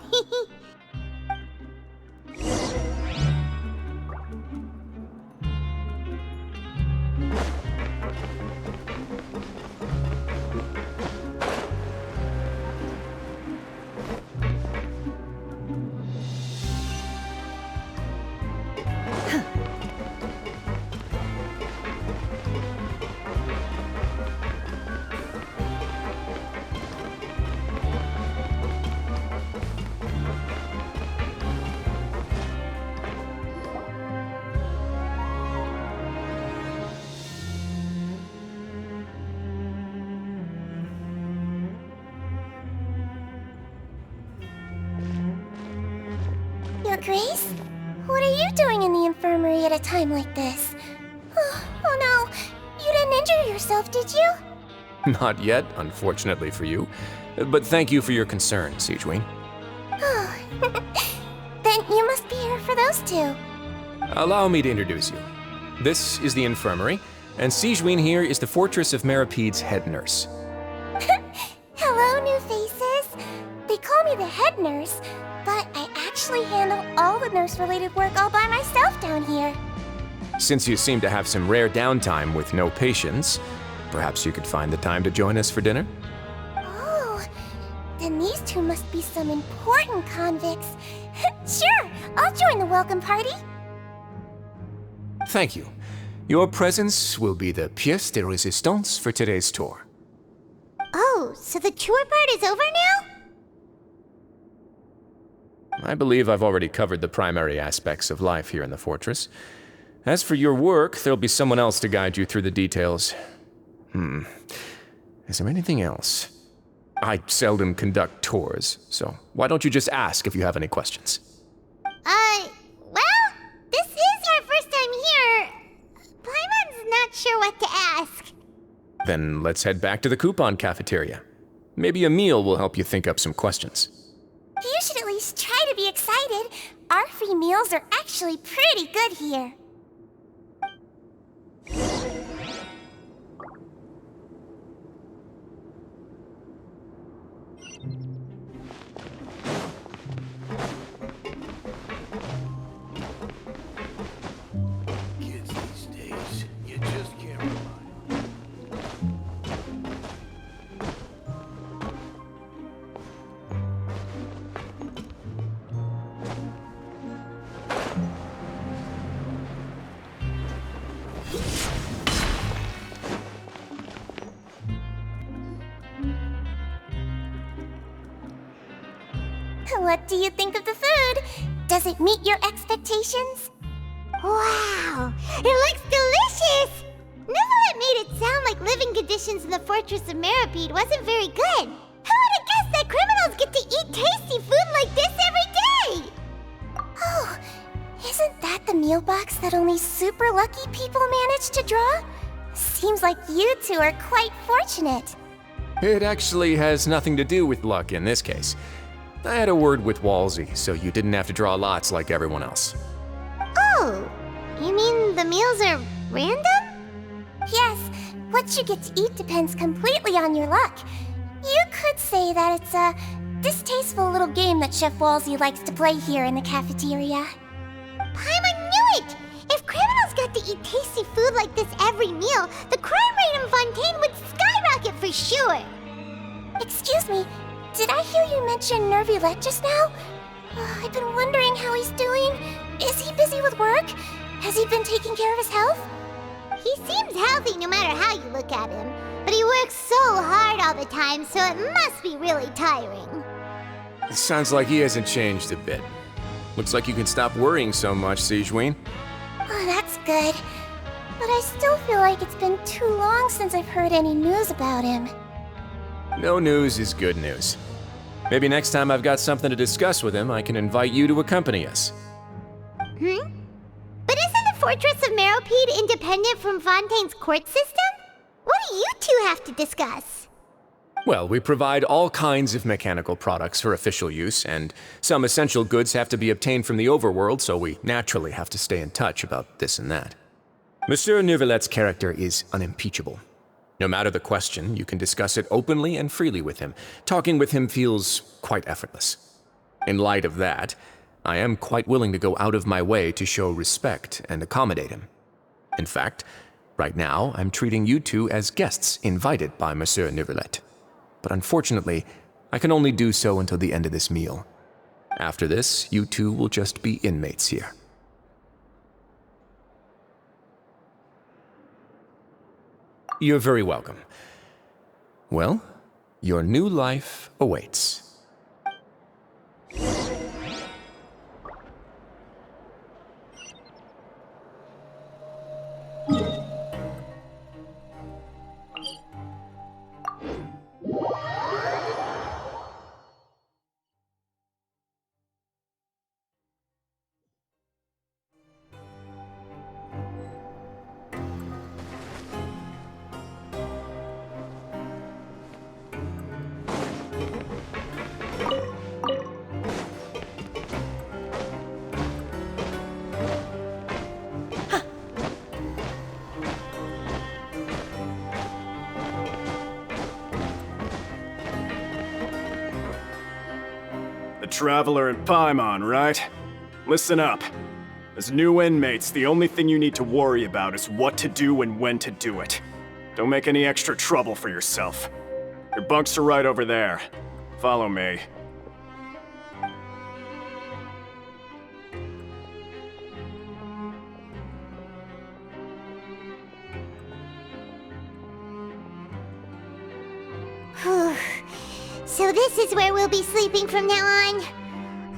Grace? What are you doing in the infirmary at a time like this? Oh no, you didn't injure yourself, did you? Not yet, unfortunately for you. But thank you for your concern, Sigewin. Oh, then you must be here for those two. Allow me to introduce you. This is the infirmary, and Sigewin here is the Fortress of Meripede's head nurse. Hello, new faces. They call me the head nurse, but I actually handle all the nurse-related work all by myself down here. Since you seem to have some rare downtime with no patients, perhaps you could find the time to join us for dinner? Oh, then these two must be some important convicts. Sure, I'll join the welcome party. Thank you. Your presence will be the pièce de résistance for today's tour. Oh, so the tour part is over now? I believe I've already covered the primary aspects of life here in the fortress. As for your work, there'll be someone else to guide you through the details. Is there anything else? I seldom conduct tours, so why don't you just ask if you have any questions? Well, this is our first time here. Paimon's not sure what to ask. Then let's head back to the coupon cafeteria. Maybe a meal will help you think up some questions. You should at least try to be excited. Our free meals are actually pretty good here. Kids these days, you just can't rely. What do you think of the food? Does it meet your expectations? Wow, it looks delicious! Neverlet made it sound like living conditions in the Fortress of Meripede wasn't very good. Who would have guessed that criminals get to eat tasty food like this every day? Oh, isn't that the meal box that only super lucky people manage to draw? Seems like you two are quite fortunate. It actually has nothing to do with luck in this case. I had a word with Walsey, so you didn't have to draw lots like everyone else. Oh, you mean the meals are random? Yes, what you get to eat depends completely on your luck. You could say that it's a distasteful little game that Chef Walsey likes to play here in the cafeteria. Paimon knew it! If criminals got to eat tasty food like this every meal, the crime rate in Fontaine would skyrocket for sure! Excuse me, did I hear you mention Nervylette just now? I've been wondering how he's doing. Is he busy with work? Has he been taking care of his health? He seems healthy no matter how you look at him, but he works so hard all the time, so it must be really tiring. It sounds like he hasn't changed a bit. Looks like you can stop worrying so much, Sigewin. Oh, that's good. But I still feel like it's been too long since I've heard any news about him. No news is good news. Maybe next time I've got something to discuss with him, I can invite you to accompany us. But isn't the Fortress of Meropide independent from Fontaine's court system? What do you two have to discuss? Well, we provide all kinds of mechanical products for official use, and some essential goods have to be obtained from the overworld, so we naturally have to stay in touch about this and that. Monsieur Nervylette's character is unimpeachable. No matter the question, you can discuss it openly and freely with him. Talking with him feels quite effortless. In light of that, I am quite willing to go out of my way to show respect and accommodate him. In fact, right now, I'm treating you two as guests invited by Monsieur Nervylette. But unfortunately, I can only do so until the end of this meal. After this, you two will just be inmates here. You're very welcome. Well, your new life awaits. The Traveler and Paimon, right? Listen up. As new inmates, the only thing you need to worry about is what to do and when to do it. Don't make any extra trouble for yourself. Your bunks are right over there. Follow me. So this is where we'll be sleeping from now on.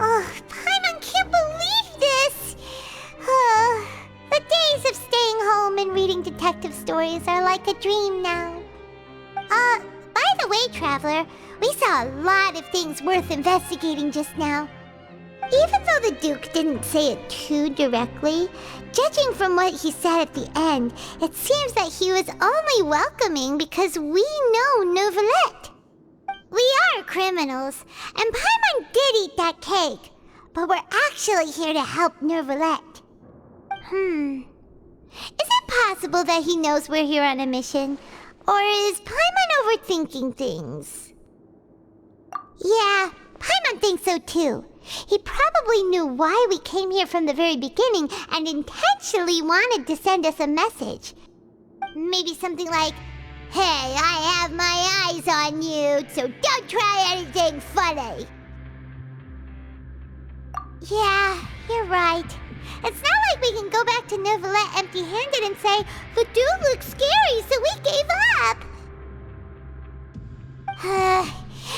Oh, Paimon can't believe this! The days of staying home and reading detective stories are like a dream now. By the way, Traveler, we saw a lot of things worth investigating just now. Even though the Duke didn't say it too directly, judging from what he said at the end, it seems that he was only welcoming because we know Neuvillette. We are criminals, and Paimon did eat that cake, but we're actually here to help Neuvillette. Is it possible that he knows we're here on a mission? Or is Paimon overthinking things? Yeah, Paimon thinks so too. He probably knew why we came here from the very beginning and intentionally wanted to send us a message. Maybe something like, "Hey, I have my eyes on you, so don't try anything funny." Yeah, you're right. It's not like we can go back to Neuvillette empty-handed and say, "The dude looks scary, so we gave up."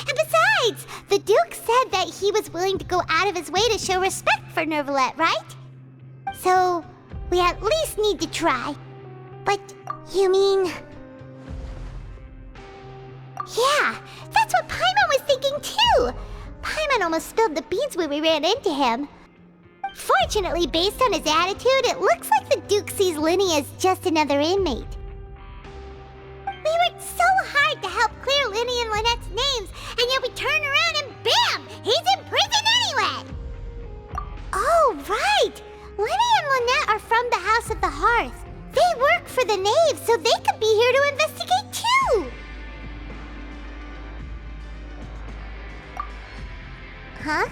And besides, the Duke said that he was willing to go out of his way to show respect for Neuvillette, right? So, we at least need to try. But, you mean... Yeah, that's what Paimon was thinking too! Paimon almost spilled the beans when we ran into him. Fortunately, based on his attitude, it looks like the Duke sees Linny as just another inmate. We worked so hard to help clear Linny and Lynette's names, and yet we turn around and bam! He's in prison anyway! Oh, right! Linny and Lynette are from the House of the Hearth. They work for the Knave, so they could be here to investigate too! Huh?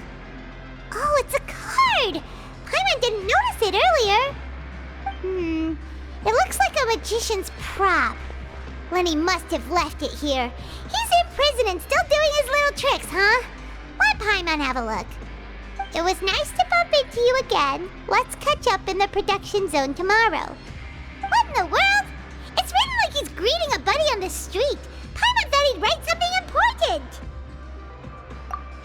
Oh, it's a card! Paimon didn't notice it earlier. It looks like a magician's prop. Lenny must have left it here. He's in prison and still doing his little tricks, huh? Let Paimon have a look. It was nice to bump into you again. Let's catch up in the production zone tomorrow. What in the world? It's written like he's greeting a buddy on the street. Paimon thought he'd write something important.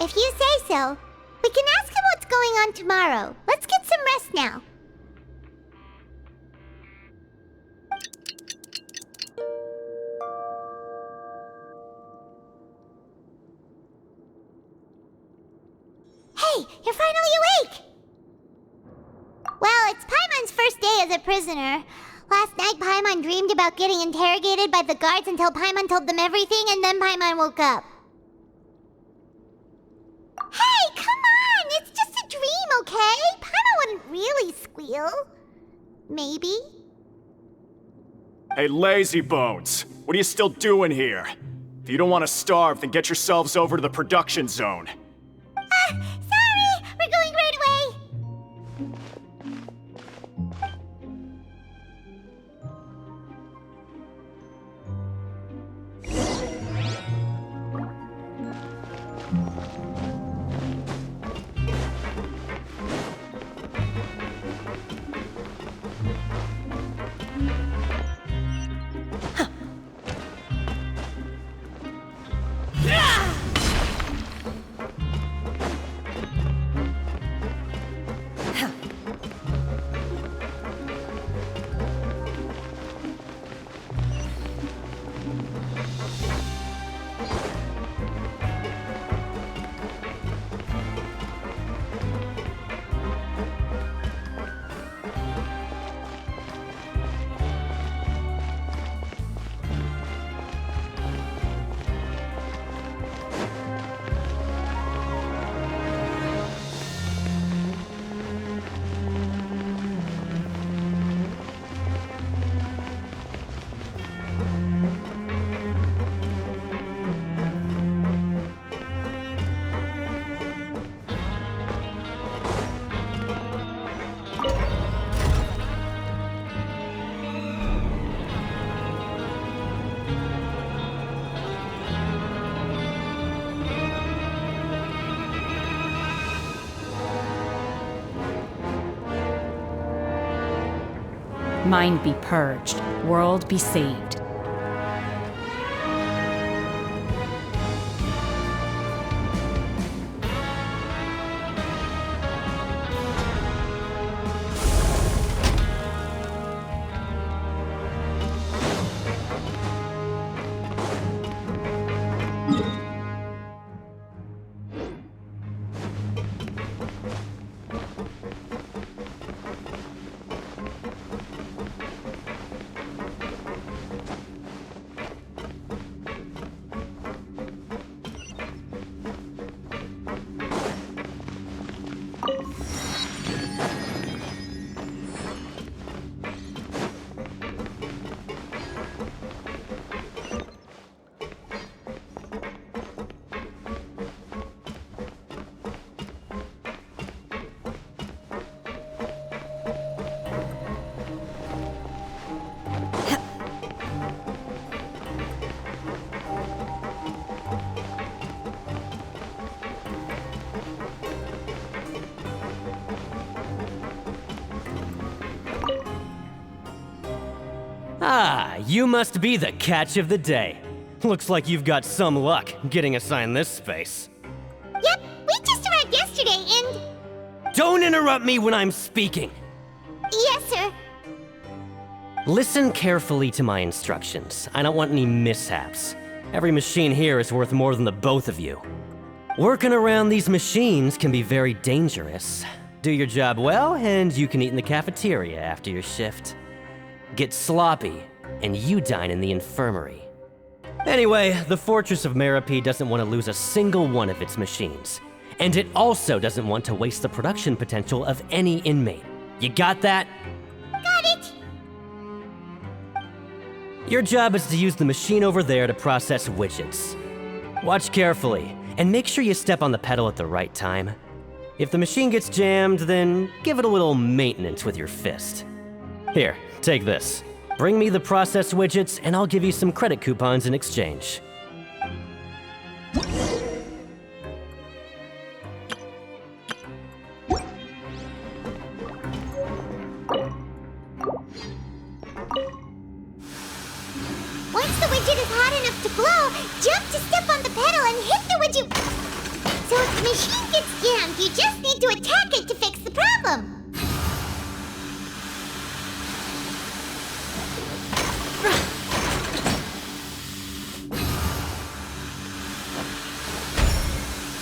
If you say so. We can ask him what's going on tomorrow. Let's get some rest now. Hey, you're finally awake! Well, it's Paimon's first day as a prisoner. Last night, Paimon dreamed about getting interrogated by the guards until Paimon told them everything, and then Paimon woke up. Hey, come on! It's just a dream, okay? Paimon wouldn't really squeal. Maybe? Hey, lazy bones! What are you still doing here? If you don't want to starve, then get yourselves over to the production zone. Sorry! We're going right away! Mind be purged, world be saved. Ah, you must be the catch of the day. Looks like you've got some luck getting assigned this space. Yep, we just arrived yesterday and... Don't interrupt me when I'm speaking! Yes, sir. Listen carefully to my instructions. I don't want any mishaps. Every machine here is worth more than the both of you. Working around these machines can be very dangerous. Do your job well, and you can eat in the cafeteria after your shift. Get sloppy, and you dine in the infirmary. Anyway, the Fortress of Meropide doesn't want to lose a single one of its machines. And it also doesn't want to waste the production potential of any inmate. You got that? Got it! Your job is to use the machine over there to process widgets. Watch carefully, and make sure you step on the pedal at the right time. If the machine gets jammed, then give it a little maintenance with your fist. Here, take this. Bring me the process widgets, and I'll give you some credit coupons in exchange. Once the widget is hot enough to glow, jump to step on the pedal and hit the widget. So if the machine gets jammed, you just need to attack it to fix the problem.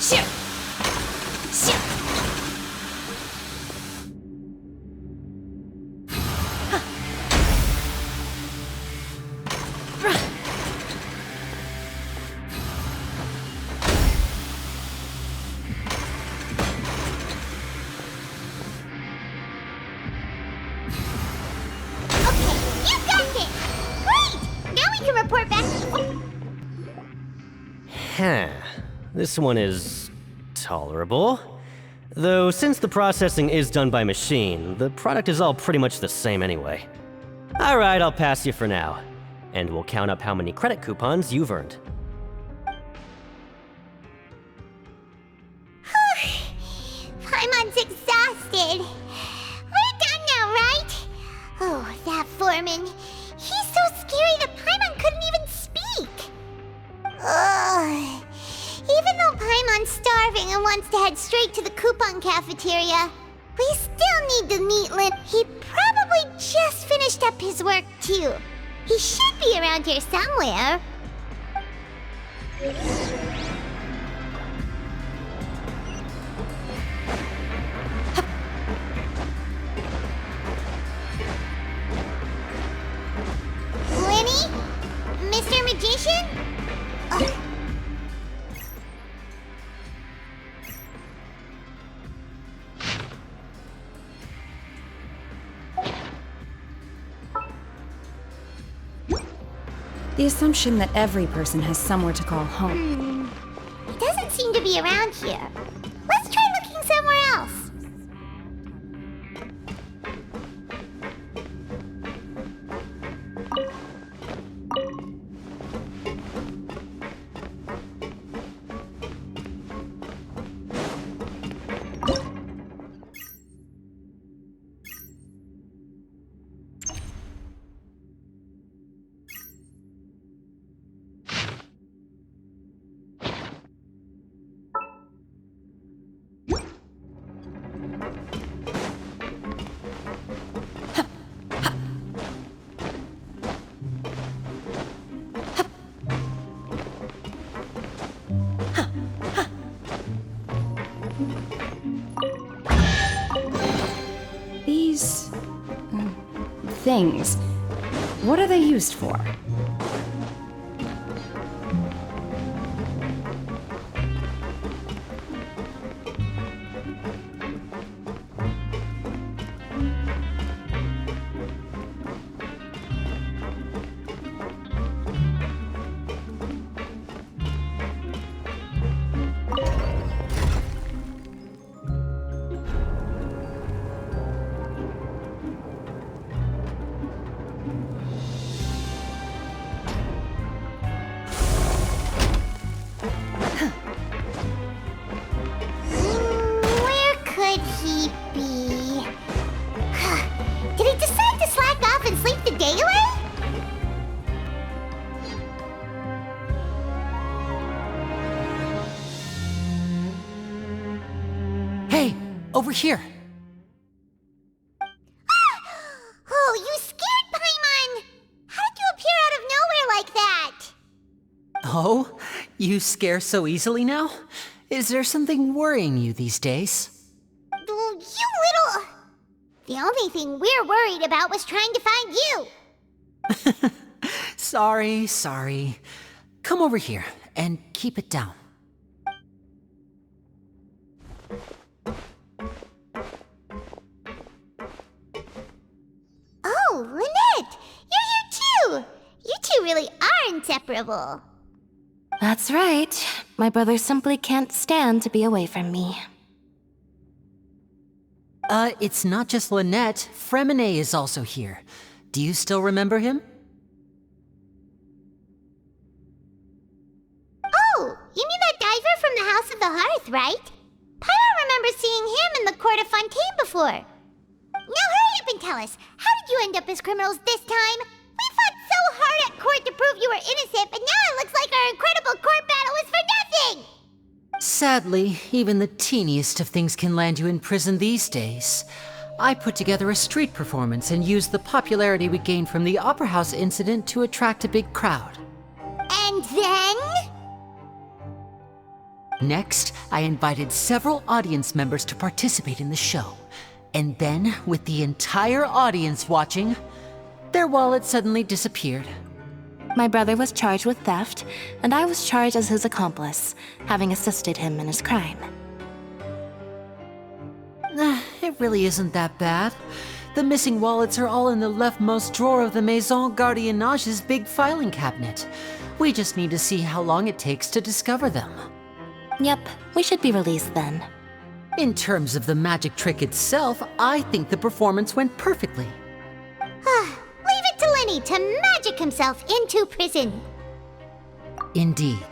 Shit! Shit! Report back. This one is tolerable. Though since the processing is done by machine, the product is all pretty much the same anyway. Alright, I'll pass you for now. And we'll count up how many credit coupons you've earned. Paimon's exhausted. We're done now, right? Oh, that foreman. He's so scary that Paimon couldn't even speak. Ugh. Even though Paimon's starving and wants to head straight to the coupon cafeteria, we still need the neat lint. He probably just finished up his work, too. He should be around here somewhere. Lenny? Mr. Magician? Ugh. The assumption that every person has somewhere to call home. He doesn't seem to be around here. Let's try looking somewhere else. things. What are they used for? Where could he be? Did he decide to slack off and sleep the day away? Hey, over here. Oh, you scared Paimon! How did you appear out of nowhere like that? Oh, you scare so easily now? Is there something worrying you these days? You little... The only thing we're worried about was trying to find you. Sorry. Come over here and keep it down. Oh, Lynette! You're here too! You two really are inseparable. That's right. My brother simply can't stand to be away from me. It's not just Lynette. Fremine is also here. Do you still remember him? Oh, you mean that diver from the House of the Hearth, right? Paimon remembers seeing him in the court of Fontaine before. Now hurry up and tell us, how did you end up as criminals this time? We fought so hard at court to prove you were innocent, but now it looks like our incredible court battle was for nothing! Sadly, even the teeniest of things can land you in prison these days. I put together a street performance and used the popularity we gained from the Opera House incident to attract a big crowd. And then? Next, I invited several audience members to participate in the show. And then, with the entire audience watching, their wallet suddenly disappeared. My brother was charged with theft, and I was charged as his accomplice, having assisted him in his crime. It really isn't that bad. The missing wallets are all in the leftmost drawer of the Maison Gardiennage's big filing cabinet. We just need to see how long it takes to discover them. Yep, we should be released then. In terms of the magic trick itself, I think the performance went perfectly. Leave it to Lenny to magic himself into prison. Indeed.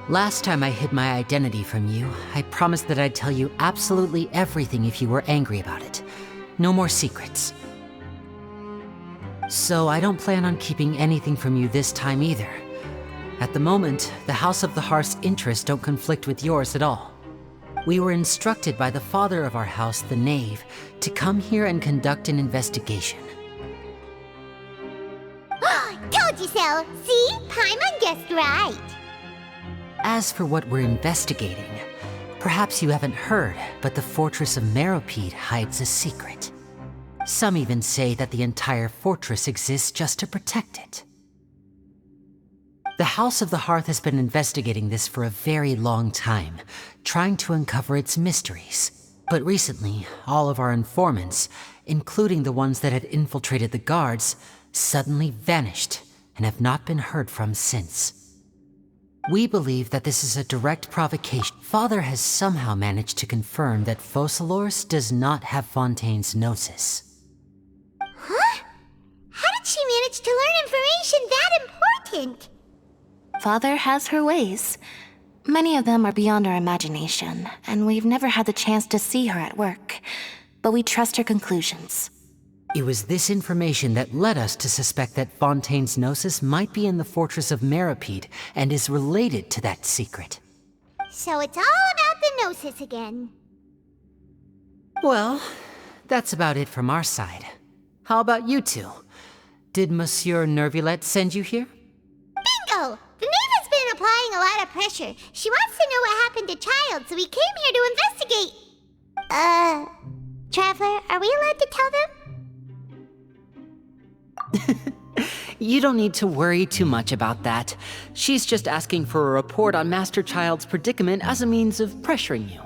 Last time I hid my identity from you, I promised that I'd tell you absolutely everything if you were angry about it. No more secrets. So I don't plan on keeping anything from you this time either. At the moment, the House of the Hearth's interests don't conflict with yours at all. We were instructed by the father of our house, the Knave, to come here and conduct an investigation. Told you so! See? Paimon guessed right. As for what we're investigating, perhaps you haven't heard, but the fortress of Meropide hides a secret. Some even say that the entire fortress exists just to protect it. The House of the Hearth has been investigating this for a very long time, trying to uncover its mysteries. But recently, all of our informants, including the ones that had infiltrated the guards, suddenly vanished and have not been heard from since. We believe that this is a direct provocation. Father has somehow managed to confirm that Focalors does not have Fontaine's gnosis. Huh? How did she manage to learn information that important? Father has her ways. Many of them are beyond our imagination, and we've never had the chance to see her at work. But we trust her conclusions. It was this information that led us to suspect that Fontaine's gnosis might be in the fortress of Meropide and is related to that secret. So it's all about the gnosis again. Well, that's about it from our side. How about you two? Did Monsieur Nervulette send you here? Bingo! The Knave has been applying a lot of pressure. She wants to know what happened to Child, so we came here to investigate. Traveler, are we allowed to tell them? You don't need to worry too much about that. She's just asking for a report on Master Child's predicament as a means of pressuring you.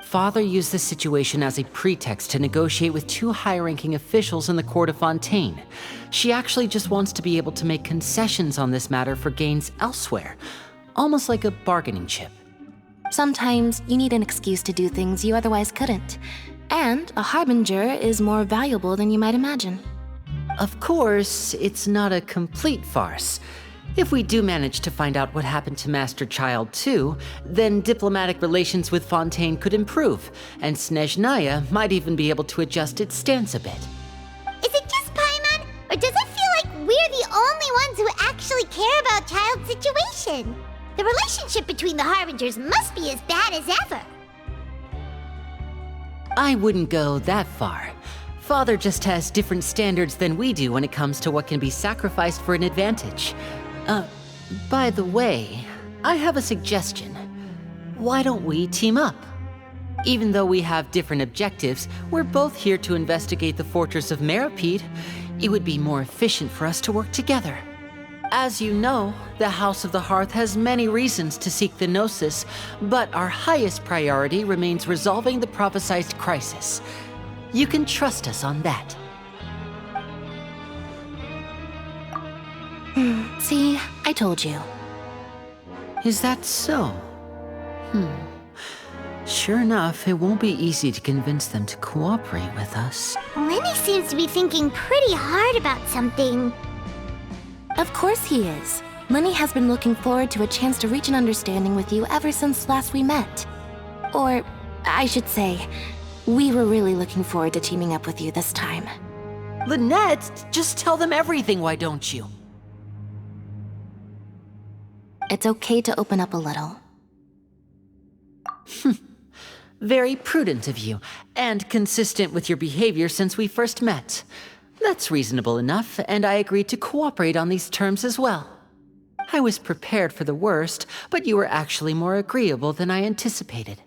Father used this situation as a pretext to negotiate with two high-ranking officials in the court of Fontaine. She actually just wants to be able to make concessions on this matter for gains elsewhere, almost like a bargaining chip. Sometimes you need an excuse to do things you otherwise couldn't. And a harbinger is more valuable than you might imagine. Of course, it's not a complete farce. If we do manage to find out what happened to Master Child too, then diplomatic relations with Fontaine could improve, and Snezhnaya might even be able to adjust its stance a bit. Is it just Paimon, or does it feel like we're the only ones who actually care about Child's situation? The relationship between the Harbingers must be as bad as ever. I wouldn't go that far. Father just has different standards than we do when it comes to what can be sacrificed for an advantage. By the way, I have a suggestion. Why don't we team up? Even though we have different objectives, we're both here to investigate the fortress of Meropide. It would be more efficient for us to work together. As you know, the House of the Hearth has many reasons to seek the Gnosis, but our highest priority remains resolving the prophesized crisis. You can trust us on that. See, I told you. Is that so? Sure enough, it won't be easy to convince them to cooperate with us. Lenny seems to be thinking pretty hard about something. Of course he is. Lenny has been looking forward to a chance to reach an understanding with you ever since last we met. Or, I should say, we were really looking forward to teaming up with you this time. Lynette, just tell them everything, why don't you? It's okay to open up a little. Very prudent of you, and consistent with your behavior since we first met. That's reasonable enough, and I agreed to cooperate on these terms as well. I was prepared for the worst, but you were actually more agreeable than I anticipated.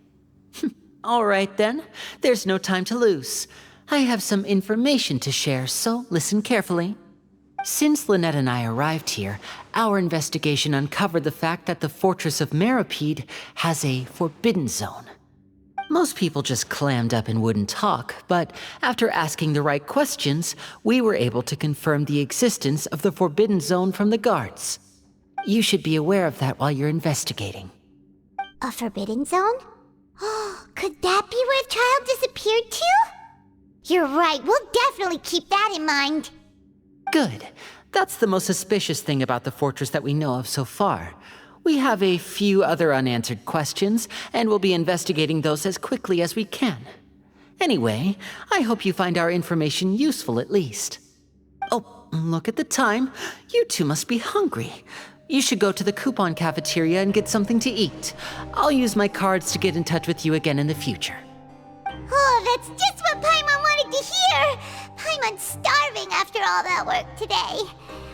All right then, there's no time to lose. I have some information to share, so listen carefully. Since Lynette and I arrived here, our investigation uncovered the fact that the Fortress of Meropide has a forbidden zone. Most people just clammed up and wouldn't talk, but after asking the right questions, we were able to confirm the existence of the forbidden zone from the guards. You should be aware of that while you're investigating. A forbidden zone? Could that be where Child disappeared to? You're right, we'll definitely keep that in mind. Good. That's the most suspicious thing about the fortress that we know of so far. We have a few other unanswered questions, and we'll be investigating those as quickly as we can. Anyway, I hope you find our information useful at least. Oh, look at the time. You two must be hungry. You should go to the coupon cafeteria and get something to eat. I'll use my cards to get in touch with you again in the future. Oh, that's just what Paimon wanted to hear! Paimon's starving after all that work today.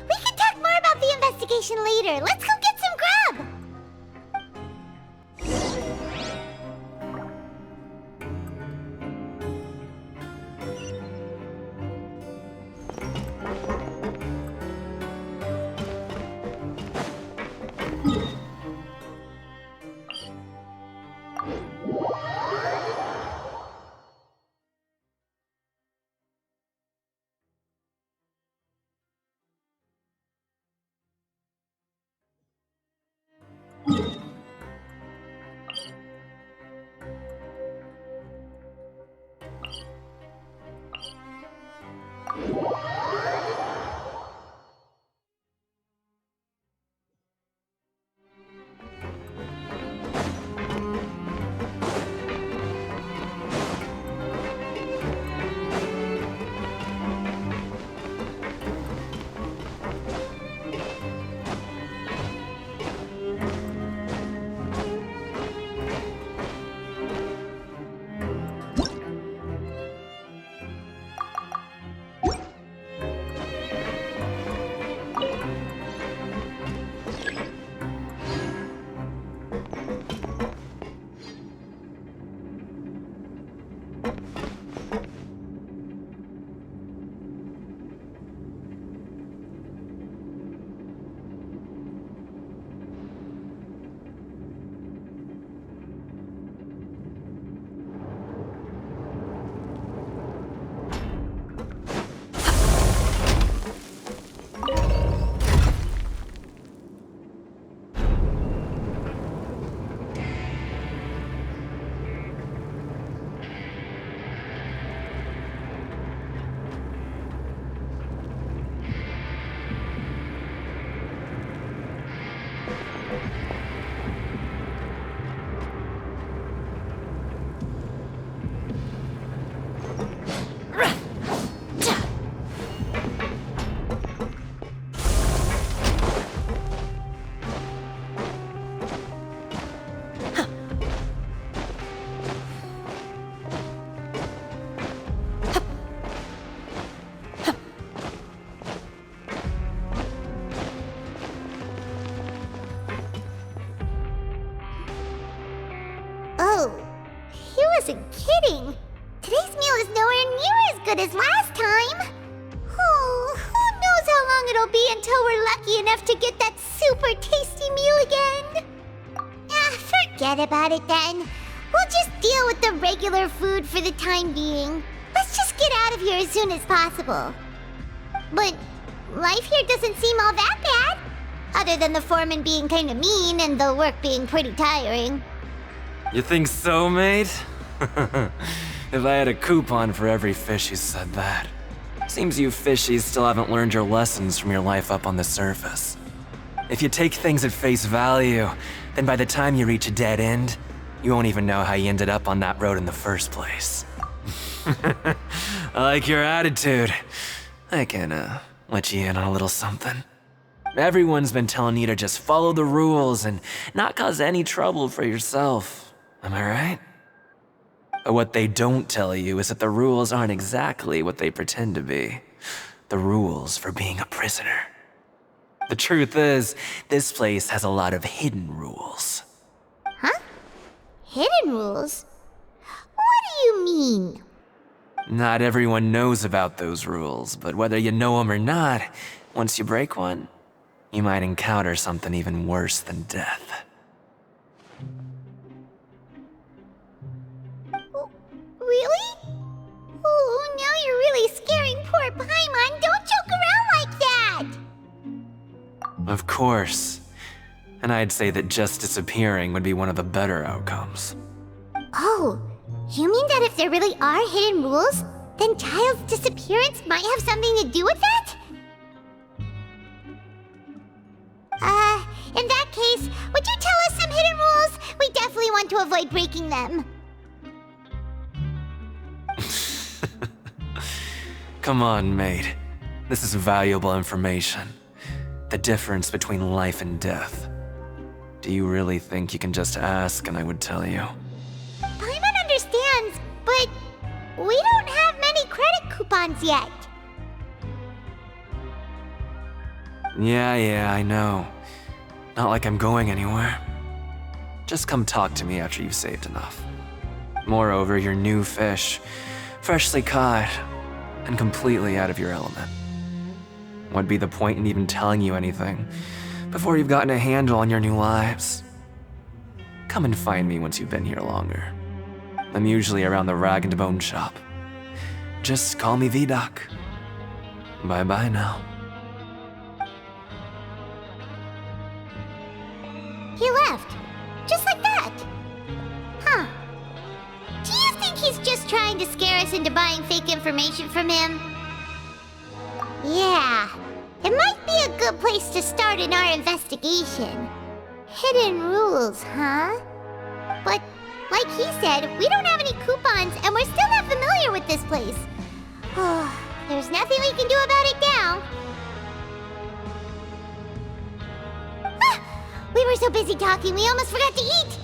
We can talk more about the investigation later. Let's go get some grub! wasn't kidding. Today's meal is nowhere near as good as last time. Oh, who knows how long it'll be until we're lucky enough to get that super tasty meal again. Forget about it then. We'll just deal with the regular food for the time being. Let's just get out of here as soon as possible. But life here doesn't seem all that bad. Other than the foreman being kinda mean and the work being pretty tiring. You think so, mate? If I had a coupon for every fish who said that. Seems you fishies still haven't learned your lessons from your life up on the surface. If you take things at face value, then by the time you reach a dead end, you won't even know how you ended up on that road in the first place. I like your attitude. I can, let you in on a little something. Everyone's been telling you to just follow the rules and not cause any trouble for yourself. Am I right? But what they don't tell you is that the rules aren't exactly what they pretend to be. The rules for being a prisoner. The truth is, this place has a lot of hidden rules. Huh? Hidden rules? What do you mean? Not everyone knows about those rules, but whether you know them or not, once you break one, you might encounter something even worse than death. Really? Oh, now you're really scaring poor Paimon. Don't joke around like that! Of course. And I'd say that just disappearing would be one of the better outcomes. Oh, you mean that if there really are hidden rules, then Child's disappearance might have something to do with that? In that case, would you tell us some hidden rules? We definitely want to avoid breaking them. Come on, mate. This is valuable information. The difference between life and death. Do you really think you can just ask and I would tell you? Paimon understands, but we don't have many credit coupons yet. Yeah, I know. Not like I'm going anywhere. Just come talk to me after you've saved enough. Moreover, you're new fish, freshly caught, and completely out of your element. What'd be the point in even telling you anything before you've gotten a handle on your new lives? Come and find me once you've been here longer. I'm usually around the rag and bone shop. Just call me V-Doc. Bye-bye now. He left. Just like that. Huh. Do you think he's just trying to scare us into buying fake information from him? Yeah. It might be a good place to start in our investigation. Hidden rules, huh? But, like he said, we don't have any coupons and we're still not familiar with this place. Oh, there's nothing we can do about it now. We were so busy talking, we almost forgot to eat.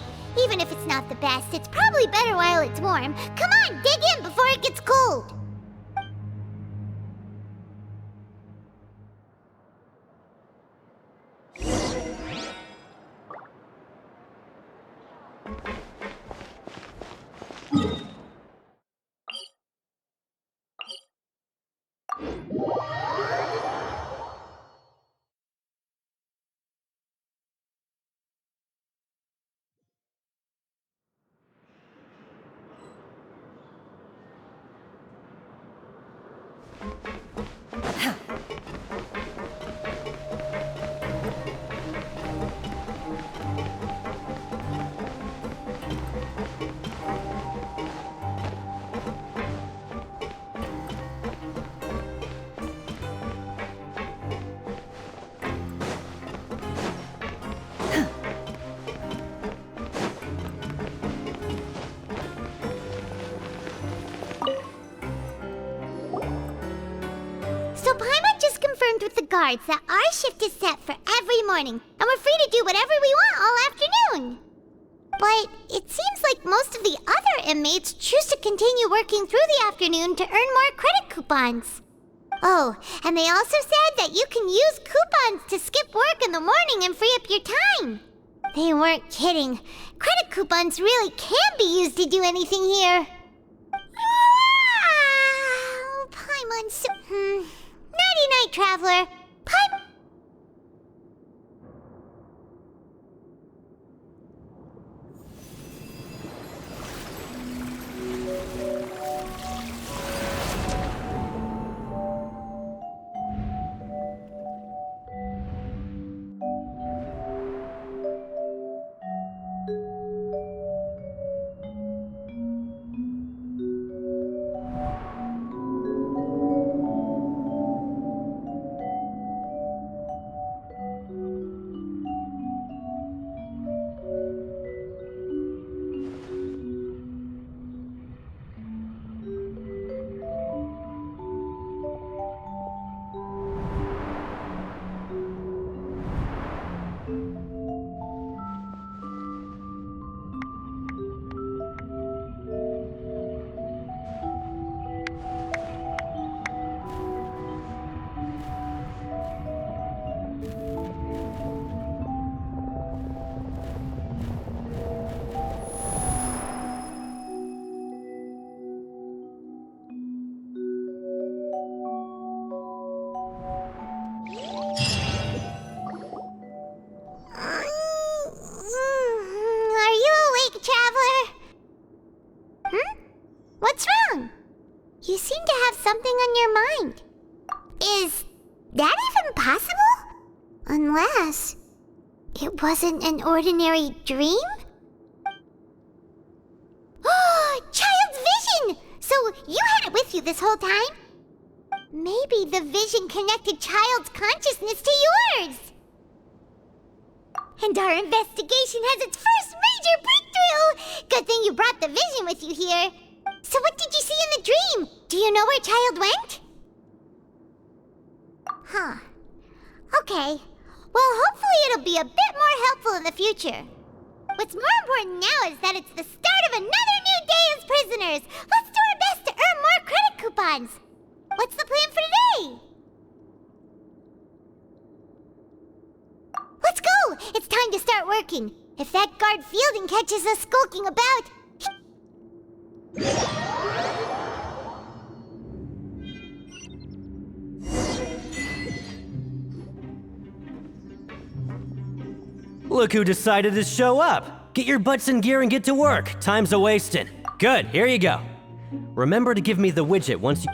Even if it's not the best, it's probably better while it's warm. Come on, dig in before it gets cold. So Paimon just confirmed with the guards that our shift is set for every morning, and we're free to do whatever we want all afternoon. But it seems like most of the other inmates choose to continue working through the afternoon to earn more credit coupons. Oh, and they also said that you can use coupons to skip work in the morning and free up your time. They weren't kidding. Credit coupons really can be used to do anything here. Paimon's... Nighty-night, traveler. What's wrong? You seem to have something on your mind. Is that even possible? Unless it wasn't an ordinary dream? Oh, Child's vision! So you had it with you this whole time? Maybe the vision connected Child's consciousness to yours. And our investigation has its first major breakthrough! Good thing you brought the vision with you here. So what did you see in the dream? Do you know where Child went? Huh. Okay. Well, hopefully it'll be a bit more helpful in the future. What's more important now is that it's the start of another new day as prisoners. Let's do our best to earn more credit coupons. What's the plan for today? Let's go! It's time to start working. If that guard Fielding catches us skulking about... Look who decided to show up! Get your butts in gear and get to work. Time's a-wasting. Good, here you go. Remember to give me the widget once you...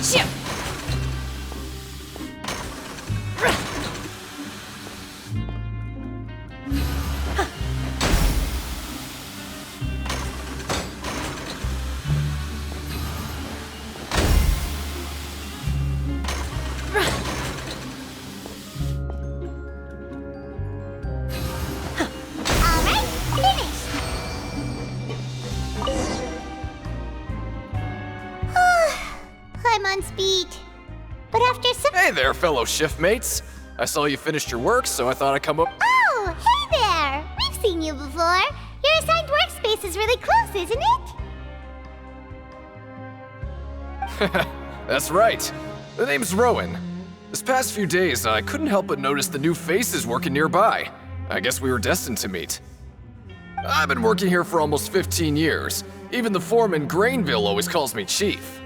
Shit! Hey there, fellow shiftmates. I saw you finished your work, so I thought I'd come up. Oh, hey there! We've seen you before. Your assigned workspace is really close, isn't it? That's right. The name's Rowan. This past few days, I couldn't help but notice the new faces working nearby. I guess we were destined to meet. I've been working here for almost 15 years. Even the foreman, Grainville, always calls me Chief.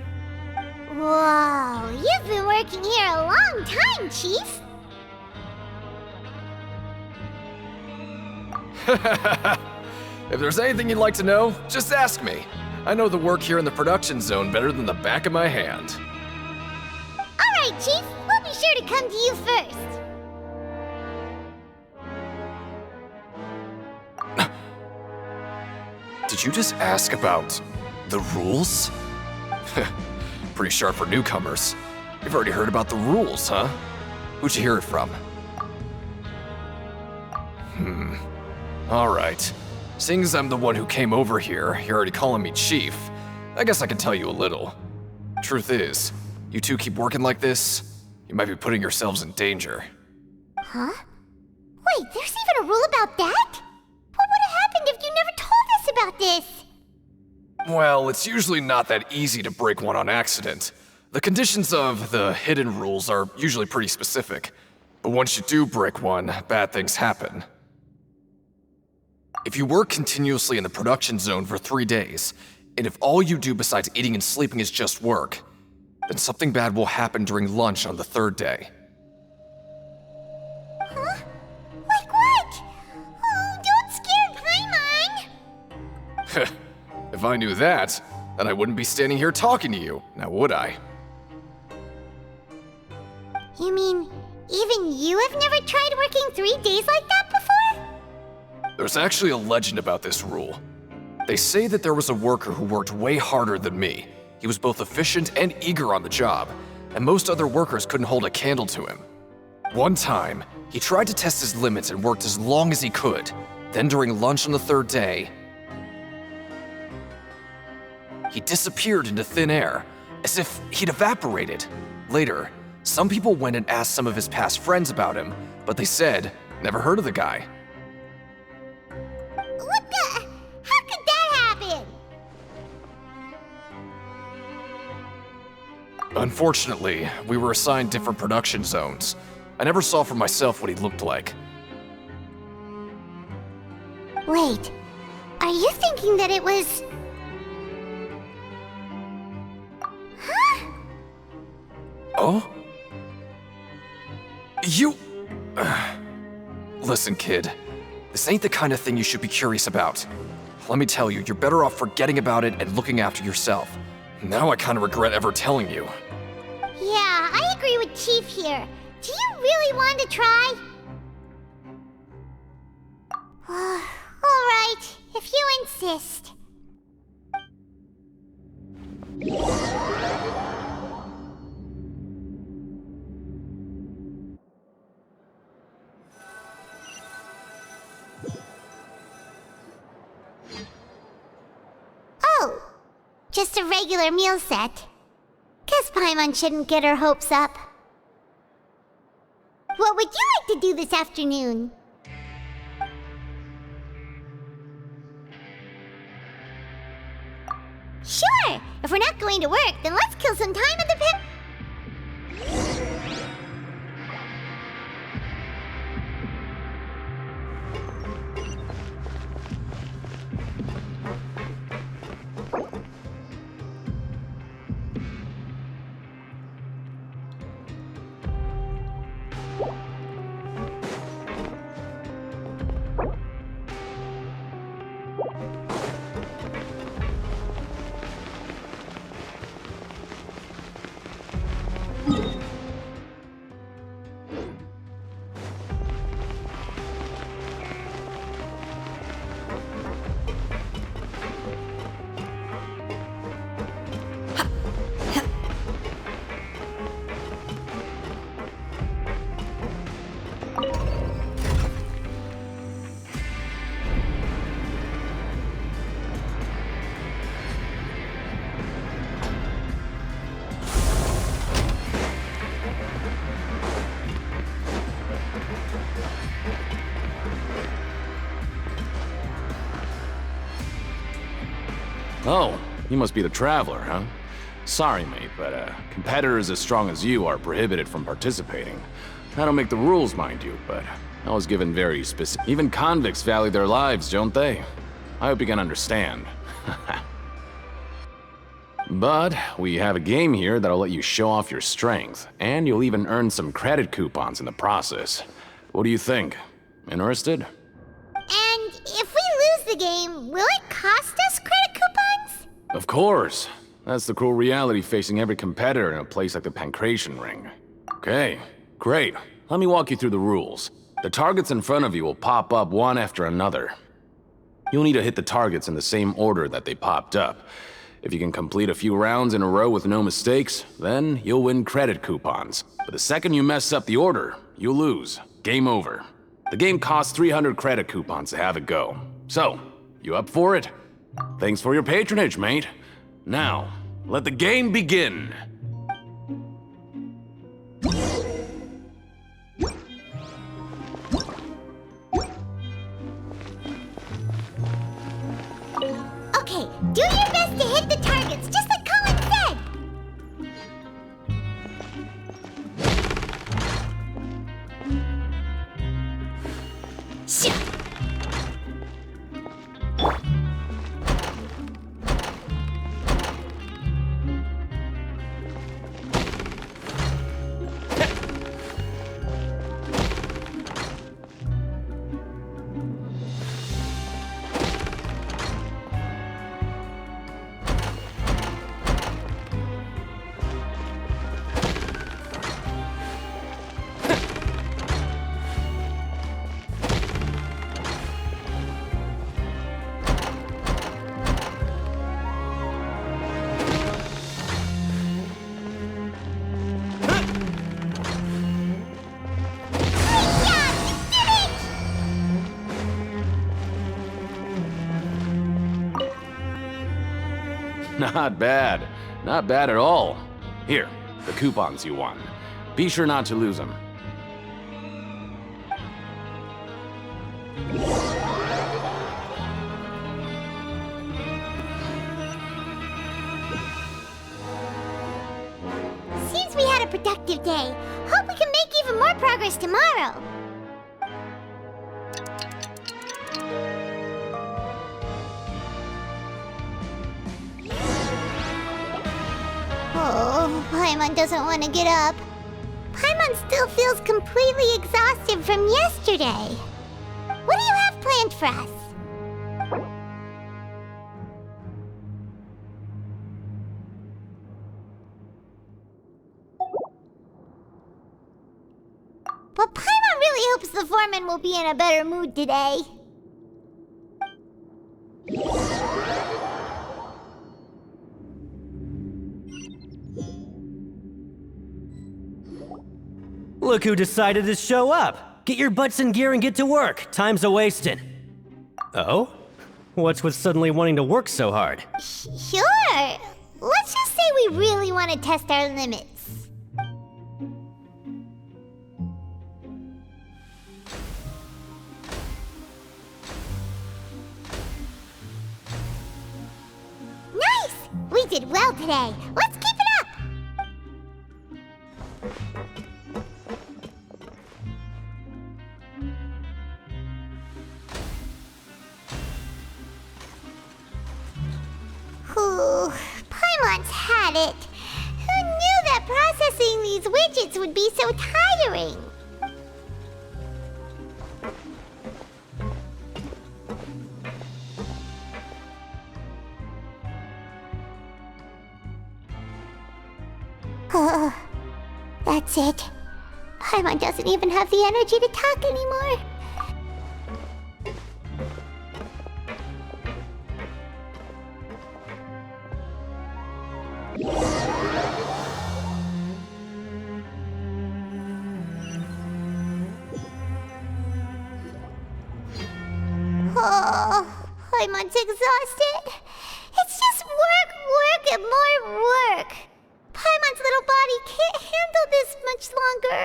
Whoa, you've been working here a long time, Chief. If there's anything you'd like to know, just ask me. I know the work here in the production zone better than the back of my hand. All right, Chief. We'll be sure to come to you first. Did you just ask about the rules? Pretty sharp for newcomers. You've already heard about the rules, huh? Who'd you hear it from? Alright. Seeing as I'm the one who came over here, you're already calling me Chief. I guess I can tell you a little. Truth is, you two keep working like this, you might be putting yourselves in danger. Huh? Wait, there's even a rule about that? What would have happened if you never told us about this? Well, it's usually not that easy to break one on accident. The conditions of the hidden rules are usually pretty specific. But once you do break one, bad things happen. If you work continuously in the production zone for 3 days, and if all you do besides eating and sleeping is just work, then something bad will happen during lunch on the 3rd day. Huh? Like what? Oh, don't scare Paimon! If I knew that, then I wouldn't be standing here talking to you, now would I? You mean, even you have never tried working 3 days like that before? There's actually a legend about this rule. They say that there was a worker who worked way harder than me. He was both efficient and eager on the job, and most other workers couldn't hold a candle to him. One time, he tried to test his limits and worked as long as he could. Then during lunch on the 3rd day, he disappeared into thin air, as if he'd evaporated. Later, some people went and asked some of his past friends about him, but they said, never heard of the guy. What the? How could that happen? Unfortunately, we were assigned different production zones. I never saw for myself what he looked like. Wait, are you thinking that it was... Huh? Oh? You... Listen, kid. This ain't the kind of thing you should be curious about. Let me tell you, you're better off forgetting about it and looking after yourself. Now I kinda regret ever telling you. Yeah, I agree with Chief here. Do you really want to try? Alright, if you insist. Oh, just a regular meal set. Guess Paimon shouldn't get her hopes up. What would you like to do this afternoon? Sure! If we're not going to work, then let's kill some time at the pit. Oh, you must be the Traveler, huh? Sorry, mate, but competitors as strong as you are prohibited from participating. I don't make the rules, mind you, but I was given very specific... Even convicts value their lives, don't they? I hope you can understand. But we have a game here that'll let you show off your strength, and you'll even earn some credit coupons in the process. What do you think? Interested? And if we lose the game, will it cost us credit coupons? Of course. That's the cruel reality facing every competitor in a place like the Pancration Ring. Okay, great. Let me walk you through the rules. The targets in front of you will pop up one after another. You'll need to hit the targets in the same order that they popped up. If you can complete a few rounds in a row with no mistakes, then you'll win credit coupons. But the second you mess up the order, you'll lose. Game over. The game costs 300 credit coupons to have it go. So, you up for it? Thanks for your patronage, mate. Now, let the game begin. Okay, do your best Not bad. Not bad at all. Here, the coupons you won. Be sure not to lose them. Seems we had a productive day. Hope we can make even more progress tomorrow. Oh, Paimon doesn't want to get up. Paimon still feels completely exhausted from yesterday. What do you have planned for us? But Paimon really hopes the foreman will be in a better mood today. Look who decided to show up! Get your butts in gear and get to work. Time's a-wasting. Oh? What's with suddenly wanting to work so hard? Sure. Let's just say we really want to test our limits. Nice! We did well today. Let's keep it up! Ooh, Paimon's had it. Who knew that processing these widgets would be so tiring? That's it. Paimon doesn't even have the energy to talk anymore. Oh, Paimon's exhausted. It's just work, work, and more work. Paimon's little body can't handle this much longer.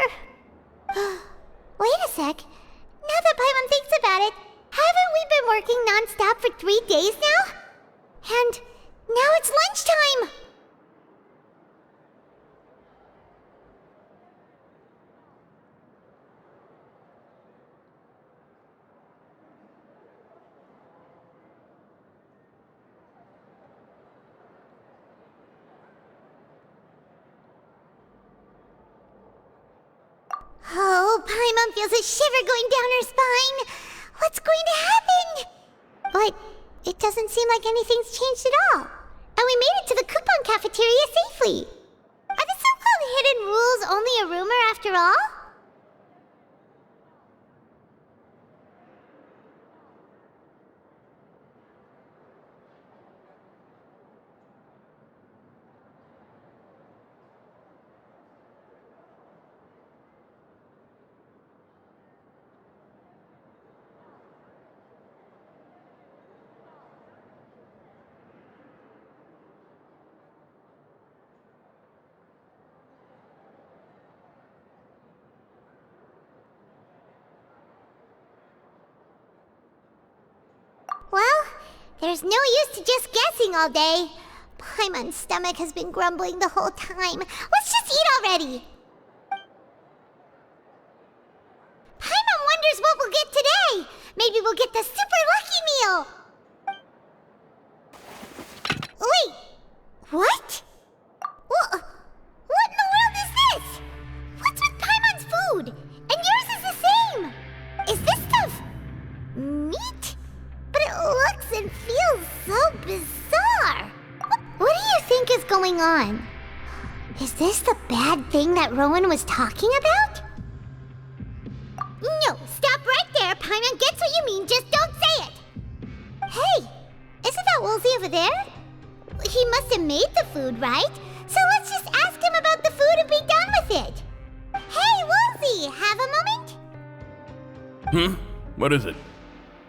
Wait a sec. Now that Paimon thinks about it, haven't we been working non-stop for 3 days now? And now it's lunchtime! Oh, Paimon feels a shiver going down her spine. What's going to happen? But it doesn't seem like anything's changed at all. And we made it to the coupon cafeteria safely. Are the so-called hidden rules only a rumor after all? Well, there's no use to just guessing all day. Paimon's stomach has been grumbling the whole time. Let's just eat already! Paimon wonders what we'll get today! Maybe we'll get the super lucky meal! Wait, what? What in the world is this? What's with Paimon's food? And yours is the same! Is this stuff meat? But it looks and feels so bizarre. What do you think is going on? Is this the bad thing that Rowan was talking about? No, stop right there. Paimon gets what you mean, just don't say it. Hey, isn't that Woolsey over there? He must have made the food, right? So let's just ask him about the food and be done with it. Hey, Woolsey, have a moment? What is it?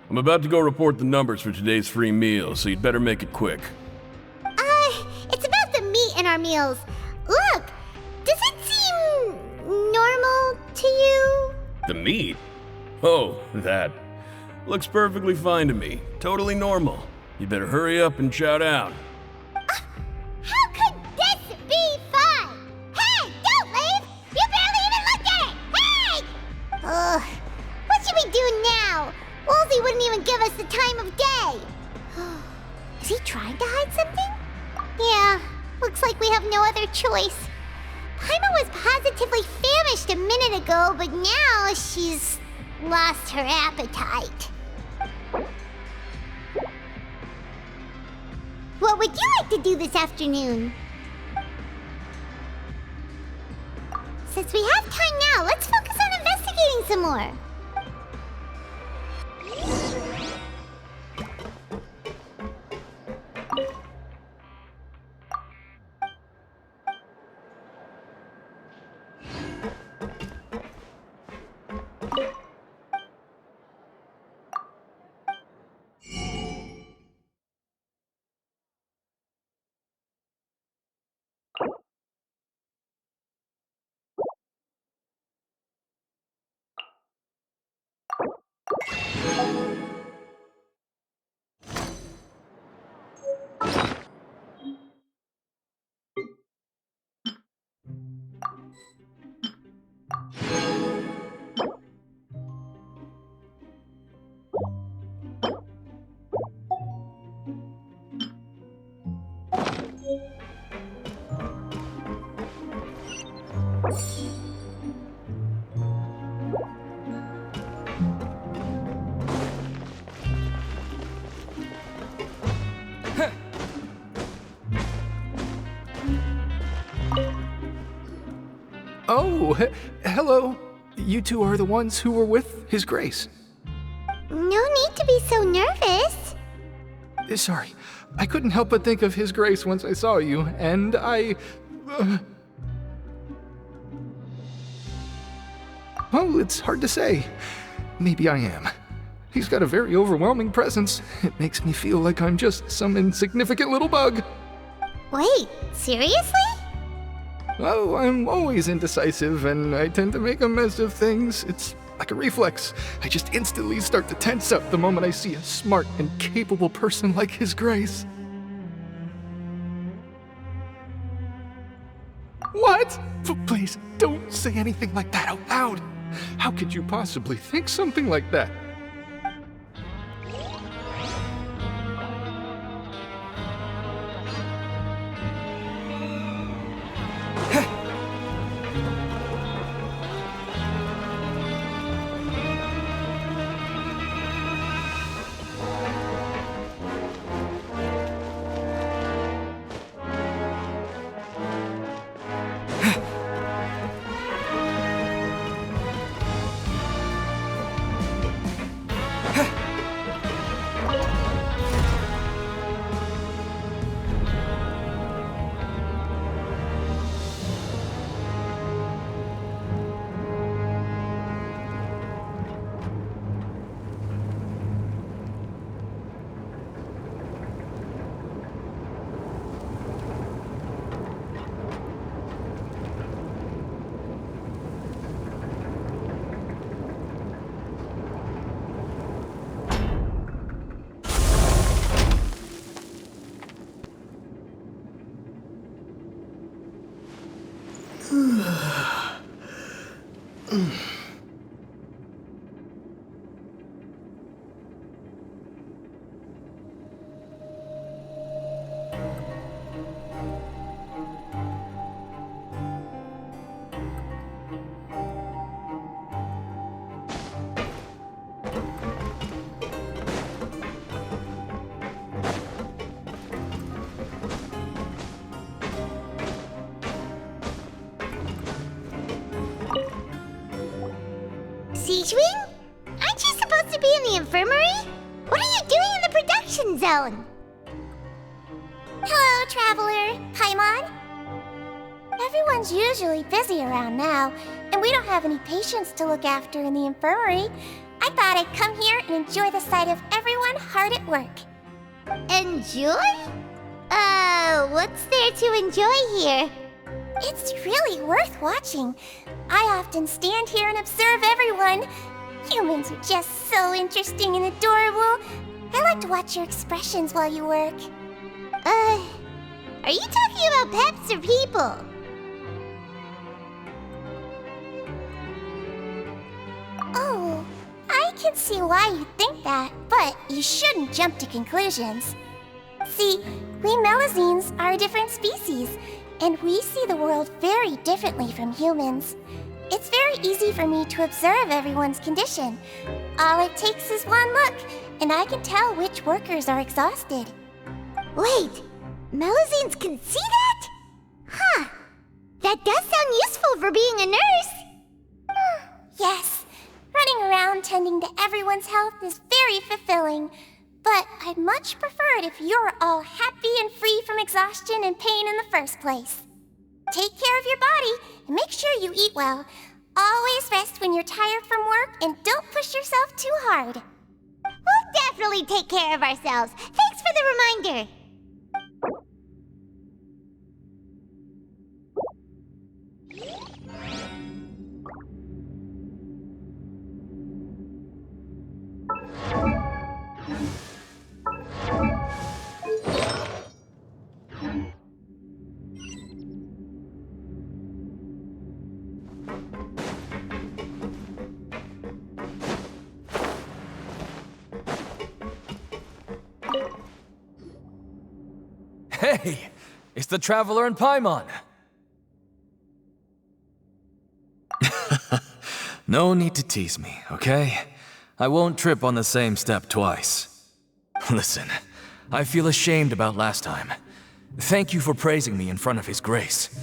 I'm about to go report the numbers for today's free meal, so you'd better make it quick. meals. Look, does it seem normal to you? The meat? Oh, that. Looks perfectly fine to me. Totally normal. You better hurry up and shout out. How could this be fun? Hey, don't leave! You barely even looked at it! Hey! Ugh, what should we do now? Wolsey wouldn't even give us the time of day. Is he trying to hide something? Yeah, looks like we have no other choice. Paima was positively famished a minute ago, but now she's lost her appetite. What would you like to do this afternoon? Since we have time now, let's focus on investigating some more. Oh, hello. You two are the ones who were with His Grace. No need to be so nervous. Sorry, I couldn't help but think of His Grace once I saw you, and I... Well, it's hard to say. Maybe I am. He's got a very overwhelming presence. It makes me feel like I'm just some insignificant little bug. Wait, seriously? Oh, I'm always indecisive, and I tend to make a mess of things. It's like a reflex. I just instantly start to tense up the moment I see a smart and capable person like His Grace. What? Please, don't say anything like that out loud. How could you possibly think something like that? Siegewing? Aren't you supposed to be in the infirmary? What are you doing in the production zone? Hello, Traveler. Paimon. Everyone's usually busy around now, and we don't have any patients to look after in the infirmary. I thought I'd come here and enjoy the sight of everyone hard at work. Enjoy? What's there to enjoy here? It's really worth watching. I often stand here and observe everyone. Humans are just so interesting and adorable. I like to watch your expressions while you work. Are you talking about pets or people? Oh, I can see why you think that, but you shouldn't jump to conclusions. See, we Melazines are a different species, and we see the world very differently from humans. It's very easy for me to observe everyone's condition. All it takes is one look, and I can tell which workers are exhausted. Wait, Melazines can see that? Huh. That does sound useful for being a nurse. Yes, running around tending to everyone's health is very fulfilling. But I'd much prefer it if you're all happy and free from exhaustion and pain in the first place. Take care of your body and make sure you eat well. Always rest when you're tired from work and don't push yourself too hard. We'll definitely take care of ourselves. Thanks for the reminder. Hey, it's the Traveler and Paimon. No need to tease me, okay? I won't trip on the same step twice. Listen, I feel ashamed about last time. Thank you for praising me in front of His Grace.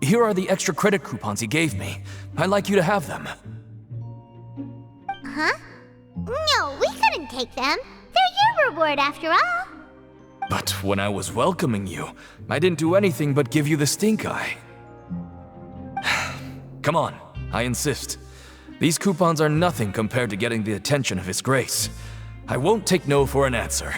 Here are the extra credit coupons he gave me. I'd like you to have them. Huh? No, we couldn't take them. They're your reward after all. But when I was welcoming you, I didn't do anything but give you the stink eye. Come on, I insist. These coupons are nothing compared to getting the attention of His Grace. I won't take no for an answer.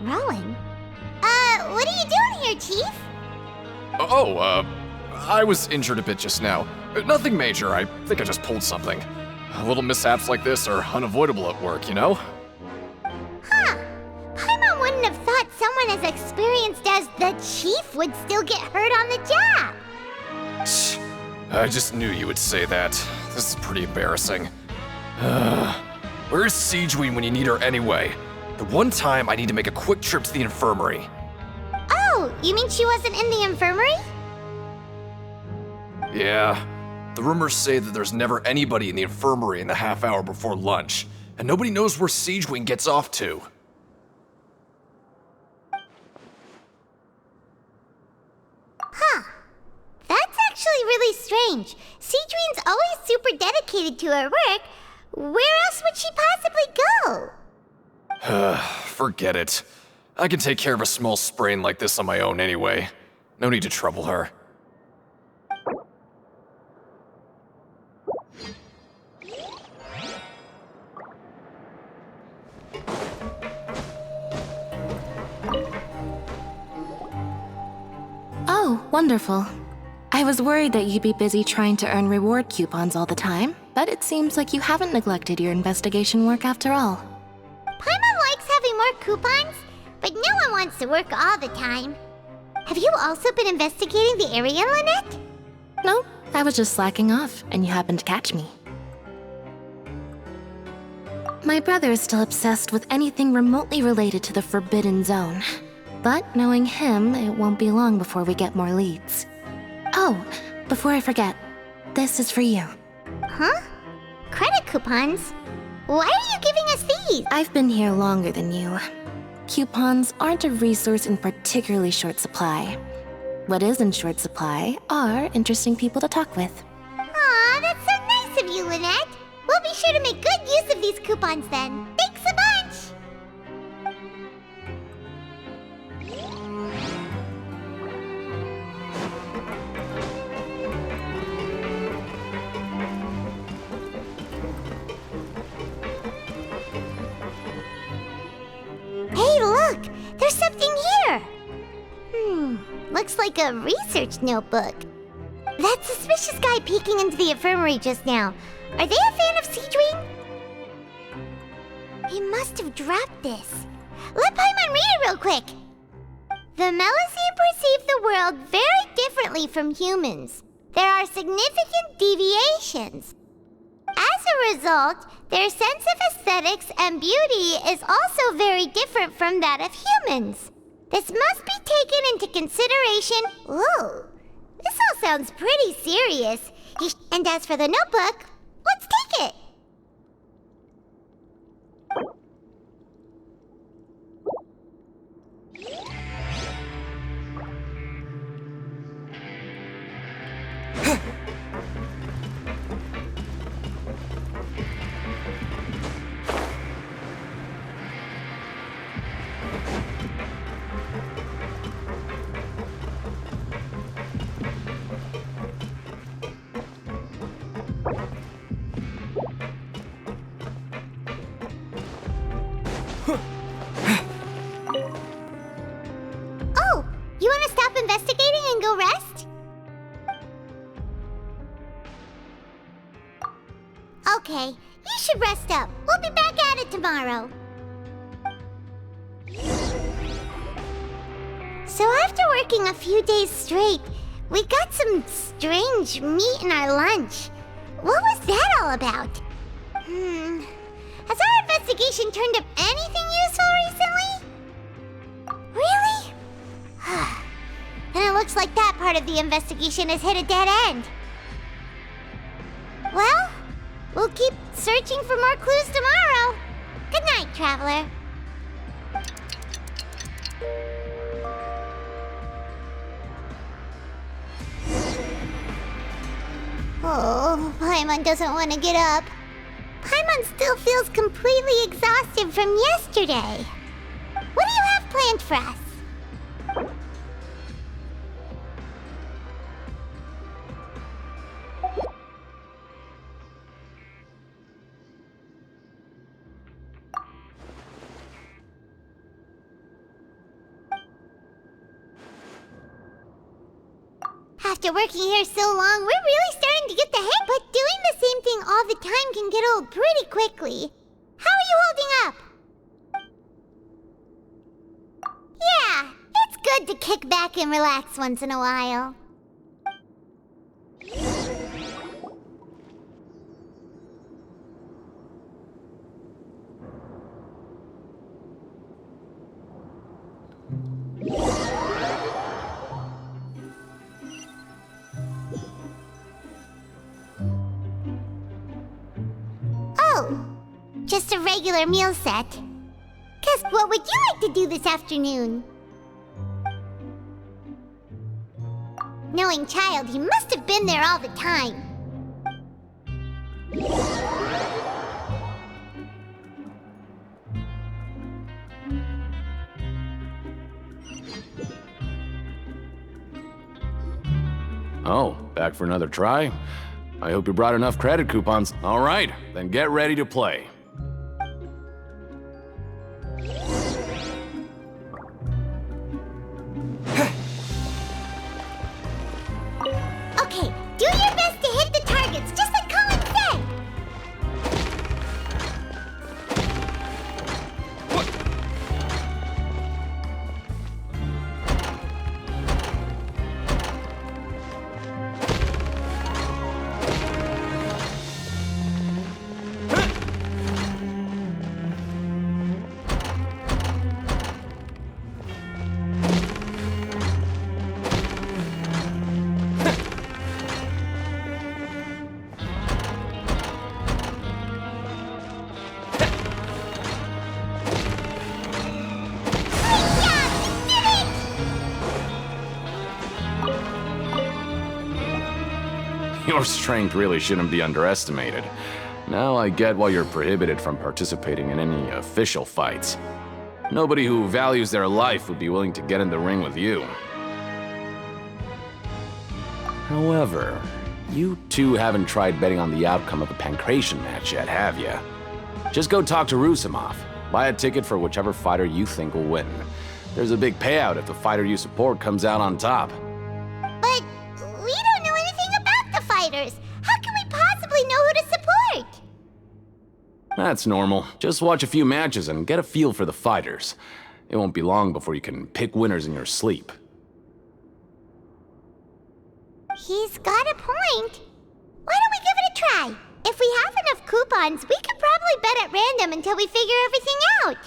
Rowan? What are you doing here, Chief? I was injured a bit just now. Nothing major, I think I just pulled something. Little mishaps like this are unavoidable at work, you know? Huh. Paimon wouldn't have thought someone as experienced as the Chief would still get hurt on the job. I just knew you would say that. This is pretty embarrassing. Where's Siegeween when you need her anyway? The one time I need to make a quick trip to the infirmary. Oh, you mean she wasn't in the infirmary? Yeah. The rumors say that there's never anybody in the infirmary in the half hour before lunch, and nobody knows where Siegeween gets off to. Huh. That's actually really strange. Siegeween's always super dedicated to her work. Where else would she possibly go? Forget it. I can take care of a small sprain like this on my own anyway. No need to trouble her. Oh, wonderful. I was worried that you'd be busy trying to earn reward coupons all the time, but it seems like you haven't neglected your investigation work after all. Paimon likes having more coupons, but no one wants to work all the time. Have you also been investigating the area, Lynette? No, I was just slacking off, and you happened to catch me. My brother is still obsessed with anything remotely related to the Forbidden Zone. But knowing him, it won't be long before we get more leads. Oh, before I forget, this is for you. Huh? Credit coupons? Why are you giving us these? I've been here longer than you. Coupons aren't a resource in particularly short supply. What is in short supply are interesting people to talk with. Aw, that's so nice of you, Lynette. We'll be sure to make good use of these coupons then. Thanks a bunch! Hey, look! There's something here! Looks like a research notebook. That suspicious guy peeking into the infirmary just now. Are they a fan of Seedring? He must have dropped this. Let Paimon read it real quick. The Melusine perceive the world very differently from humans. There are significant deviations. As a result, their sense of aesthetics and beauty is also very different from that of humans. This must be taken into consideration. Ooh, this all sounds pretty serious. And as for the notebook, let's take it. Oh, you want to stop investigating and go rest? Okay, you should rest up. We'll be back at it tomorrow. So after working a few days straight, we got some strange meat in our lunch. What was that all about? Has our investigation turned up anything useful recently? Really? Then it looks like that part of the investigation has hit a dead end. Well, we'll keep searching for more clues tomorrow. Good night, Traveler. Oh, Paimon doesn't want to get up. Paimon still feels completely exhausted from yesterday. What do you have planned for us? After working here so long, we're really starting to get the hang. But doing the same thing all the time can get old pretty quickly. How are you holding up? Yeah, it's good to kick back and relax once in a while. Oh, just a regular meal set. Guess what would you like to do this afternoon? Knowing Child, he must have been there all the time. Oh, back for another try? I hope you brought enough credit coupons. All right, then get ready to play. Okay, do your best to hit the targets, just like Colin said. Your strength really shouldn't be underestimated. Now I get why you're prohibited from participating in any official fights. Nobody who values their life would be willing to get in the ring with you. However, you two haven't tried betting on the outcome of the Pancration match yet, have you? Just go talk to Rusimov. Buy a ticket for whichever fighter you think will win. There's a big payout if the fighter you support comes out on top. But we don't know anything about the fighters. How can we possibly know who to support? That's normal. Just watch a few matches and get a feel for the fighters. It won't be long before you can pick winners in your sleep. He's got a point. Why don't we give it a try? If we have enough coupons, we could probably bet at random until we figure everything out.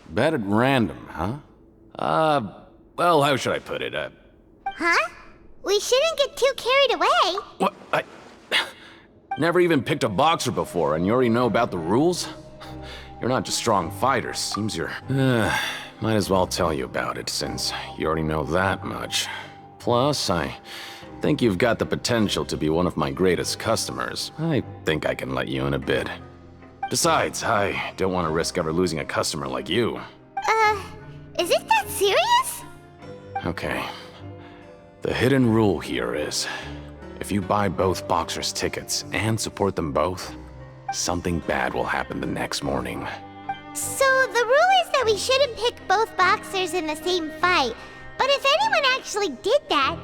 Bet at random, huh? Well, how should I put it? Huh? We shouldn't get too carried away. What? I never even picked a boxer before, and you already know about the rules? You're not just strong fighters. Seems you're... might as well tell you about it, since you already know that much. Plus, I think you've got the potential to be one of my greatest customers. I think I can let you in a bit. Besides, I don't want to risk ever losing a customer like you. Is it that serious? Okay. The hidden rule here is, if you buy both boxers' tickets and support them both, something bad will happen the next morning. So the rule is that we shouldn't pick both boxers in the same fight. But if anyone actually did that,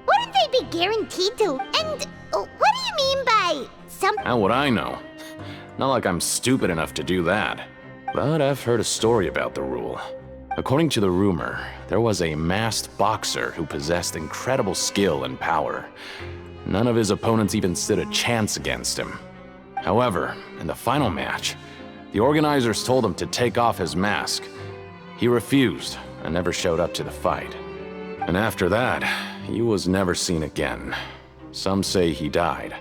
wouldn't they be guaranteed to? And what do you mean by some... How would I know? Not like I'm stupid enough to do that. But I've heard a story about the rule. According to the rumor, there was a masked boxer who possessed incredible skill and power. None of his opponents even stood a chance against him. However, in the final match, the organizers told him to take off his mask. He refused and never showed up to the fight. And after that, he was never seen again. Some say he died,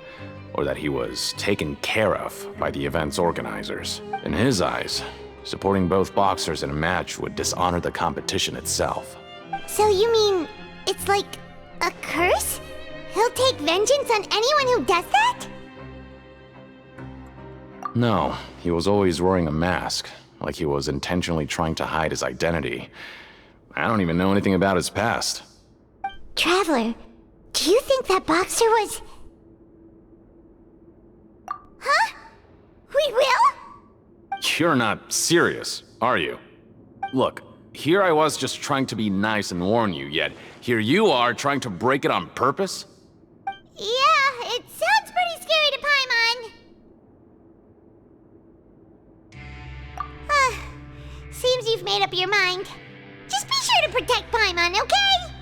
or that he was taken care of by the event's organizers. In his eyes, supporting both boxers in a match would dishonor the competition itself. So you mean it's like a curse? He'll take vengeance on anyone who does that? No, he was always wearing a mask, like he was intentionally trying to hide his identity. I don't even know anything about his past. Traveler, do you think that boxer was... Huh? We will? You're not serious, are you? Look, here I was just trying to be nice and warn you, yet here you are trying to break it on purpose? Yeah, it sounds pretty scary to Paimon. Seems you've made up your mind. Just be sure to protect Paimon, okay?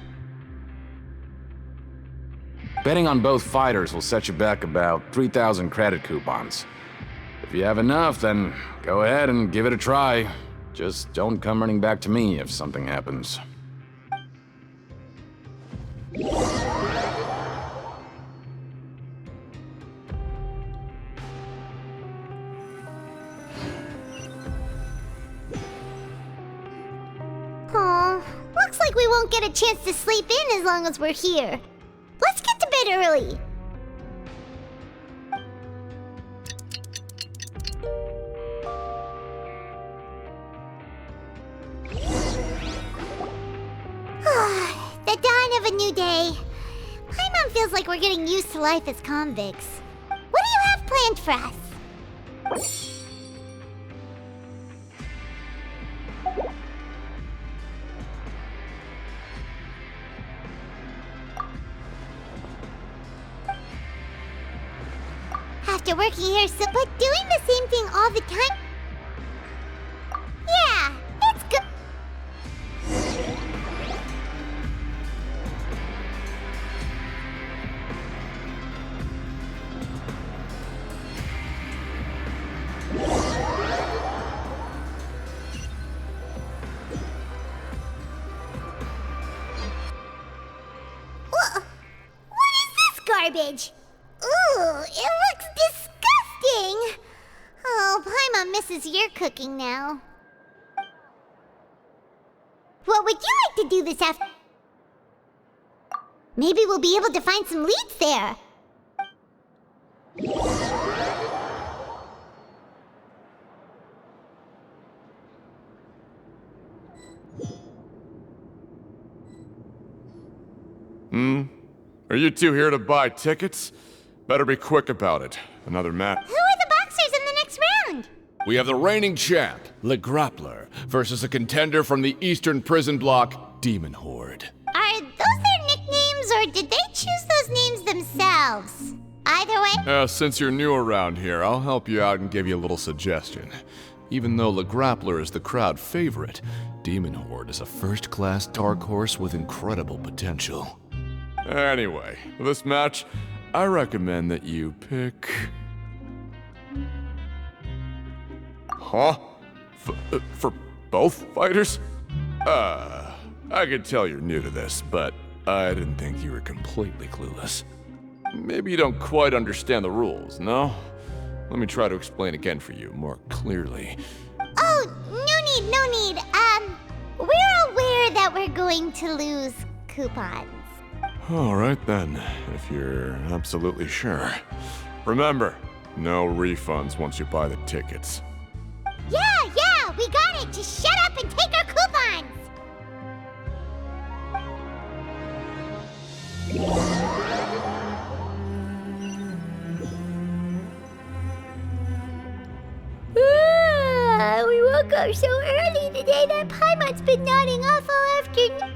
Betting on both fighters will set you back about 3,000 credit coupons. If you have enough, then go ahead and give it a try. Just don't come running back to me if something happens. Oh, looks like we won't get a chance to sleep in as long as we're here. Let's get to bed early. The dawn of a new day. Paimon feels like we're getting used to life as convicts. What do you have planned for us? After working here but doing the same thing all the time? Yeah, it's good. What is this garbage? Ooh, it looks disgusting! Oh, Paimon misses your cooking now. What would you like to do this afternoon? Maybe we'll be able to find some leads there. Are you two here to buy tickets? Better be quick about it. Another match. Who are the boxers in the next round? We have the reigning champ, Le Grappler, versus a contender from the Eastern Prison Block, Demon Horde. Are those their nicknames, or did they choose those names themselves? Either way... Since you're new around here, I'll help you out and give you a little suggestion. Even though Le Grappler is the crowd favorite, Demon Horde is a first-class dark horse with incredible potential. Anyway, for this match, I recommend that you pick... Huh? For both fighters? I can tell you're new to this, but I didn't think you were completely clueless. Maybe you don't quite understand the rules, no? Let me try to explain again for you more clearly. Oh, no need. We're aware that we're going to lose coupons. All right then, if you're absolutely sure. Remember, no refunds once you buy the tickets. Yeah, we got it! Just shut up and take our coupons! We woke up so early today that Paimon's been nodding off all afternoon.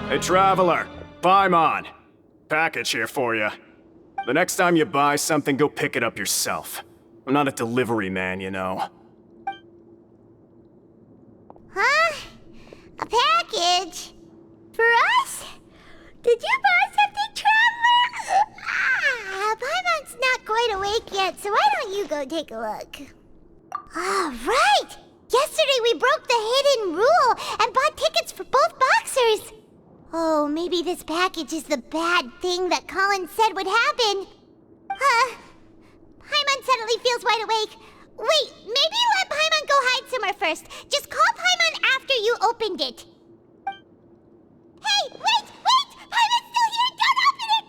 Hey, Traveler. Paimon. Package here for you. The next time you buy something, go pick it up yourself. I'm not a delivery man, you know. Huh? A package? For us? Did you buy something, Traveler? Paimon's not quite awake yet, so why don't you go take a look? Right! Yesterday we broke the hidden rule and bought tickets for both boxers. Oh, maybe this package is the bad thing that Colin said would happen. Paimon suddenly feels wide awake. Wait, maybe let Paimon go hide somewhere first. Just call Paimon after you opened it. Hey, wait! Paimon's still here! Don't open it!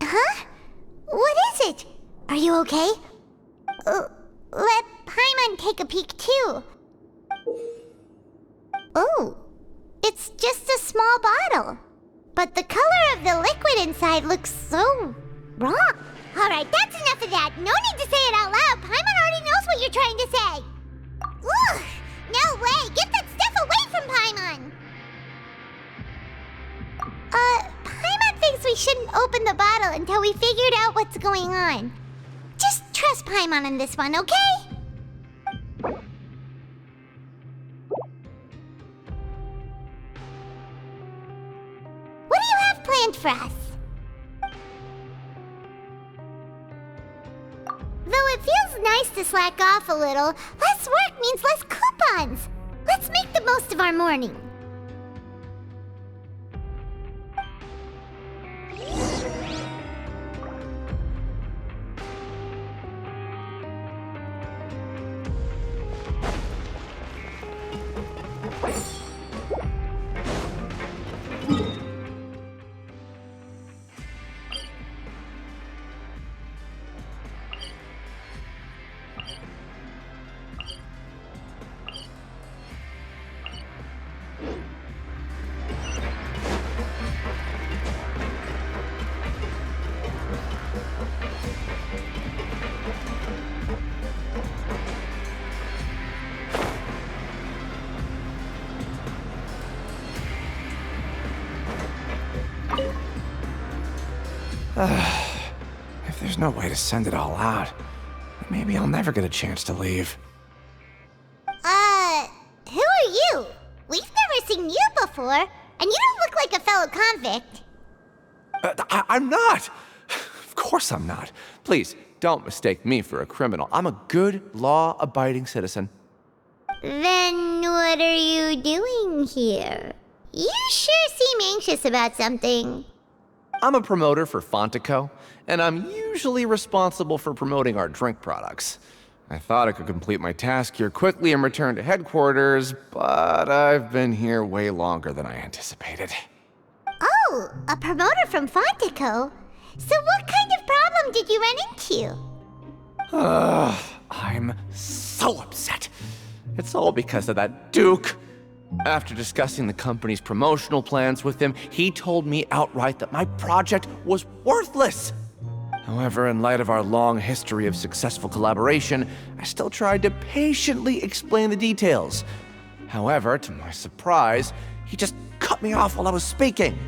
Huh? What is it? Are you okay? Let Paimon take a peek too. Oh, it's just a small bottle. But the color of the liquid inside looks so wrong. Alright, that's enough of that. No need to say it out loud. Paimon already knows what you're trying to say. Ugh, no way. Get that stuff away from Paimon. Paimon thinks we shouldn't open the bottle until we figured out what's going on. Just trust Paimon on this one, okay? What do you have planned for us? Though it feels nice to slack off a little, less work means less coupons. Let's make the most of our morning. If there's no way to send it all out, maybe I'll never get a chance to leave. Who are you? We've never seen you before, and you don't look like a fellow convict. I'm not! Of course I'm not. Please, don't mistake me for a criminal. I'm a good, law-abiding citizen. Then what are you doing here? You sure seem anxious about something. I'm a promoter for Fontaine, and I'm usually responsible for promoting our drink products. I thought I could complete my task here quickly and return to headquarters, but I've been here way longer than I anticipated. Oh, a promoter from Fontaine. So what kind of problem did you run into? I'm so upset. It's all because of that Duke. After discussing the company's promotional plans with him, he told me outright that my project was worthless. However, in light of our long history of successful collaboration, I still tried to patiently explain the details. However, to my surprise, he just cut me off while I was speaking.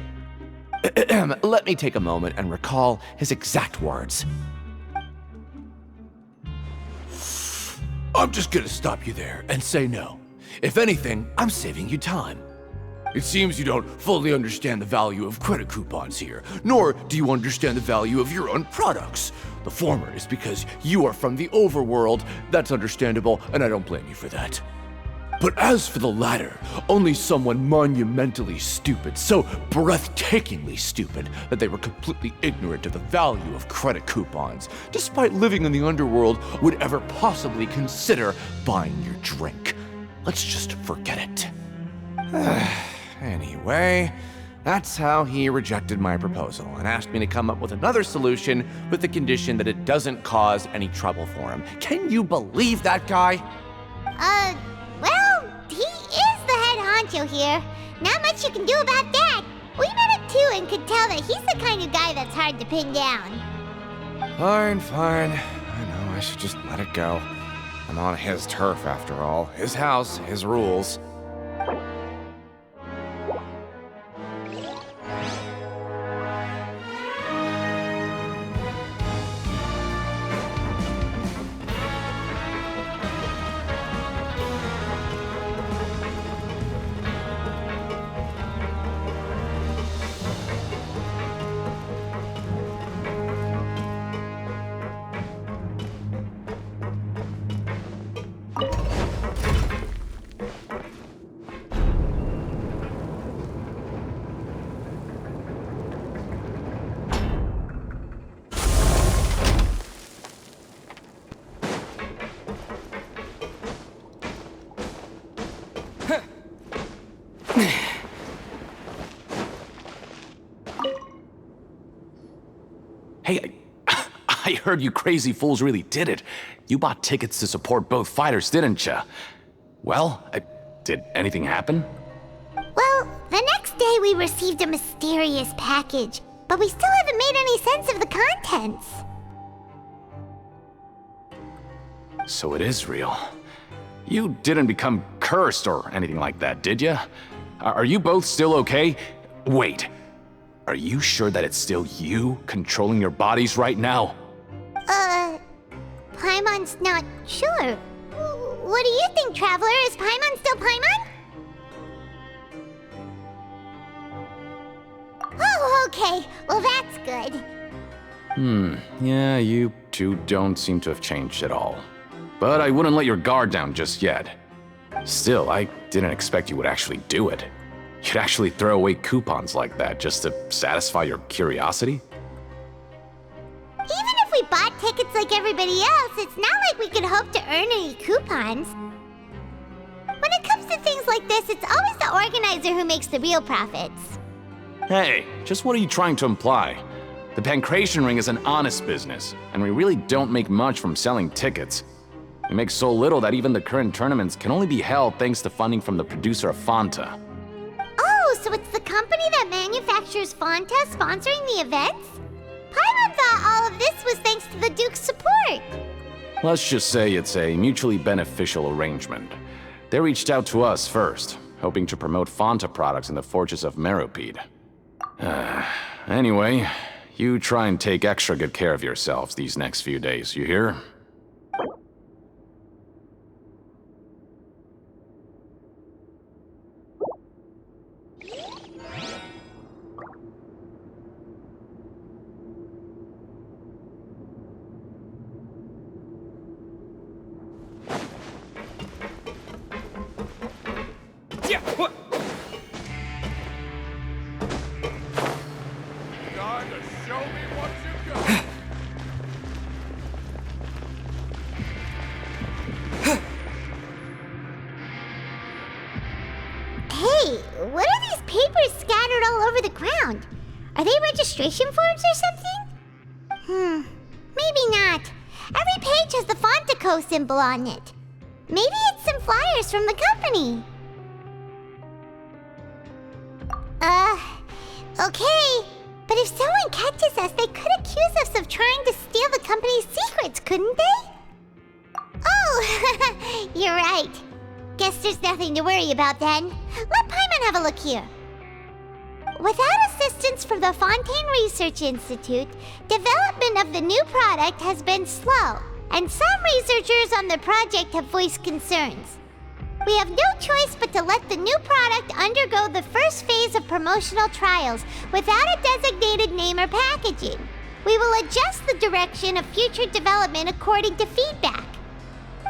Let me take a moment and recall his exact words. I'm just gonna stop you there and say no. If anything, I'm saving you time. It seems you don't fully understand the value of credit coupons here, nor do you understand the value of your own products. The former is because you are from the overworld. That's understandable, and I don't blame you for that. But as for the latter, only someone monumentally stupid, so breathtakingly stupid that they were completely ignorant of the value of credit coupons, despite living in the underworld, would ever possibly consider buying your drink. Let's just forget it. Anyway, that's how he rejected my proposal and asked me to come up with another solution with the condition that it doesn't cause any trouble for him. Can you believe that guy? Well, he is the head honcho here. Not much you can do about that. We met him too and could tell that he's the kind of guy that's hard to pin down. Fine. I know, I should just let it go. I'm on his turf after all. His house, his rules. Hey, I heard you crazy fools really did it. You bought tickets to support both fighters, didn't ya? Well, did anything happen? Well, the next day we received a mysterious package, but we still haven't made any sense of the contents. So it is real. You didn't become cursed or anything like that, did ya? Are you both still okay? Wait. Are you sure that it's still you controlling your bodies right now? Paimon's not sure. What do you think, Traveler? Is Paimon still Paimon? Oh, okay. Well, that's good. Yeah, you two don't seem to have changed at all. But I wouldn't let your guard down just yet. Still, I didn't expect you would actually do it. You'd actually throw away coupons like that just to satisfy your curiosity? Even if we bought tickets like everybody else, it's not like we could hope to earn any coupons. When it comes to things like this, it's always the organizer who makes the real profits. Hey, just what are you trying to imply? The Pancration Ring is an honest business, and we really don't make much from selling tickets. We make so little that even the current tournaments can only be held thanks to funding from the producer of Fanta. Oh, so it's the company that manufactures Fanta sponsoring the events? Paimon thought all of this was thanks to the Duke's support. Let's just say it's a mutually beneficial arrangement. They reached out to us first, hoping to promote Fanta products in the Fortress of Meropide. Anyway, you try and take extra good care of yourselves these next few days, you hear? Wait, what are these papers scattered all over the ground? Are they registration forms or something? Maybe not. Every page has the Fontaine symbol on it. Maybe it's some flyers from the company. Okay. But if someone catches us, they could accuse us of trying to steal the company's secrets, couldn't they? Oh, you're right. Guess there's nothing to worry about then. Let Paimon have a look here. Without assistance from the Fontaine Research Institute, development of the new product has been slow, and some researchers on the project have voiced concerns. We have no choice but to let the new product undergo the first phase of promotional trials without a designated name or packaging. We will adjust the direction of future development according to feedback.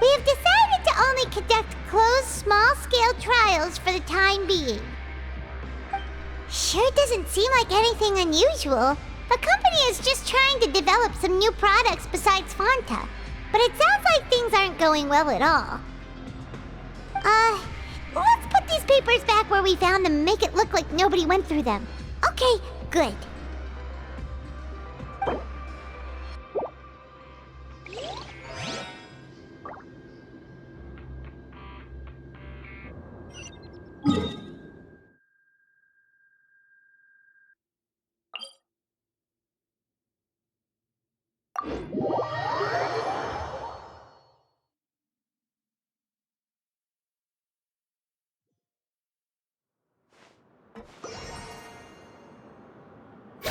We have decided to only conduct closed, small-scale trials for the time being. Sure doesn't seem like anything unusual. The company is just trying to develop some new products besides Fanta. But it sounds like things aren't going well at all. Let's put these papers back where we found them and make it look like nobody went through them. Okay, good.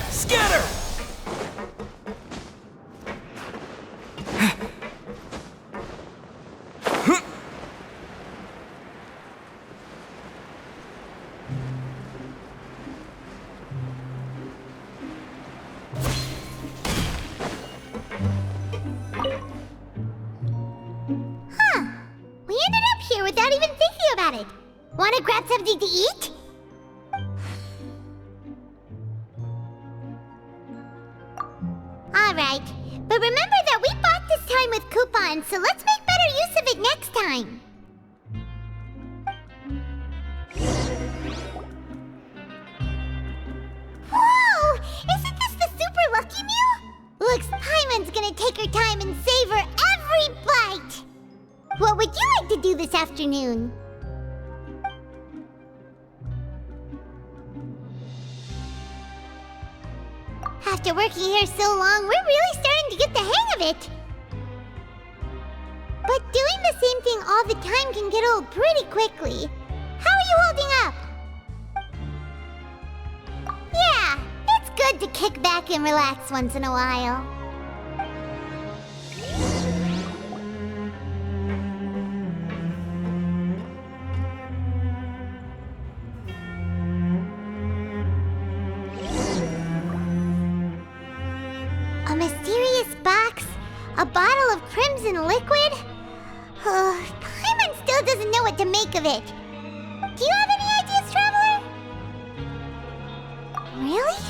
Scatter! We ended up here without even thinking about it. Wanna grab something to eat? Alright, but remember that we bought this time with coupons, so let's make better use of it next time. Whoa! Isn't this the super lucky meal? Looks Paimon's gonna take her time and savor every bite. What would you like to do this afternoon? After working here so long, we're really starting to get the hang of it. But doing the same thing all the time can get old pretty quickly. How are you holding up? Yeah, it's good to kick back and relax once in a while. A mysterious box? A bottle of crimson liquid? Paimon still doesn't know what to make of it. Do you have any ideas, Traveler? Really?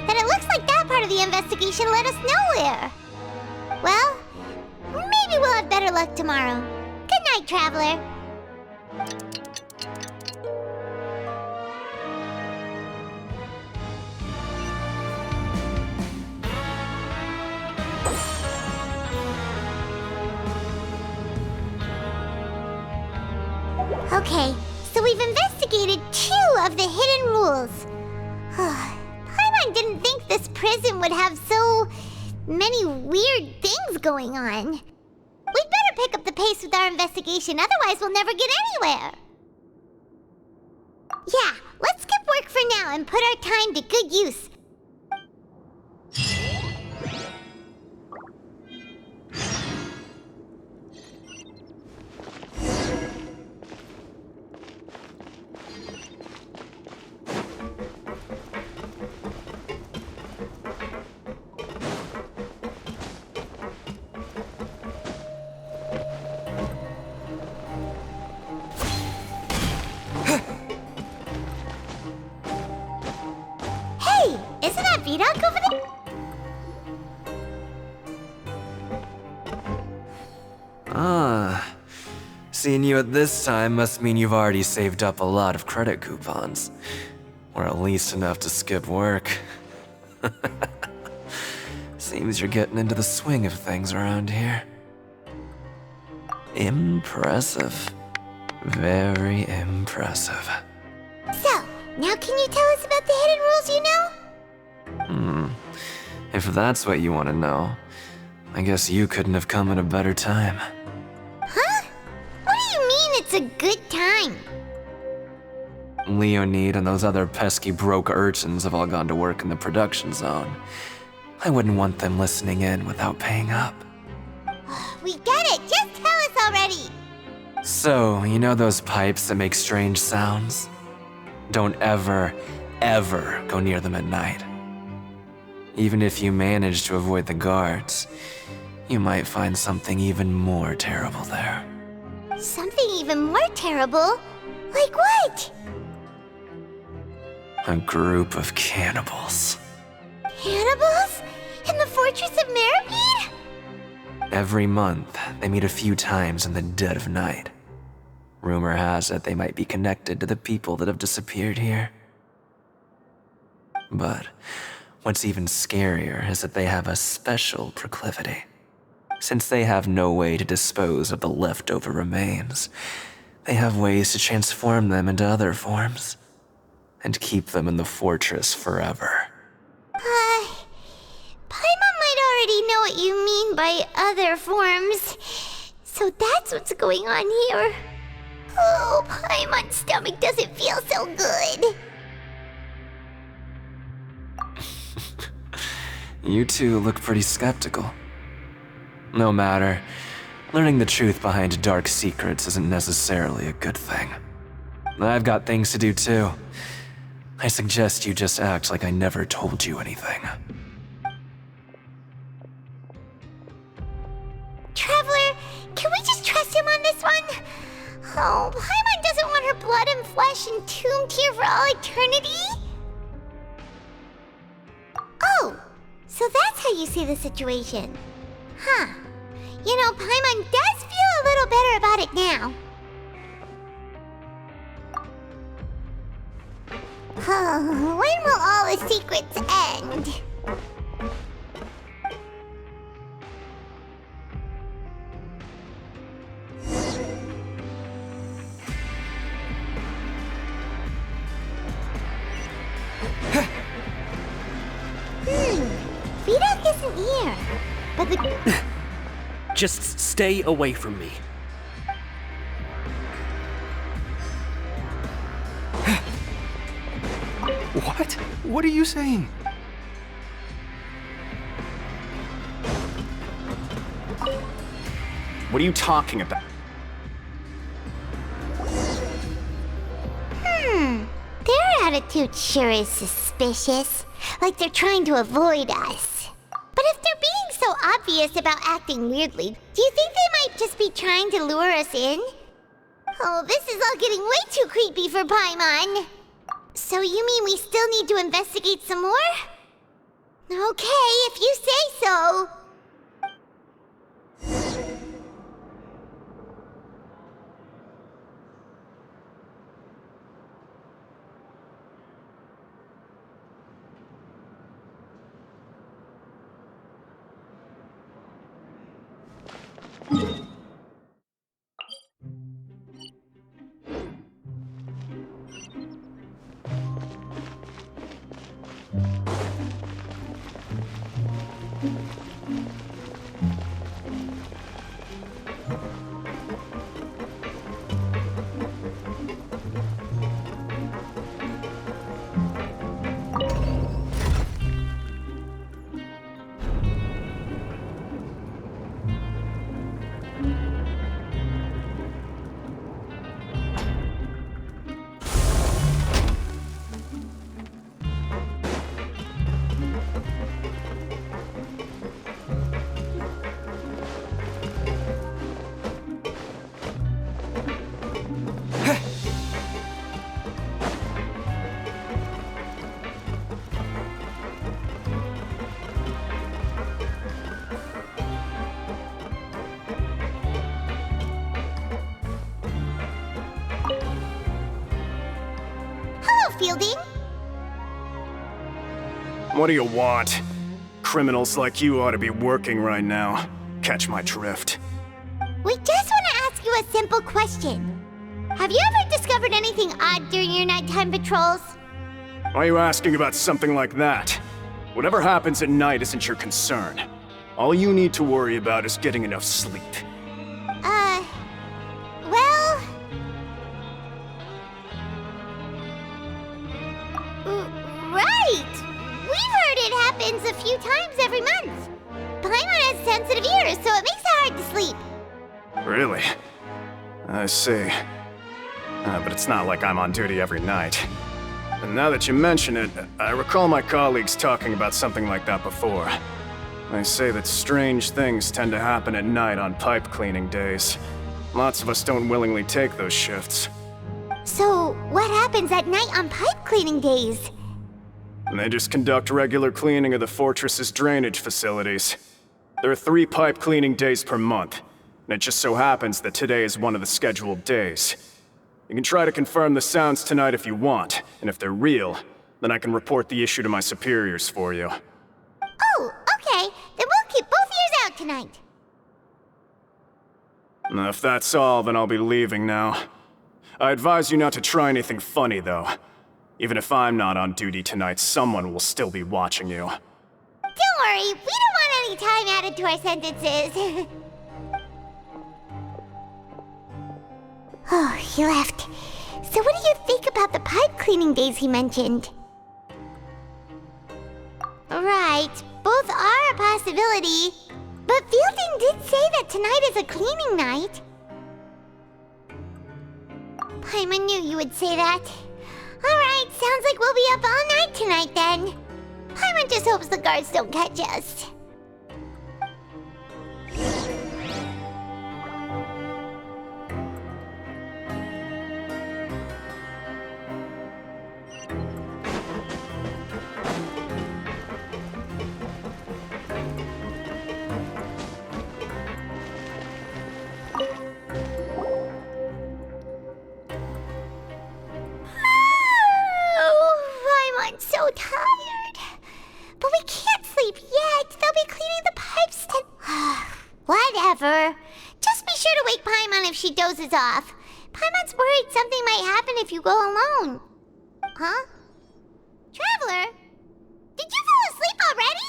Then it looks like that part of the investigation led us nowhere. Well, maybe we'll have better luck tomorrow. Good night, Traveler. Okay, so we've investigated 2 of the hidden rules. Paimon didn't think this prison would have so many weird things going on. We'd better pick up the pace with our investigation, otherwise we'll never get anywhere. Yeah, let's skip work for now and put our time to good use. Hey! Seeing you at this time must mean you've already saved up a lot of credit coupons. Or at least enough to skip work. Seems you're getting into the swing of things around here. Impressive. Very impressive. So, now can you tell us about the hidden rules you know? If that's what you want to know, I guess you couldn't have come at a better time. Huh? What do you mean it's a good time? Leonid and those other pesky broke urchins have all gone to work in the production zone. I wouldn't want them listening in without paying up. We get it, just tell us already! So, you know those pipes that make strange sounds? Don't ever, ever go near them at night. Even if you manage to avoid the guards, you might find something even more terrible there. Something even more terrible? Like what? A group of cannibals. Cannibals? In the Fortress of Meropide? Every month, they meet a few times in the dead of night. Rumor has it they might be connected to the people that have disappeared here. But what's even scarier is that they have a special proclivity. Since they have no way to dispose of the leftover remains, they have ways to transform them into other forms and keep them in the fortress forever. Paimon might already know what you mean by other forms. So that's what's going on here. Oh, Paimon's stomach doesn't feel so good. You two look pretty skeptical. No matter, learning the truth behind dark secrets isn't necessarily a good thing. I've got things to do too. I suggest you just act like I never told you anything. Traveler, can we just trust him on this one? Oh, Paimon doesn't want her blood and flesh entombed here for all eternity? Oh, so that's how you see the situation. Huh. You know, Paimon does feel a little better about it now. Oh, when will all the secrets end? Vidok isn't here, but the... Just stay away from me. What? What are you saying? What are you talking about? Their attitude sure is suspicious. Like they're trying to avoid us. But if they're being so obvious about acting weirdly, do you think they might just be trying to lure us in? Oh, this is all getting way too creepy for Paimon. So you mean we still need to investigate some more? Okay, if you say so. What do you want? Criminals like you ought to be working right now. Catch my drift. We just want to ask you a simple question. Have you ever discovered anything odd during your nighttime patrols? Why are you asking about something like that? Whatever happens at night isn't your concern. All you need to worry about is getting enough sleep. Well... Right! We've heard it happens a few times every month. Paimon has sensitive ears, so it makes it hard to sleep. Really? I see. But it's not like I'm on duty every night. And now that you mention it, I recall my colleagues talking about something like that before. They say that strange things tend to happen at night on pipe cleaning days. Lots of us don't willingly take those shifts. So, what happens at night on pipe cleaning days? And they just conduct regular cleaning of the fortress's drainage facilities. There are 3 pipe cleaning days per month, and it just so happens that today is one of the scheduled days. You can try to confirm the sounds tonight if you want, and if they're real, then I can report the issue to my superiors for you. Oh, okay. Then we'll keep both ears out tonight. Now, if that's all, then I'll be leaving now. I advise you not to try anything funny, though. Even if I'm not on duty tonight, someone will still be watching you. Don't worry, we don't want any time added to our sentences. Oh, he left. So what do you think about the pipe cleaning days he mentioned? Right, both are a possibility. But Fielding did say that tonight is a cleaning night. Paimon knew you would say that. Alright, sounds like we'll be up all night tonight then. Paimon just hopes the guards don't catch us. I'm so tired. But we can't sleep yet. They'll be cleaning the pipes Whatever. Just be sure to wake Paimon if she dozes off. Paimon's worried something might happen if you go alone. Huh? Traveler? Did you fall asleep already?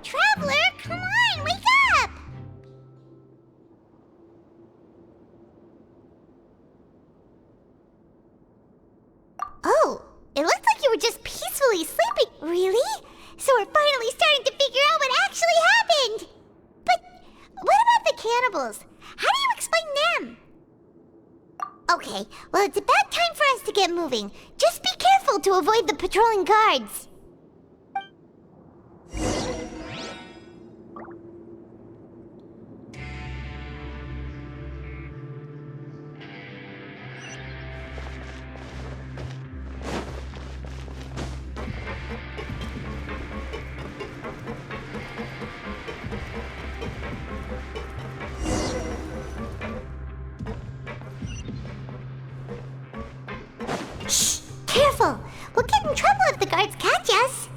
Traveler, come on, wake up! Oh, it looked like you were just peacefully sleeping. Really? So we're finally starting to figure out what actually happened. But what about the cannibals? How do you explain them? Okay, well, it's about time for us to get moving. Just be careful to avoid the patrolling guards. Shh! Careful! We'll get in trouble if the guards catch us!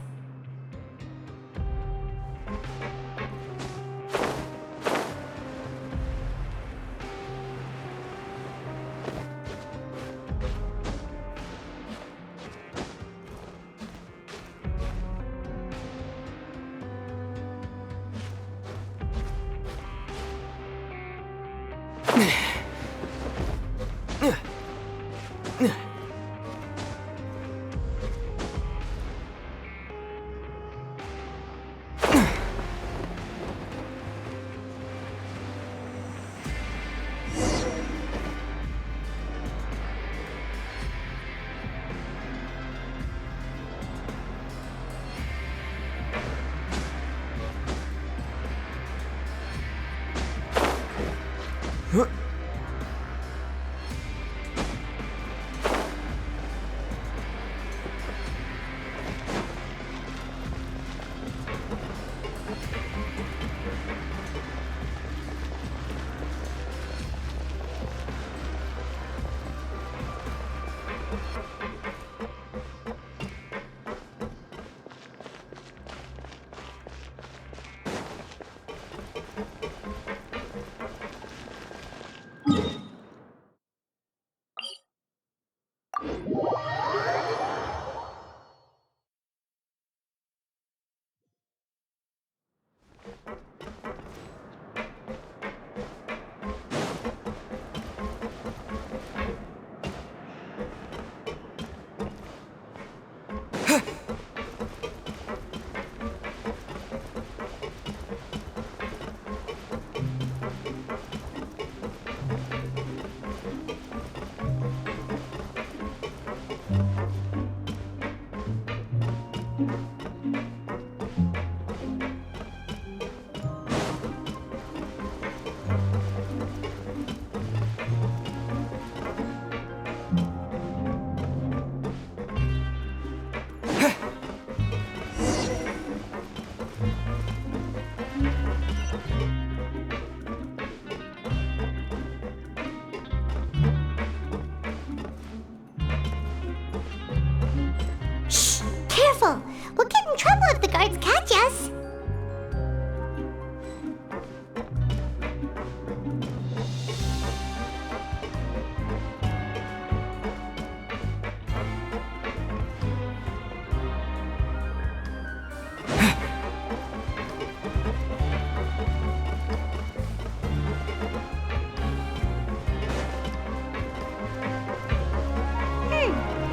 Careful! We'll get in trouble if the guards catch us.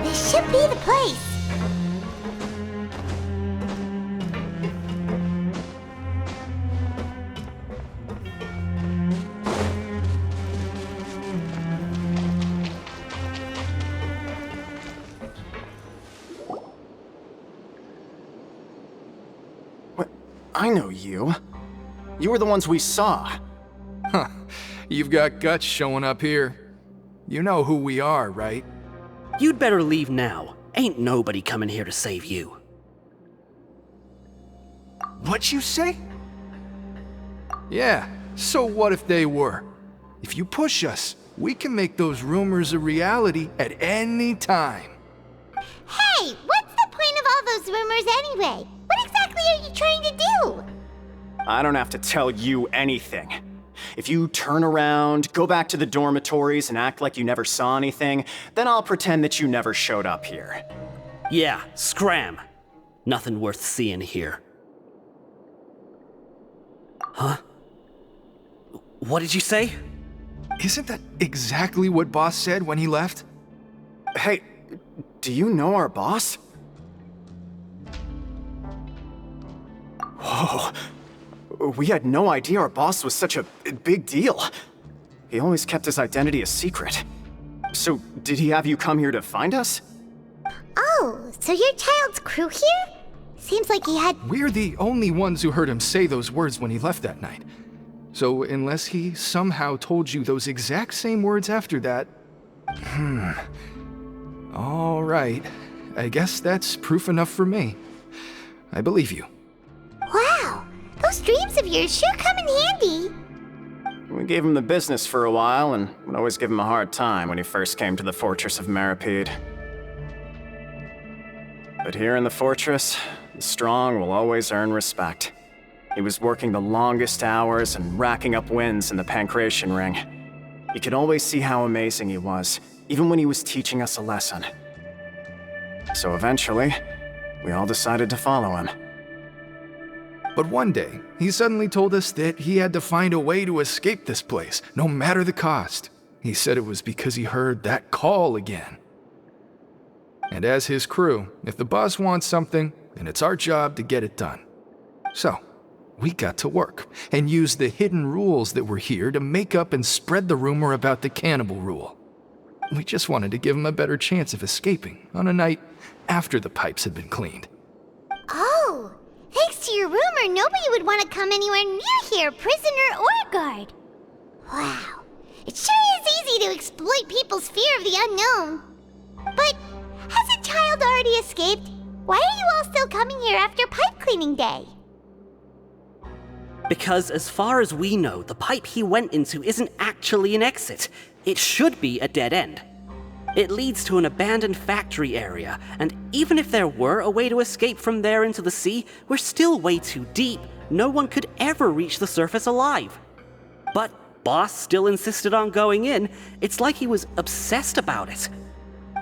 This should be the place. I know you. You were the ones we saw. Huh. You've got guts showing up here. You know who we are, right? You'd better leave now. Ain't nobody coming here to save you. What'd you say? Yeah, so what if they were? If you push us, we can make those rumors a reality at any time. Hey, what's the point of all those rumors anyway? What exactly are you trying to do? I don't have to tell you anything. If you turn around, go back to the dormitories and act like you never saw anything, then I'll pretend that you never showed up here. Yeah, scram. Nothing worth seeing here. Huh? What did you say? Isn't that exactly what Boss said when he left? Hey, do you know our boss? Whoa. We had no idea our boss was such a big deal. He always kept his identity a secret. So, did he have you come here to find us? Oh, so you're Child's crew here? Seems like he had... We're the only ones who heard him say those words when he left that night. So, unless he somehow told you those exact same words after that... All right. I guess that's proof enough for me. I believe you. Wow! Those dreams of yours sure come in handy. We gave him the business for a while and would always give him a hard time when he first came to the Fortress of Meripede. But here in the fortress, the strong will always earn respect. He was working the longest hours and racking up wins in the Pancration Ring. You could always see how amazing he was, even when he was teaching us a lesson. So eventually, we all decided to follow him. But one day, he suddenly told us that he had to find a way to escape this place, no matter the cost. He said it was because he heard that call again. And as his crew, if the boss wants something, then it's our job to get it done. So, we got to work and used the hidden rules that were here to make up and spread the rumor about the cannibal rule. We just wanted to give him a better chance of escaping on a night after the pipes had been cleaned. Oh, thanks to your rumor, nobody would want to come anywhere near here, prisoner or guard. Wow, it sure is easy to exploit people's fear of the unknown. But has a child already escaped? Why are you all still coming here after pipe cleaning day? Because as far as we know, the pipe he went into isn't actually an exit. It should be a dead end. It leads to an abandoned factory area, and even if there were a way to escape from there into the sea, we're still way too deep. No one could ever reach the surface alive. But Boss still insisted on going in. It's like he was obsessed about it.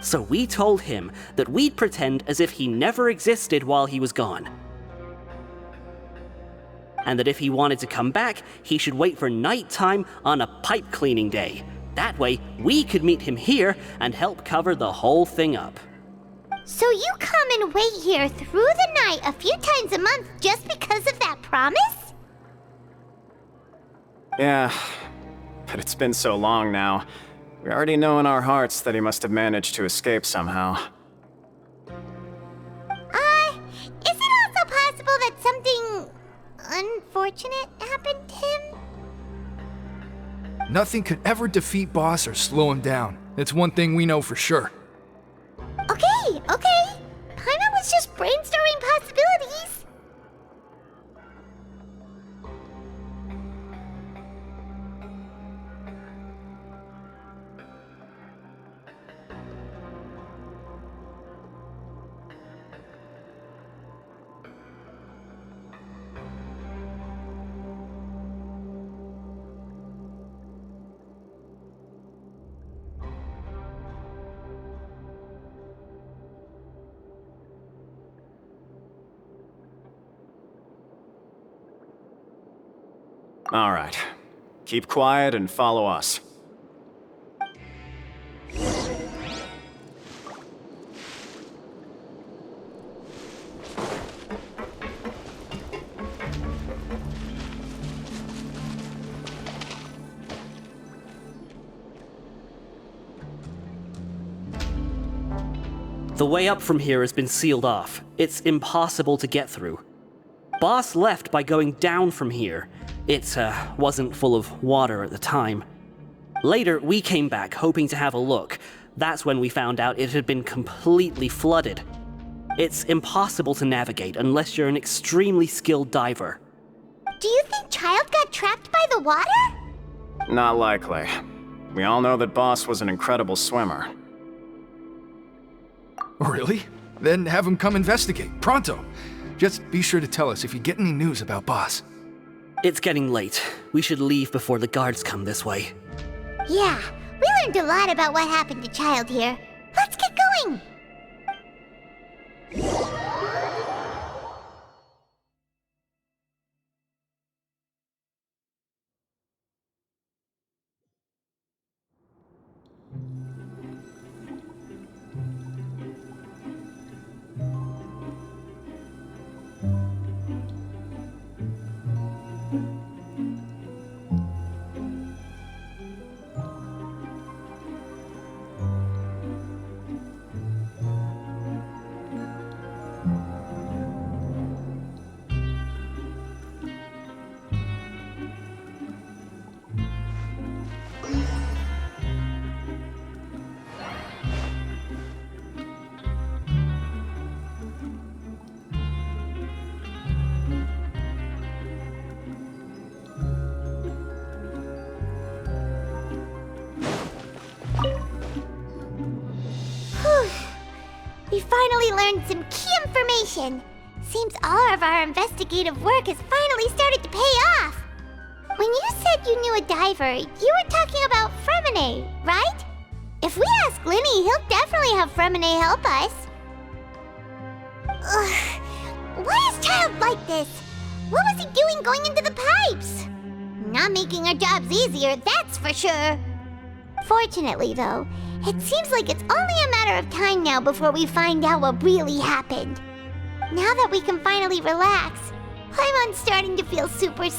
So we told him that we'd pretend as if he never existed while he was gone. And that if he wanted to come back, he should wait for nighttime on a pipe cleaning day. That way, we could meet him here and help cover the whole thing up. So you come and wait here through the night a few times a month just because of that promise? Yeah, but it's been so long now. We already know in our hearts that he must have managed to escape somehow. Is it also possible that something unfortunate happened to him? Nothing could ever defeat Boss or slow him down. It's one thing we know for sure. Okay. Paimon was just brainstorming possibilities. All right. Keep quiet and follow us. The way up from here has been sealed off. It's impossible to get through. Boss left by going down from here. It wasn't full of water at the time. Later, we came back hoping to have a look. That's when we found out it had been completely flooded. It's impossible to navigate unless you're an extremely skilled diver. Do you think Child got trapped by the water? Not likely. We all know that Boss was an incredible swimmer. Really? Then have him come investigate, pronto. Just be sure to tell us if you get any news about Boss. It's getting late. We should leave before the guards come this way. Yeah, we learned a lot about what happened to Child here. Let's get going! We finally learned some key information. Seems all of our investigative work has finally started to pay off. When you said you knew a diver, you were talking about Fremine, right? If we ask Linny, he'll definitely have Fremine help us. Ugh. Why is Child like this? What was he doing going into the pipes? Not making our jobs easier, that's for sure. Fortunately, though, It seems like it's only a matter of time now before we find out what really happened. Now that we can finally relax, I'm starting to feel super